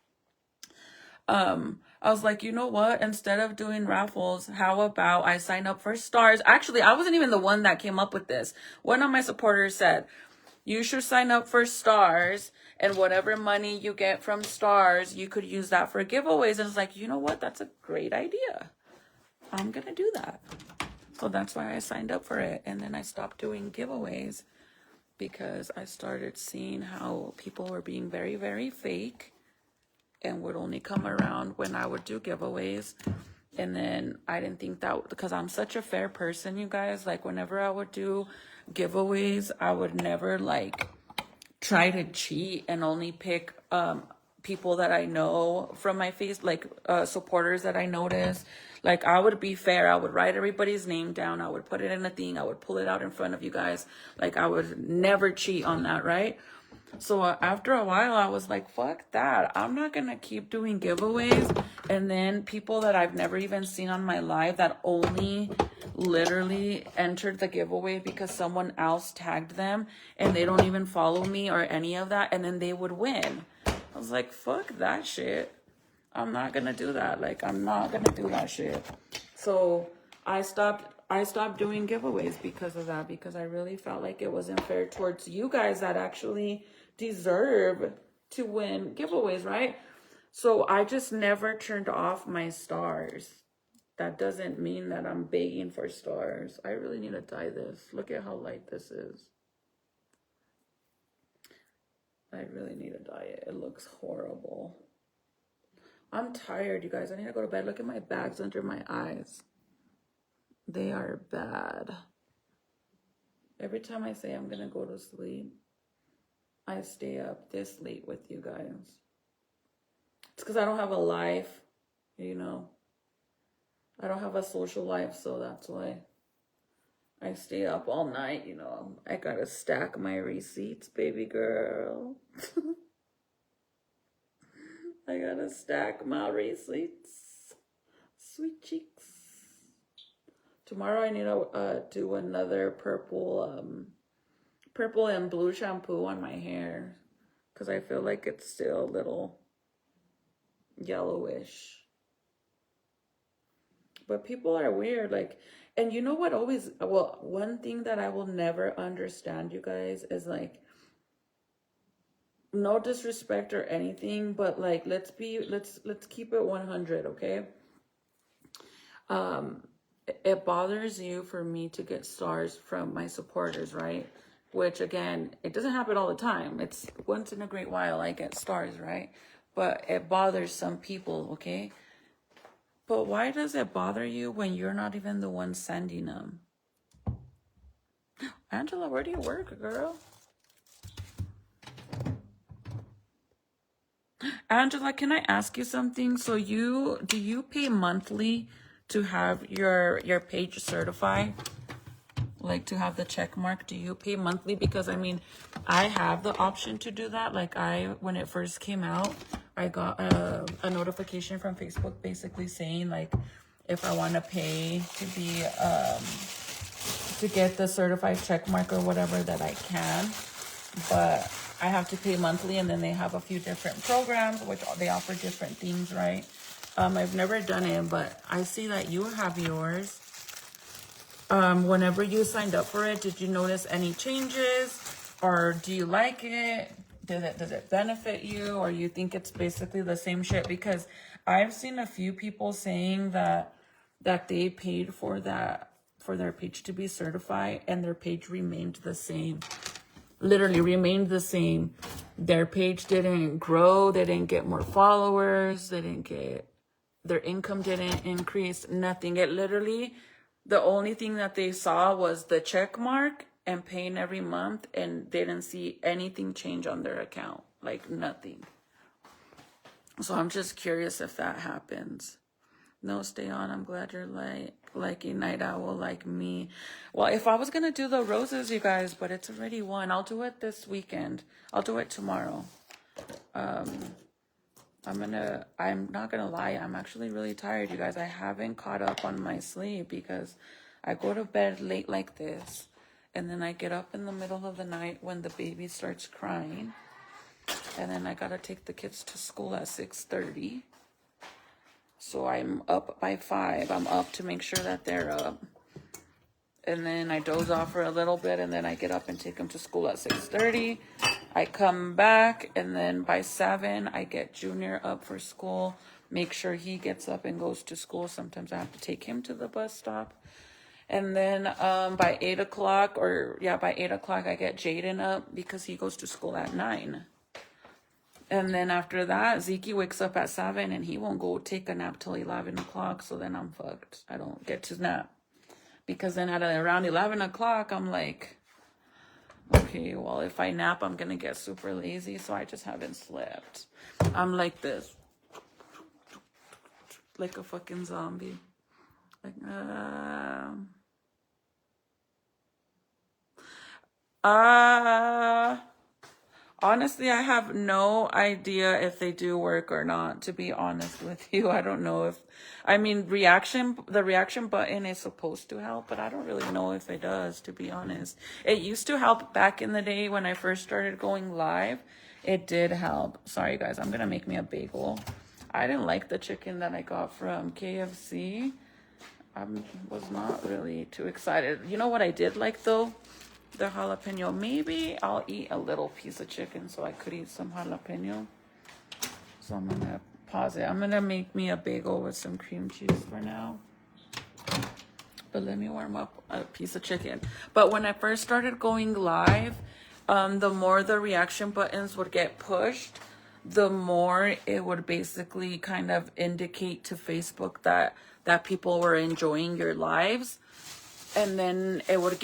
I was like, you know what? Instead of doing raffles, how about I sign up for stars? Actually, I wasn't even the one that came up with this. One of my supporters said, you should sign up for stars, and whatever money you get from stars, you could use that for giveaways. And it's like, you know what? That's a great idea. I'm going to do that. So that's why I signed up for it. And then I stopped doing giveaways because I started seeing how people were being very, very fake and would only come around when I would do giveaways. And then I didn't think that, because I'm such a fair person, you guys, like whenever I would do giveaways, I would never like try to cheat and only pick people that I know from my face, like supporters that I notice. Like, I would be fair. I would write everybody's name down. I would put it in a thing. I would pull it out in front of you guys. Like, I would never cheat on that, right? So after a while, I was like, fuck that. I'm not going to keep doing giveaways. And then people that I've never even seen on my live that only literally entered the giveaway because someone else tagged them and they don't even follow me or any of that. And then they would win. I was like, fuck that shit. I'm not going to do that. Like, I'm not going to do that shit. So I stopped doing giveaways because of that, because I really felt like it wasn't fair towards you guys that actually deserve to win giveaways, right? So I just never turned off my stars. That doesn't mean that I'm begging for stars. I really need to dye this. Look at how light this is. I really need to dye it. It looks horrible. I'm tired, you guys. I need to go to bed. Look at my bags under my eyes. They are bad. Every time I say I'm going to go to sleep, I stay up this late with you guys. It's because I don't have a life, you know. I don't have a social life, so that's why I stay up all night, you know. I got to stack my receipts, baby girl. I got to stack my receipts. Sweet cheeks. Tomorrow I need to do another purple and blue shampoo on my hair, because I feel like it's still a little yellowish. But people are weird, like, and you know what always, well, one thing that I will never understand, you guys, is like, no disrespect or anything, but like, let's keep it 100, okay? It bothers you for me to get stars from my supporters, right? Which, again, it doesn't happen all the time. It's once in a great while I get stars, right? But it bothers some people, okay? But why does it bother you when you're not even the one sending them? Angela, where do you work, girl? Angela, can I ask you something? So do you pay monthly to have your page certified? like to have the check mark? Do you pay monthly? Because I mean, I have the option to do that. Like when it first came out, I got a notification from Facebook basically saying like if I want to pay to be to get the certified check mark or whatever, that I can, but I have to pay monthly. And then they have a few different programs which they offer different things, right? I've never done it, but I see that you have yours. Whenever you signed up for it, did you notice any changes, or do you like it? Does it benefit you, or you think it's basically the same shit? Because I've seen a few people saying that they paid for their page to be certified, and their page remained the same. Literally remained the same. Their page didn't grow. They didn't get more followers. Their income didn't increase. Nothing. It literally, the only thing that they saw was the check mark and paying every month, and they didn't see anything change on their account. Like nothing. So I'm just curious if that happens. No, stay on. I'm glad you're like a night owl like me. Well, if I was going to do the roses, you guys, but it's already 1. I'll do it this weekend. I'll do it tomorrow. I'm not gonna lie, I'm actually really tired, you guys. I haven't caught up on my sleep because I go to bed late like this, and then I get up in the middle of the night when the baby starts crying, and then I gotta take the kids to school at 6:30. So I'm up by 5. I'm up to make sure that they're up. And then I doze off for a little bit, and then I get up and take them to school at 6:30. I come back, and then by 7, I get Junior up for school, make sure he gets up and goes to school. Sometimes I have to take him to the bus stop. And then by 8 o'clock, I get Jaden up because he goes to school at 9. And then after that, Zeke wakes up at 7, and he won't go take a nap till 11 o'clock. So then I'm fucked. I don't get to nap. Because then at around 11 o'clock, I'm like, okay, well, if I nap, I'm going to get super lazy. So I just haven't slept. I'm like this. Like a fucking zombie. Like, honestly, I have no idea if they do work or not, to be honest with you. I don't know if, I mean, the reaction button is supposed to help, but I don't really know if it does, to be honest. It used to help back in the day when I first started going live. It did help. Sorry, guys, I'm going to make me a bagel. I didn't like the chicken that I got from KFC. I was not really too excited. You know what I did like, though? The jalapeno. Maybe I'll eat a little piece of chicken so I could eat some jalapeno. So I'm gonna pause it. I'm gonna make me a bagel with some cream cheese for now. But let me warm up a piece of chicken. But when I first started going live, the more the reaction buttons would get pushed, the more it would basically kind of indicate to Facebook that people were enjoying your lives. And then it would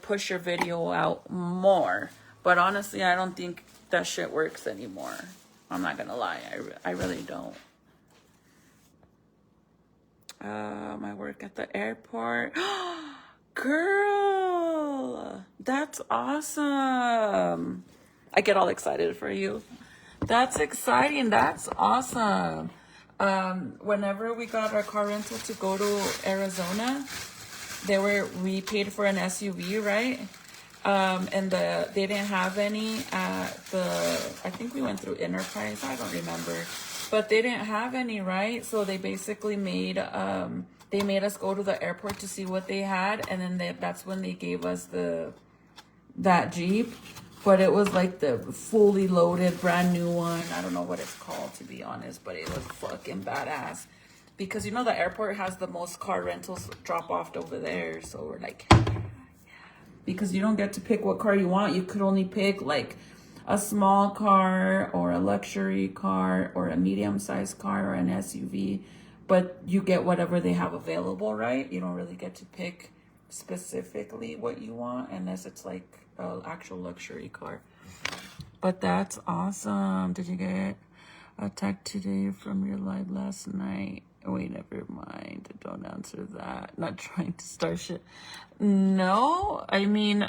push your video out more. But honestly, I don't think that shit works anymore. I'm not gonna lie, I really don't. My work at the airport. Girl, that's awesome. I get all excited for you. That's exciting. That's awesome. Whenever we got our car rental to go to Arizona, we paid for an SUV, right? And they didn't have any at I think we went through Enterprise, I don't remember, but they didn't have any, right? So they basically made us go to the airport to see what they had, and then that's when they gave us that Jeep. But it was like the fully loaded brand new one. I don't know what it's called, to be honest, but it was fucking badass. Because, you know, the airport has the most car rentals drop off over there. So we're like, yeah. Because you don't get to pick what car you want. You could only pick like a small car or a luxury car or a medium-sized car or an SUV. But you get whatever they have available, right? You don't really get to pick specifically what you want unless it's like an actual luxury car. But that's awesome. Did you get attacked today from your live last night? Wait, never mind. Don't answer that. Not trying to start shit. No, I mean,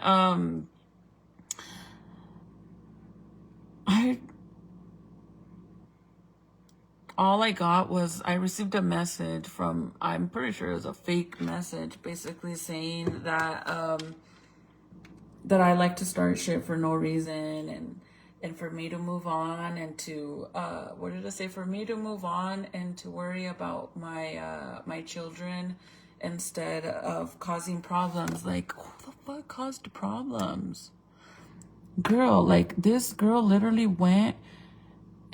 all I got was I received a message from, I'm pretty sure it was a fake message, basically saying that that I like to start shit for no reason, and for me to move on, and to what did I say? For me to move on and to worry about my children instead of causing problems. Like, who the fuck caused problems? Girl, like, this girl literally went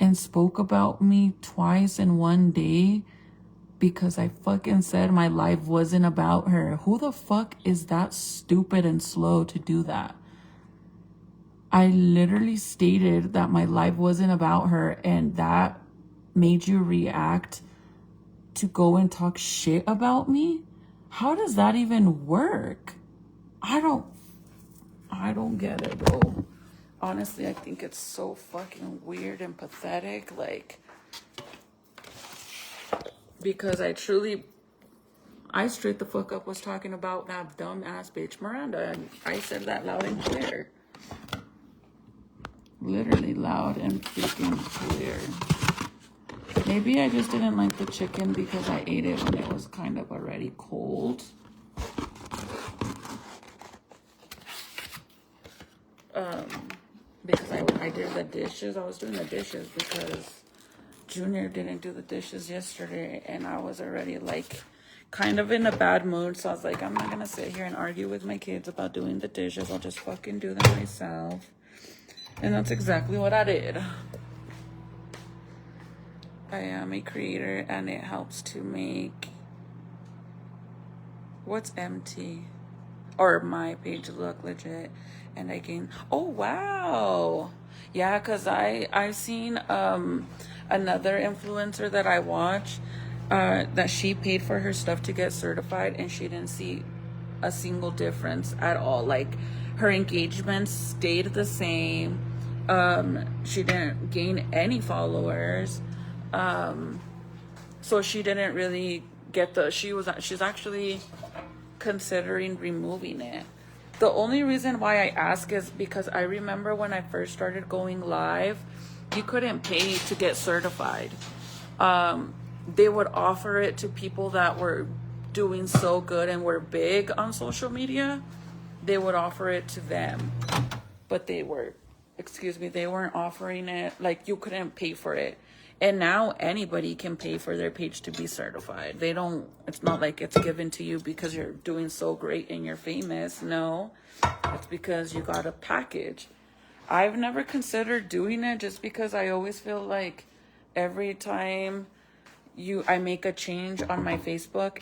and spoke about me twice in one day because I fucking said my life wasn't about her. Who the fuck is that stupid and slow to do that? I literally stated that my life wasn't about her, and that made you react to go and talk shit about me? How does that even work? I don't get it, bro. Honestly, I think it's so fucking weird and pathetic, like, because I straight the fuck up was talking about that dumb ass bitch Miranda, and I said that loud and clear. Literally loud and freaking clear. Maybe I just didn't like the chicken because I ate it when it was kind of already cold. Because I did the dishes. I was doing the dishes because Junior didn't do the dishes yesterday, and I was already like kind of in a bad mood. So I was like, I'm not gonna sit here and argue with my kids about doing the dishes. I'll just fucking do them myself. And that's exactly what I did. I am a creator, and it helps to make what's empty or my page look legit. And I gain, oh wow, yeah, because I've seen another influencer that I watch that she paid for her stuff to get certified, and she didn't see a single difference at all. Like, her engagement stayed the same. She didn't gain any followers. So she didn't really get she's actually considering removing it. The only reason why I ask is because I remember when I first started going live, you couldn't pay to get certified. They would offer it to people that were doing so good and were big on social media. They would offer it to them, but they weren't offering it, like, you couldn't pay for it. And now anybody can pay for their page to be certified. It's not like it's given to you because you're doing so great and you're famous. No, it's because you got a package. I've never considered doing it just because I always feel like every time I make a change on my Facebook,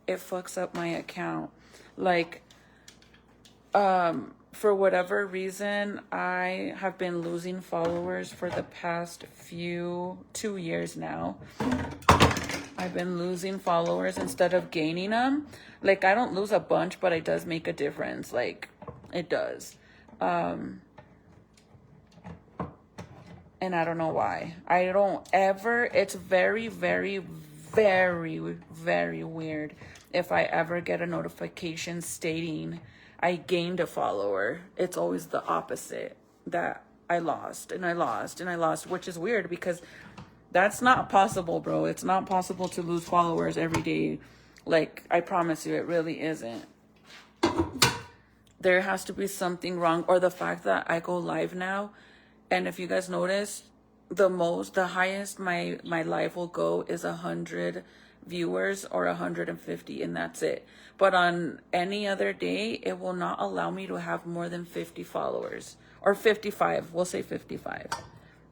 it fucks up my account. Like, for whatever reason, I have been losing followers for the past 2 years now. I've been losing followers instead of gaining them. Like, I don't lose a bunch, but it does make a difference. Like, it does. And I don't know why. It's very, very, very, very weird if I ever get a notification stating I gained a follower. It's always the opposite, that I lost and I lost and I lost, which is weird because that's not possible, bro. It's not possible to lose followers every day. Like, I promise you, it really isn't. There has to be something wrong, or the fact that I go live now, and if you guys notice, the highest my live will go is 100 viewers or 150, and that's it. But on any other day, it will not allow me to have more than 50 followers, or 55. We'll say 55.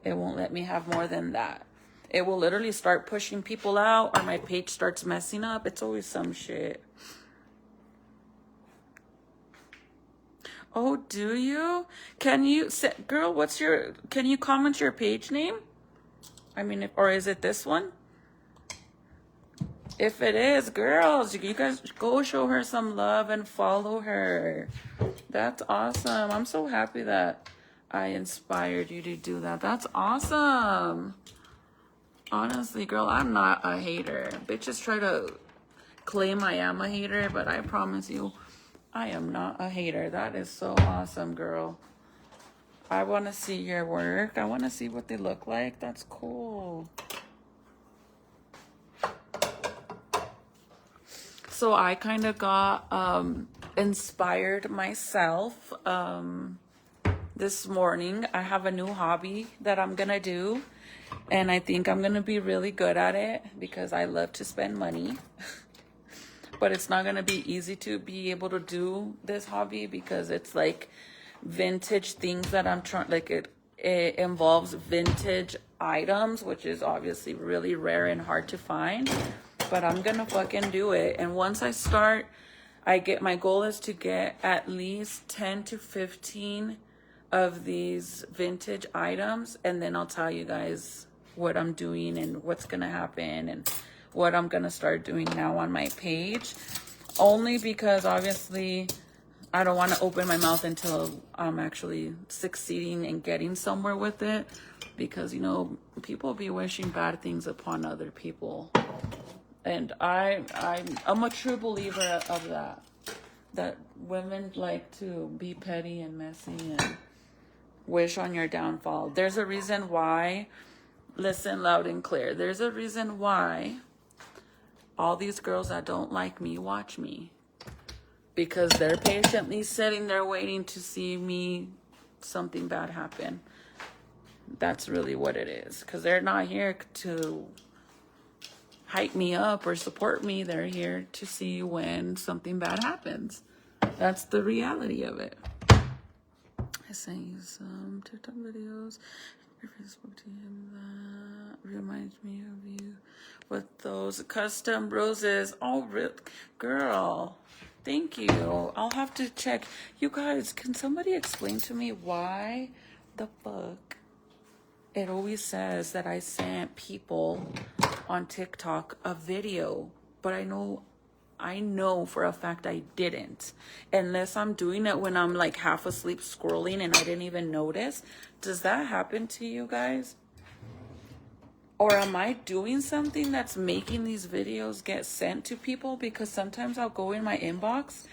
It won't let me have more than that. It will literally start pushing people out, or my page starts messing up. It's always some shit. Oh, do you? Can you girl, can you comment your page name? I mean, or is it this one? If it is, girls, you guys go show her some love and follow her. That's awesome. I'm so happy that I inspired you to do that. That's awesome. Honestly, girl, I'm not a hater. Bitches try to claim I am a hater, but I promise you, I am not a hater. That is so awesome, girl. I want to see your work. I want to see what they look like. That's cool. So I kind of got inspired myself this morning. I have a new hobby that I'm going to do. And I think I'm going to be really good at it because I love to spend money. But it's not going to be easy to be able to do this hobby because it's like vintage things that I'm trying, like it involves vintage items, which is obviously really rare and hard to find. But I'm going to fucking do it. And once I start, my goal is to get at least 10 to 15 of these vintage items. And then I'll tell you guys what I'm doing and what's going to happen and what I'm going to start doing now on my page. Only because obviously I don't want to open my mouth until I'm actually succeeding and getting somewhere with it. Because, you know, people be wishing bad things upon other people. And I'm a true believer of that. That women like to be petty and messy and wish on your downfall. There's a reason why, listen loud and clear, there's a reason why all these girls that don't like me watch me. Because they're patiently sitting there waiting to see me, something bad happen. That's really what it is. Because they're not here to hype me up or support me. They're here to see when something bad happens. That's the reality of it. I sent you some TikTok videos. I spoke to him that reminds me of you with those custom roses. Oh, girl, thank you. I'll have to check. You guys, can somebody explain to me why the fuck it always says that I sent people on TikTok a video, but I know for a fact I didn't, unless I'm doing it when I'm like half asleep scrolling and I didn't even notice. Does that happen to you guys? Or am I doing something that's making these videos get sent to people? Because sometimes I'll go in my inbox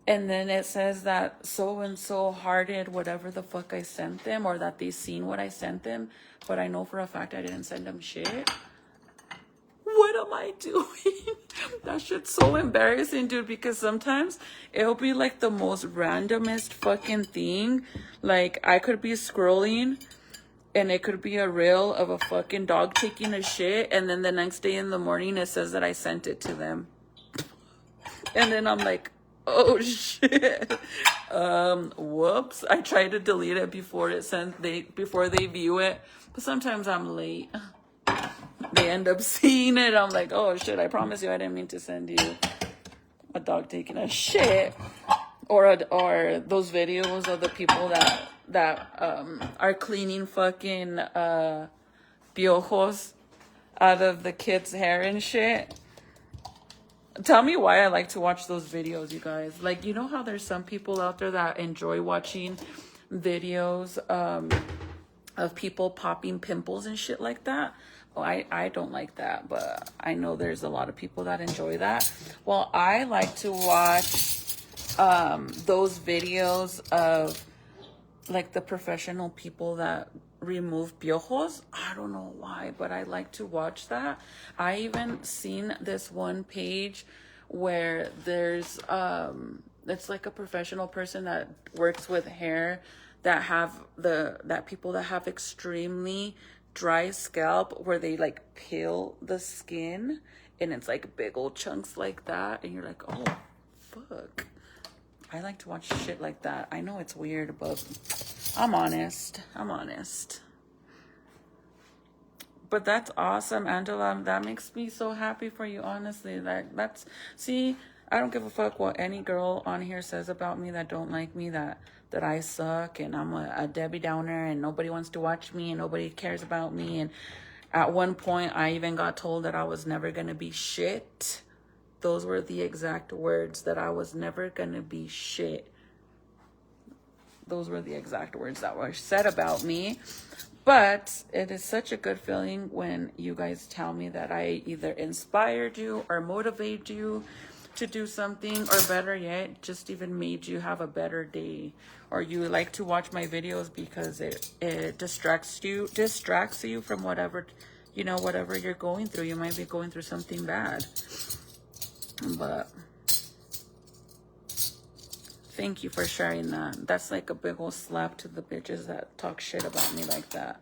and then it says that so-and-so hearted whatever the fuck I sent them, or that they seen what I sent them, but I know for a fact I didn't send them shit. What am I doing? That shit's so embarrassing, dude, because sometimes it'll be like the most randomest fucking thing. Like, I could be scrolling and it could be a reel of a fucking dog taking a shit, and then the next day in the morning it says that I sent it to them. And then I'm like, oh shit. Whoops. I tried to delete it before they view it, but sometimes I'm late. They end up seeing it. I'm like, oh shit, I promise you I didn't mean to send you a dog taking a shit. Or those videos of the people that are cleaning fucking piojos out of the kids' hair and shit. Tell me why I like to watch those videos, you guys. Like, you know how there's some people out there that enjoy watching videos of people popping pimples and shit like that? Well, I don't like that, but I know there's a lot of people that enjoy that. Well, I like to watch those videos of like the professional people that remove piojos. I don't know why, but I like to watch that. I even seen this one page where there's it's like a professional person that works with hair that people that have extremely dry scalp, where they like peel the skin and it's like big old chunks like that, and you're like, oh fuck. I like to watch shit like that. I know it's weird, but I'm honest. But that's awesome, Angela. That makes me so happy for you, honestly. See, I don't give a fuck what any girl on here says about me that don't like me, that I suck and I'm a Debbie Downer and nobody wants to watch me and nobody cares about me. And at one point, I even got told that I was never gonna be shit. Those were the exact words, that I was never gonna be shit. Those were the exact words that were said about me. But it is such a good feeling when you guys tell me that I either inspired you or motivated you to do something, or better yet, just even made you have a better day, or you like to watch my videos because it distracts you from whatever, you know, whatever you're going through. You might be going through something bad, but thank you for sharing that. That's like a big old slap to the bitches that talk shit about me like that.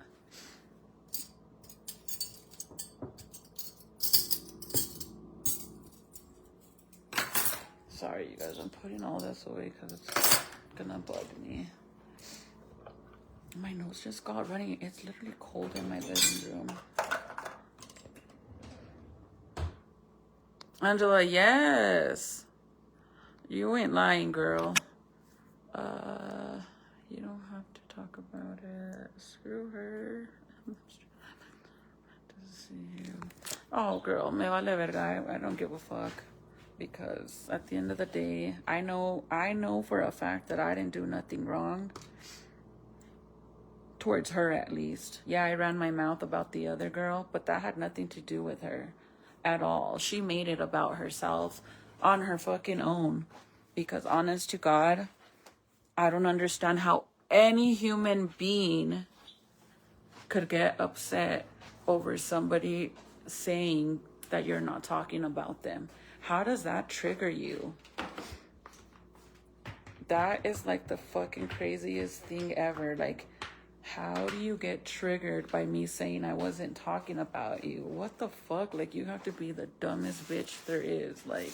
Sorry, you guys. I'm putting all this away because it's gonna bug me. My nose just got running. It's literally cold in my living room. Angela, yes. You ain't lying, girl. You don't have to talk about it. Screw her. Oh, girl, me vale verga. I don't give a fuck. Because at the end of the day, I know for a fact that I didn't do nothing wrong. Towards her, at least. Yeah, I ran my mouth about the other girl, but that had nothing to do with her at all. She made it about herself on her fucking own. Because honest to God, I don't understand how any human being could get upset over somebody saying that you're not talking about them. How does that trigger you? That is like the fucking craziest thing ever. Like, how do you get triggered by me saying I wasn't talking about you? What the fuck? Like, you have to be the dumbest bitch there is. Like,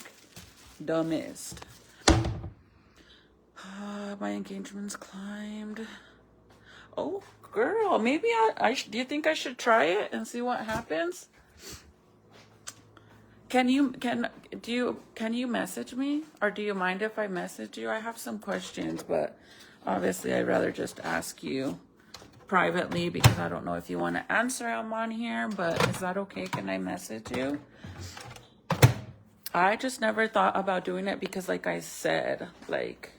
dumbest. My engagement's climbed. Oh, girl, maybe do you think I should try it and see what happens? Can you message me, or do you mind if I message you? I have some questions, but obviously I'd rather just ask you privately because I don't know if you want to answer them on here, but is that okay? Can I message you? I just never thought about doing it because, like I said, like,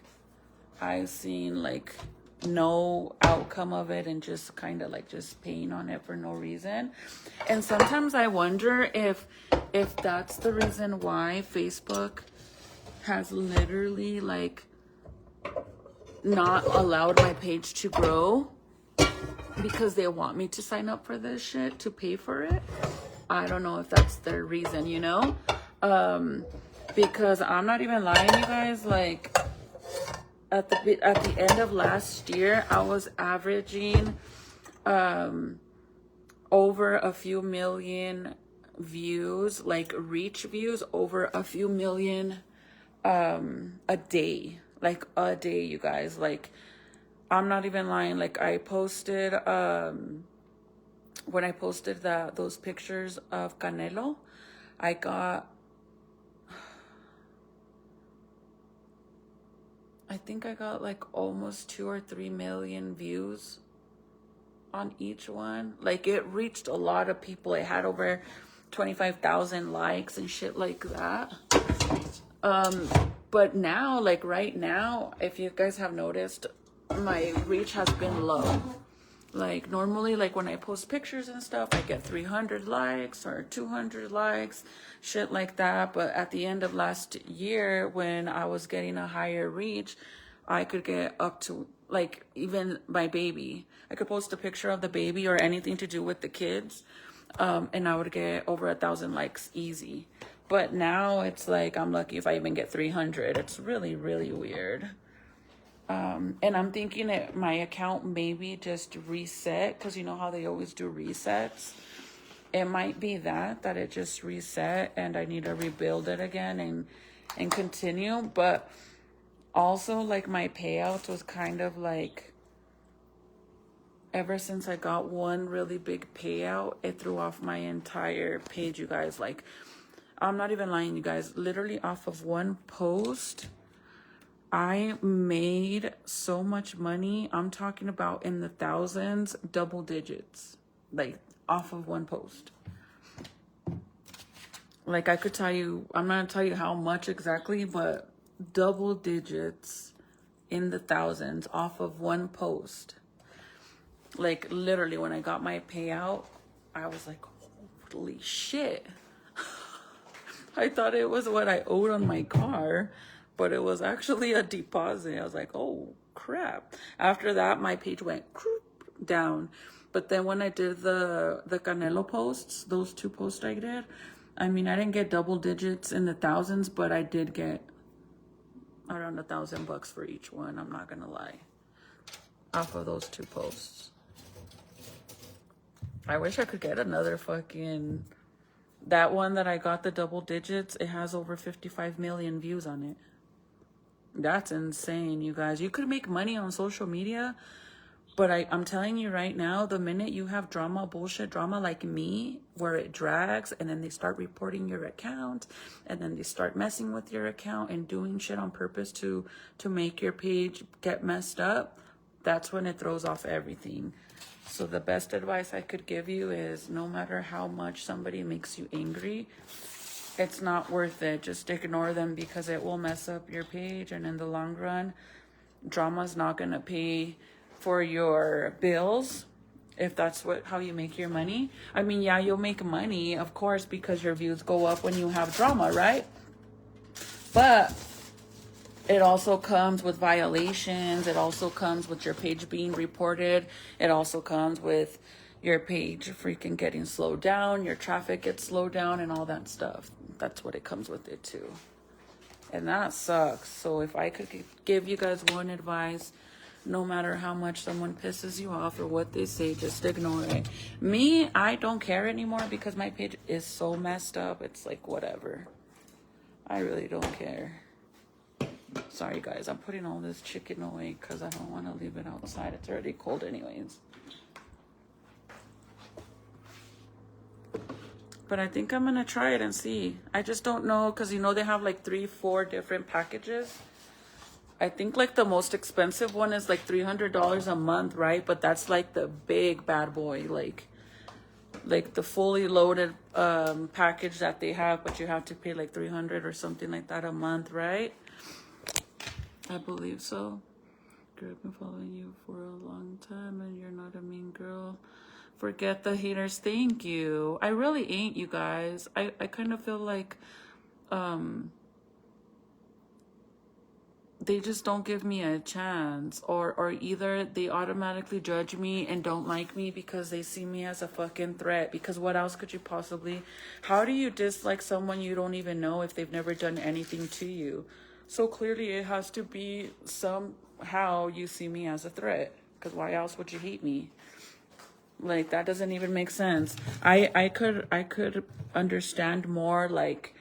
I've seen like no outcome of it and just kind of like just paying on it for no reason. And sometimes I wonder if that's the reason why Facebook has literally like not allowed my page to grow, because they want me to sign up for this shit to pay for it. I don't know if that's their reason, you know? Because I'm not even lying, you guys, like at the end of last year, I was averaging over a few million views, like reach views, over a few million a day. Like a day, you guys. Like, I'm not even lying. Like, I posted when I posted those pictures of Canelo, I got, I think I got like almost 2 or 3 million views on each one. Like, it reached a lot of people. It had over 25,000 likes and shit like that. But now, like right now, if you guys have noticed, my reach has been low. Like, normally, like when I post pictures and stuff, I get 300 likes or 200 likes, shit like that. But at the end of last year, when I was getting a higher reach, I could get up to, like, even my baby. I could post a picture of the baby or anything to do with the kids, and I would get over 1,000 likes easy. But now it's like I'm lucky if I even get 300. It's really, really weird. And I'm thinking that my account maybe just reset, because you know how they always do resets. It might be that it just reset and I need to rebuild it again and continue. But also, like, my payouts was kind of like, ever since I got one really big payout, it threw off my entire page, you guys. Like, I'm not even lying, you guys. Literally off of one post, I made so much money. I'm talking about in the thousands, double digits, like off of one post. Like, I could tell you, I'm not gonna tell you how much exactly, but double digits in the thousands off of one post. Like, literally, when I got my payout, I was like, holy shit. I thought it was what I owed on my car, but it was actually a deposit. I was like, oh, crap. After that, my page went down. But then when I did the Canelo posts, those 2 posts I did, I mean, I didn't get double digits in the thousands, but I did get around $1,000 for each one. I'm not gonna lie. Off of those 2 posts. I wish I could get another fucking... That one that I got the double digits, it has over 55 million views on it. That's insane, you guys. You could make money on social media, but I'm telling you right now, the minute you have drama, bullshit drama like me, where it drags, and then they start reporting your account, and then they start messing with your account and doing shit on purpose to make your page get messed up, that's when it throws off everything. So the best advice I could give you is, no matter how much somebody makes you angry, it's not worth it. Just ignore them, because it will mess up your page, and in the long run, drama's not gonna pay for your bills if that's how you make your money. I mean, yeah, you'll make money, of course, because your views go up when you have drama, right? But it also comes with violations. It also comes with your page being reported. It also comes with your page freaking getting slowed down, your traffic gets slowed down, and all that stuff. That's what it comes with it too. And that sucks. So if I could give you guys one advice, no matter how much someone pisses you off or what they say, just ignore it. Me, I don't care anymore, because my page is so messed up. It's like, whatever. I really don't care. Sorry, guys. I'm putting all this chicken away because I don't want to leave it outside. It's already cold anyways. But I think I'm going to try it and see. I just don't know, because, you know, they have like 3-4 different packages. I think like the most expensive one is like $300 a month, right? But that's like the big bad boy, like the fully loaded package that they have, but you have to pay like $300 or something like that a month, right? I believe so. Girl, I've been following you for a long time, and you're not a mean girl. Forget the haters. Thank you. I really ain't, you guys. I kind of feel like they just don't give me a chance, or either they automatically judge me and don't like me because they see me as a fucking threat. Because what else could you possibly... How do you dislike someone you don't even know if they've never done anything to you? So clearly it has to be somehow you see me as a threat, because why else would you hate me? Like, that doesn't even make sense. I could understand more like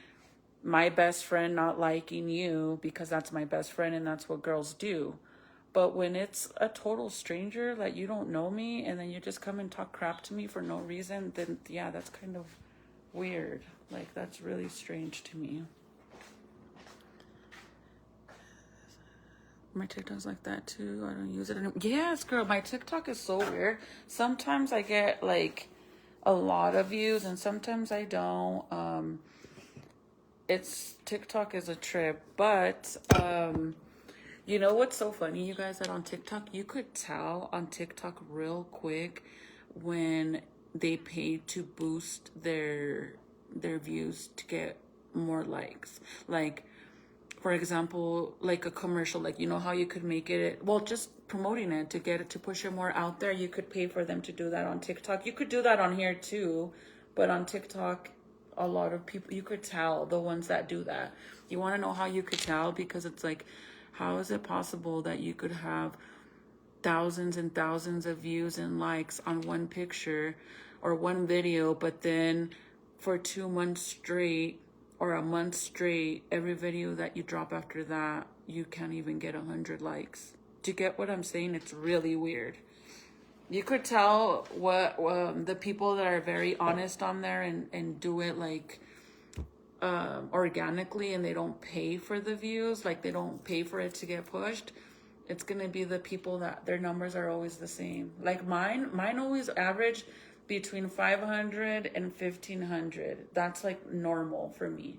my best friend not liking you because that's my best friend and that's what girls do. But when it's a total stranger, like you don't know me, and then you just come and talk crap to me for no reason, then yeah, that's kind of weird. Like, that's really strange to me. My TikTok's like that too. I don't use it anymore. Yes, girl, my TikTok is so weird. Sometimes I get like a lot of views and sometimes I don't. TikTok is a trip. But you know what's so funny, you guys, that on TikTok, you could tell on TikTok real quick when they pay to boost their views to get more likes. Like, for example, like a commercial, like, you know how you could make it, well, just promoting it to get it, to push it more out there, you could pay for them to do that on TikTok. You could do that on here too, but on TikTok, a lot of people, you could tell the ones that do that. You want to know how you could tell? Because it's like, how is it possible that you could have thousands and thousands of views and likes on one picture or one video, but then for 2 months straight, or a month straight, every video that you drop after that, you can't even get 100 likes. Do you get what I'm saying? It's really weird. You could tell what the people that are very honest on there and do it like organically, and they don't pay for the views, like they don't pay for it to get pushed. It's gonna be the people that their numbers are always the same. Like mine always average between 500 and 1500. That's like normal for me.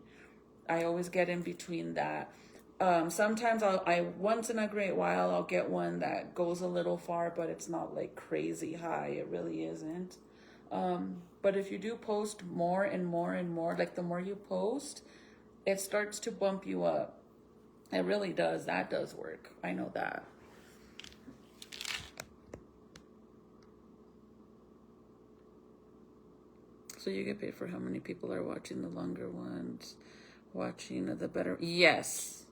I always get in between that. Sometimes I once in a great while I'll get one that goes a little far, but it's not like crazy high. It really isn't. But if you do post more and more and more, like the more you post, it starts to bump you up. It really does. That does work. I know that. So you get paid for how many people are watching the longer ones, watching the better. Yes.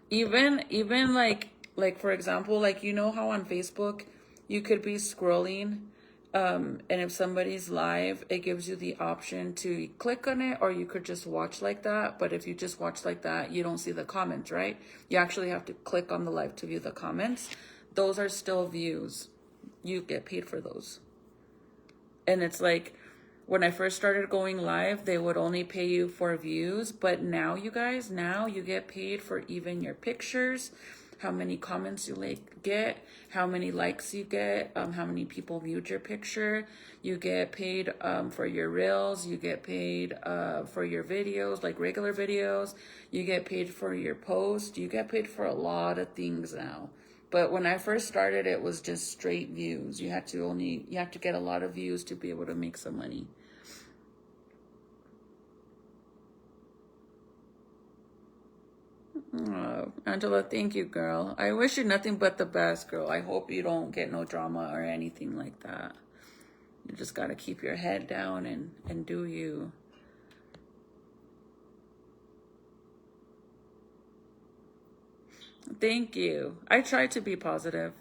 Even like for example, like you know how on Facebook you could be scrolling and if somebody's live, it gives you the option to click on it or you could just watch like that. But if you just watch like that, you don't see the comments, right? You actually have to click on the live to view the comments. Those are still views. You get paid for those. And it's like when I first started going live, they would only pay you for views. But now, you guys, now you get paid for even your pictures, how many comments you get, how many likes you get, how many people viewed your picture. You get paid for your reels. You get paid for your videos, like regular videos. You get paid for your post. You get paid for a lot of things now. But when I first started, it was just straight views. You have to get a lot of views to be able to make some money. Oh, Angela, thank you, girl. I wish you nothing but the best, girl. I hope you don't get no drama or anything like that. You just got to keep your head down and do you. Thank you. I try to be positive.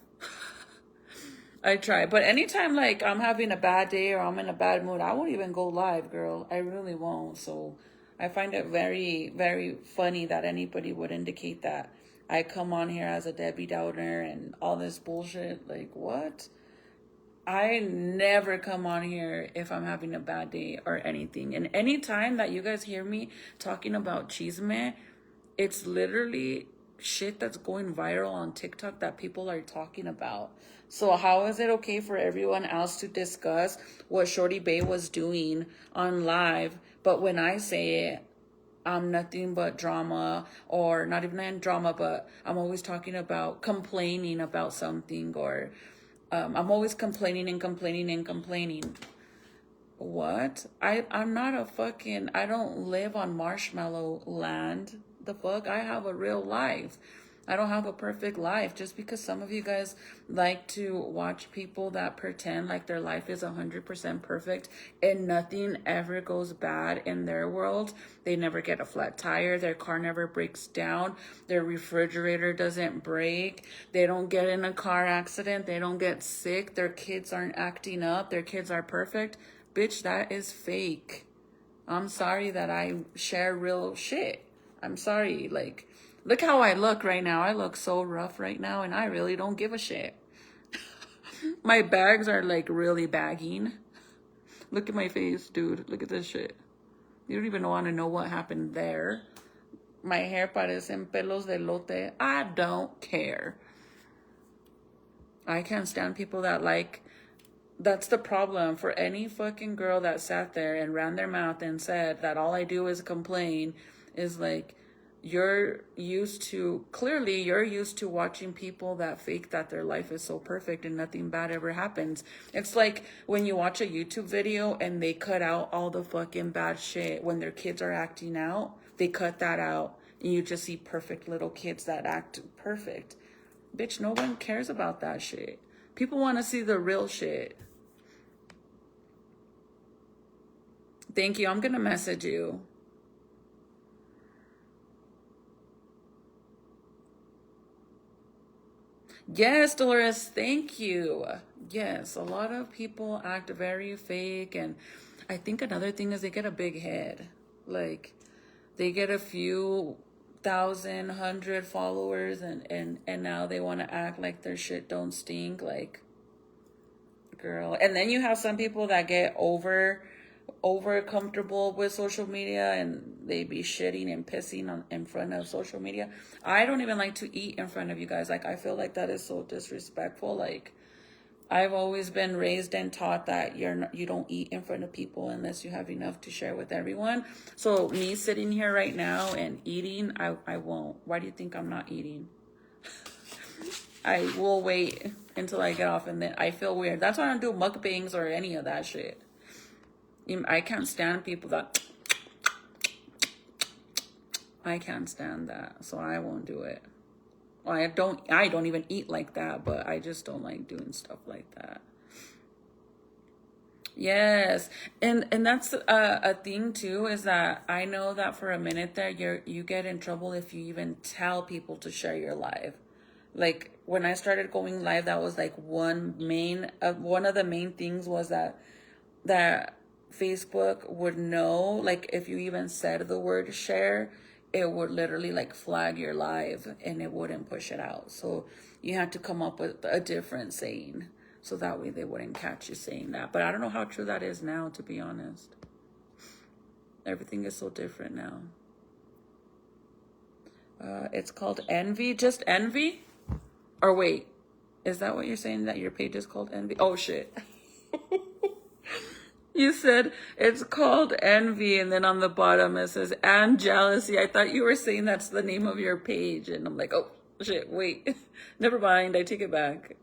I try. But anytime like I'm having a bad day or I'm in a bad mood, I won't even go live, girl. I really won't. So I find it very, very funny that anybody would indicate that I come on here as a Debbie Downer and all this bullshit. Like, what? I never come on here if I'm having a bad day or anything. And any time that you guys hear me talking about chisme, it's literally shit that's going viral on TikTok that people are talking about. So how is it okay for everyone else to discuss what Shorty Bay was doing on live, but when I say it, I'm nothing but drama, or not even drama, but I'm always talking about complaining about something, or I'm always complaining and complaining and complaining. What? I'm not a fucking, I don't live on marshmallow land. The fuck? I have a real life. I don't have a perfect life. Just because some of you guys like to watch people that pretend like their life is 100% perfect and nothing ever goes bad in their world. They never get a flat tire. Their car never breaks down. Their refrigerator doesn't break. They don't get in a car accident. They don't get sick. Their kids aren't acting up. Their kids are perfect. Bitch, that is fake. I'm sorry that I share real shit. I'm sorry. Like, look how I look right now. I look so rough right now, and I really don't give a shit. My bags are like really bagging. Look at my face, dude. Look at this shit. You don't even want to know what happened there. My hair parecen pelos de lote. I don't care. I can't stand people that like... That's the problem for any fucking girl that sat there and ran their mouth and said that all I do is complain. Is like, you're used to watching people that fake that their life is so perfect and nothing bad ever happens. It's like when you watch a YouTube video and they cut out all the fucking bad shit when their kids are acting out. They cut that out and you just see perfect little kids that act perfect. Bitch, no one cares about that shit. People want to see the real shit. Thank you. I'm going to message you. Yes, Dolores, thank you. Yes, a lot of people act very fake. And I think another thing is they get a big head. Like, they get a few thousand, 100 followers and now they want to act like their shit don't stink. Like, girl. And then you have some people that get over comfortable with social media and they be shitting and pissing in front of social media. I don't even like to eat in front of you guys. Like, I feel like that is so disrespectful. Like, I've always been raised and taught that you don't eat in front of people unless you have enough to share with everyone. So me sitting here right now and eating, I won't. Why do you think I'm not eating? I will wait until I get off, and then I feel weird. That's why I don't do mukbangs or any of that shit. I can't stand people that... I can't stand that, so I won't do it. Well, I don't even eat like that, but I just don't like doing stuff like that. Yes, and that's a thing too, is that I know that for a minute there, you get in trouble if you even tell people to share your live. Like when I started going live, that was like one of the main things was that Facebook would know, like if you even said the word share, it would literally like flag your live and it wouldn't push it out. So you had to come up with a different saying, so that way they wouldn't catch you saying that. But I don't know how true that is now, to be honest. Everything is so different now. It's called Envy. Just Envy? Or wait, is that what you're saying, that your page is called Envy? Oh shit. You said it's called Envy, and then on the bottom it says, and Jealousy. I thought you were saying that's the name of your page, and I'm like, oh shit, wait. Never mind, I take it back.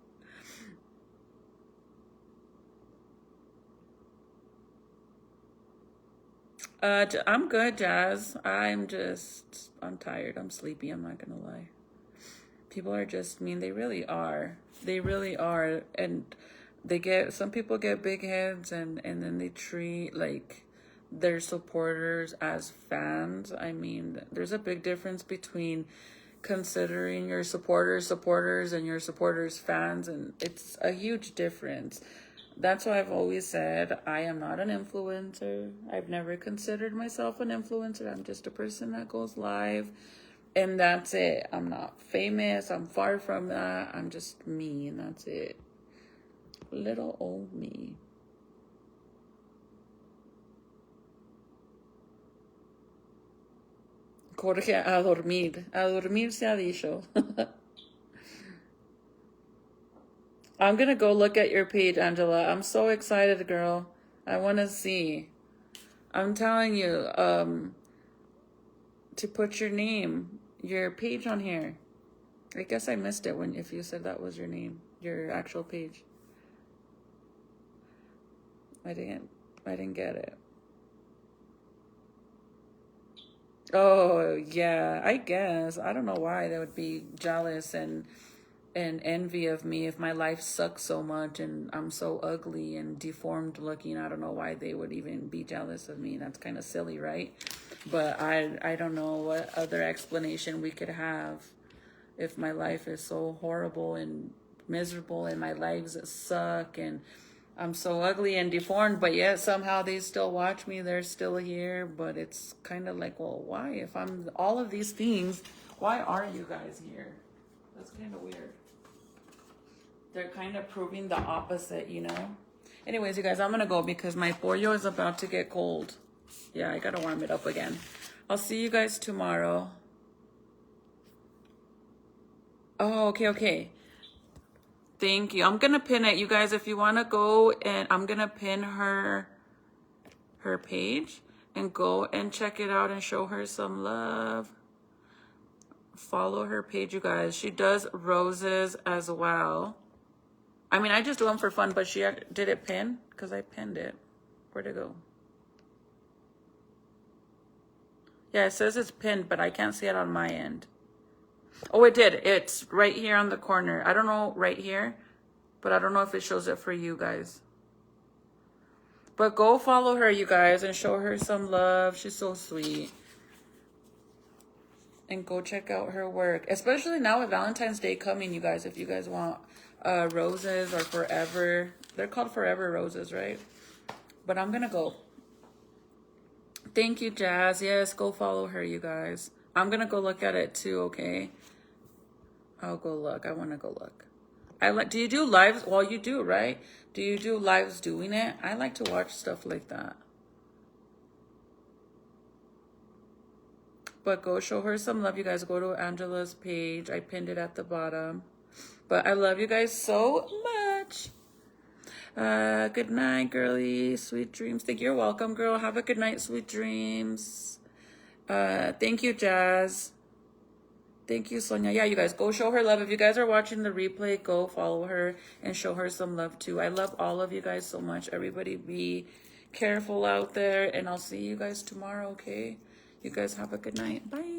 I'm good, Jazz. I'm tired. I'm sleepy. I'm not gonna lie. People are just mean. They really are. They really are. And some people get big heads, and then they treat like their supporters as fans. I mean, there's a big difference between considering your supporters and your supporters fans, and it's a huge difference. That's why I've always said I am not an influencer. I've never considered myself an influencer. I'm just a person that goes live, and that's it. I'm not famous. I'm far from that. I'm just me, and that's it. Little old me. Jorge, a dormir. A dormir se ha dicho. I'm gonna go look at your page, Angela. I'm so excited, girl. I want to see. I'm telling you, to put your page on here. I guess I missed it if you said that was your name, your actual page. I didn't get it. Oh, yeah, I guess. I don't know why they would be jealous and envy of me if my life sucks so much and I'm so ugly and deformed looking. I don't know why they would even be jealous of me. That's kind of silly, right? But I don't know what other explanation we could have if my life is so horrible and miserable and my legs suck and I'm so ugly and deformed, but yet somehow they still watch me. They're still here. But it's kind of like, well, why? If I'm all of these things, why are you guys here? That's kind of weird. They're kind of proving the opposite, you know? Anyways, you guys, I'm going to go because my pollo is about to get cold. Yeah, I got to warm it up again. I'll see you guys tomorrow. Oh, okay. Thank you. I'm going to pin it. You guys, if you want to go, and I'm going to pin her page and go and check it out and show her some love. Follow her page, you guys. She does roses as well. I mean, I just do them for fun, but did it pin? Because I pinned it. Where'd it go? Yeah, it says it's pinned, but I can't see it on my end. Oh, it did. It's right here on the corner. I don't know, right here, but I don't know if it shows it for you guys. But go follow her, you guys, and show her some love. She's so sweet. And go check out her work, especially now with Valentine's Day coming, you guys. If you guys want roses or forever, they're called forever roses, right? But I'm gonna go. Thank you, Jazz. Yes, go follow her, you guys. I'm gonna go look at it too. Okay, I'll go look. I want to go look. Do you do lives? Well, you do, right? Do you do lives doing it? I like to watch stuff like that. But go show her some love, you guys. Go to Angela's page. I pinned it at the bottom. But I love you guys so much. Good night, girly. Sweet dreams. Thank you. You're welcome, girl. Have a good night. Sweet dreams. Thank you, Jazz. Thank you, Sonia. Yeah, you guys, go show her love. If you guys are watching the replay, go follow her and show her some love too. I love all of you guys so much. Everybody be careful out there, and I'll see you guys tomorrow, okay? You guys have a good night. Bye.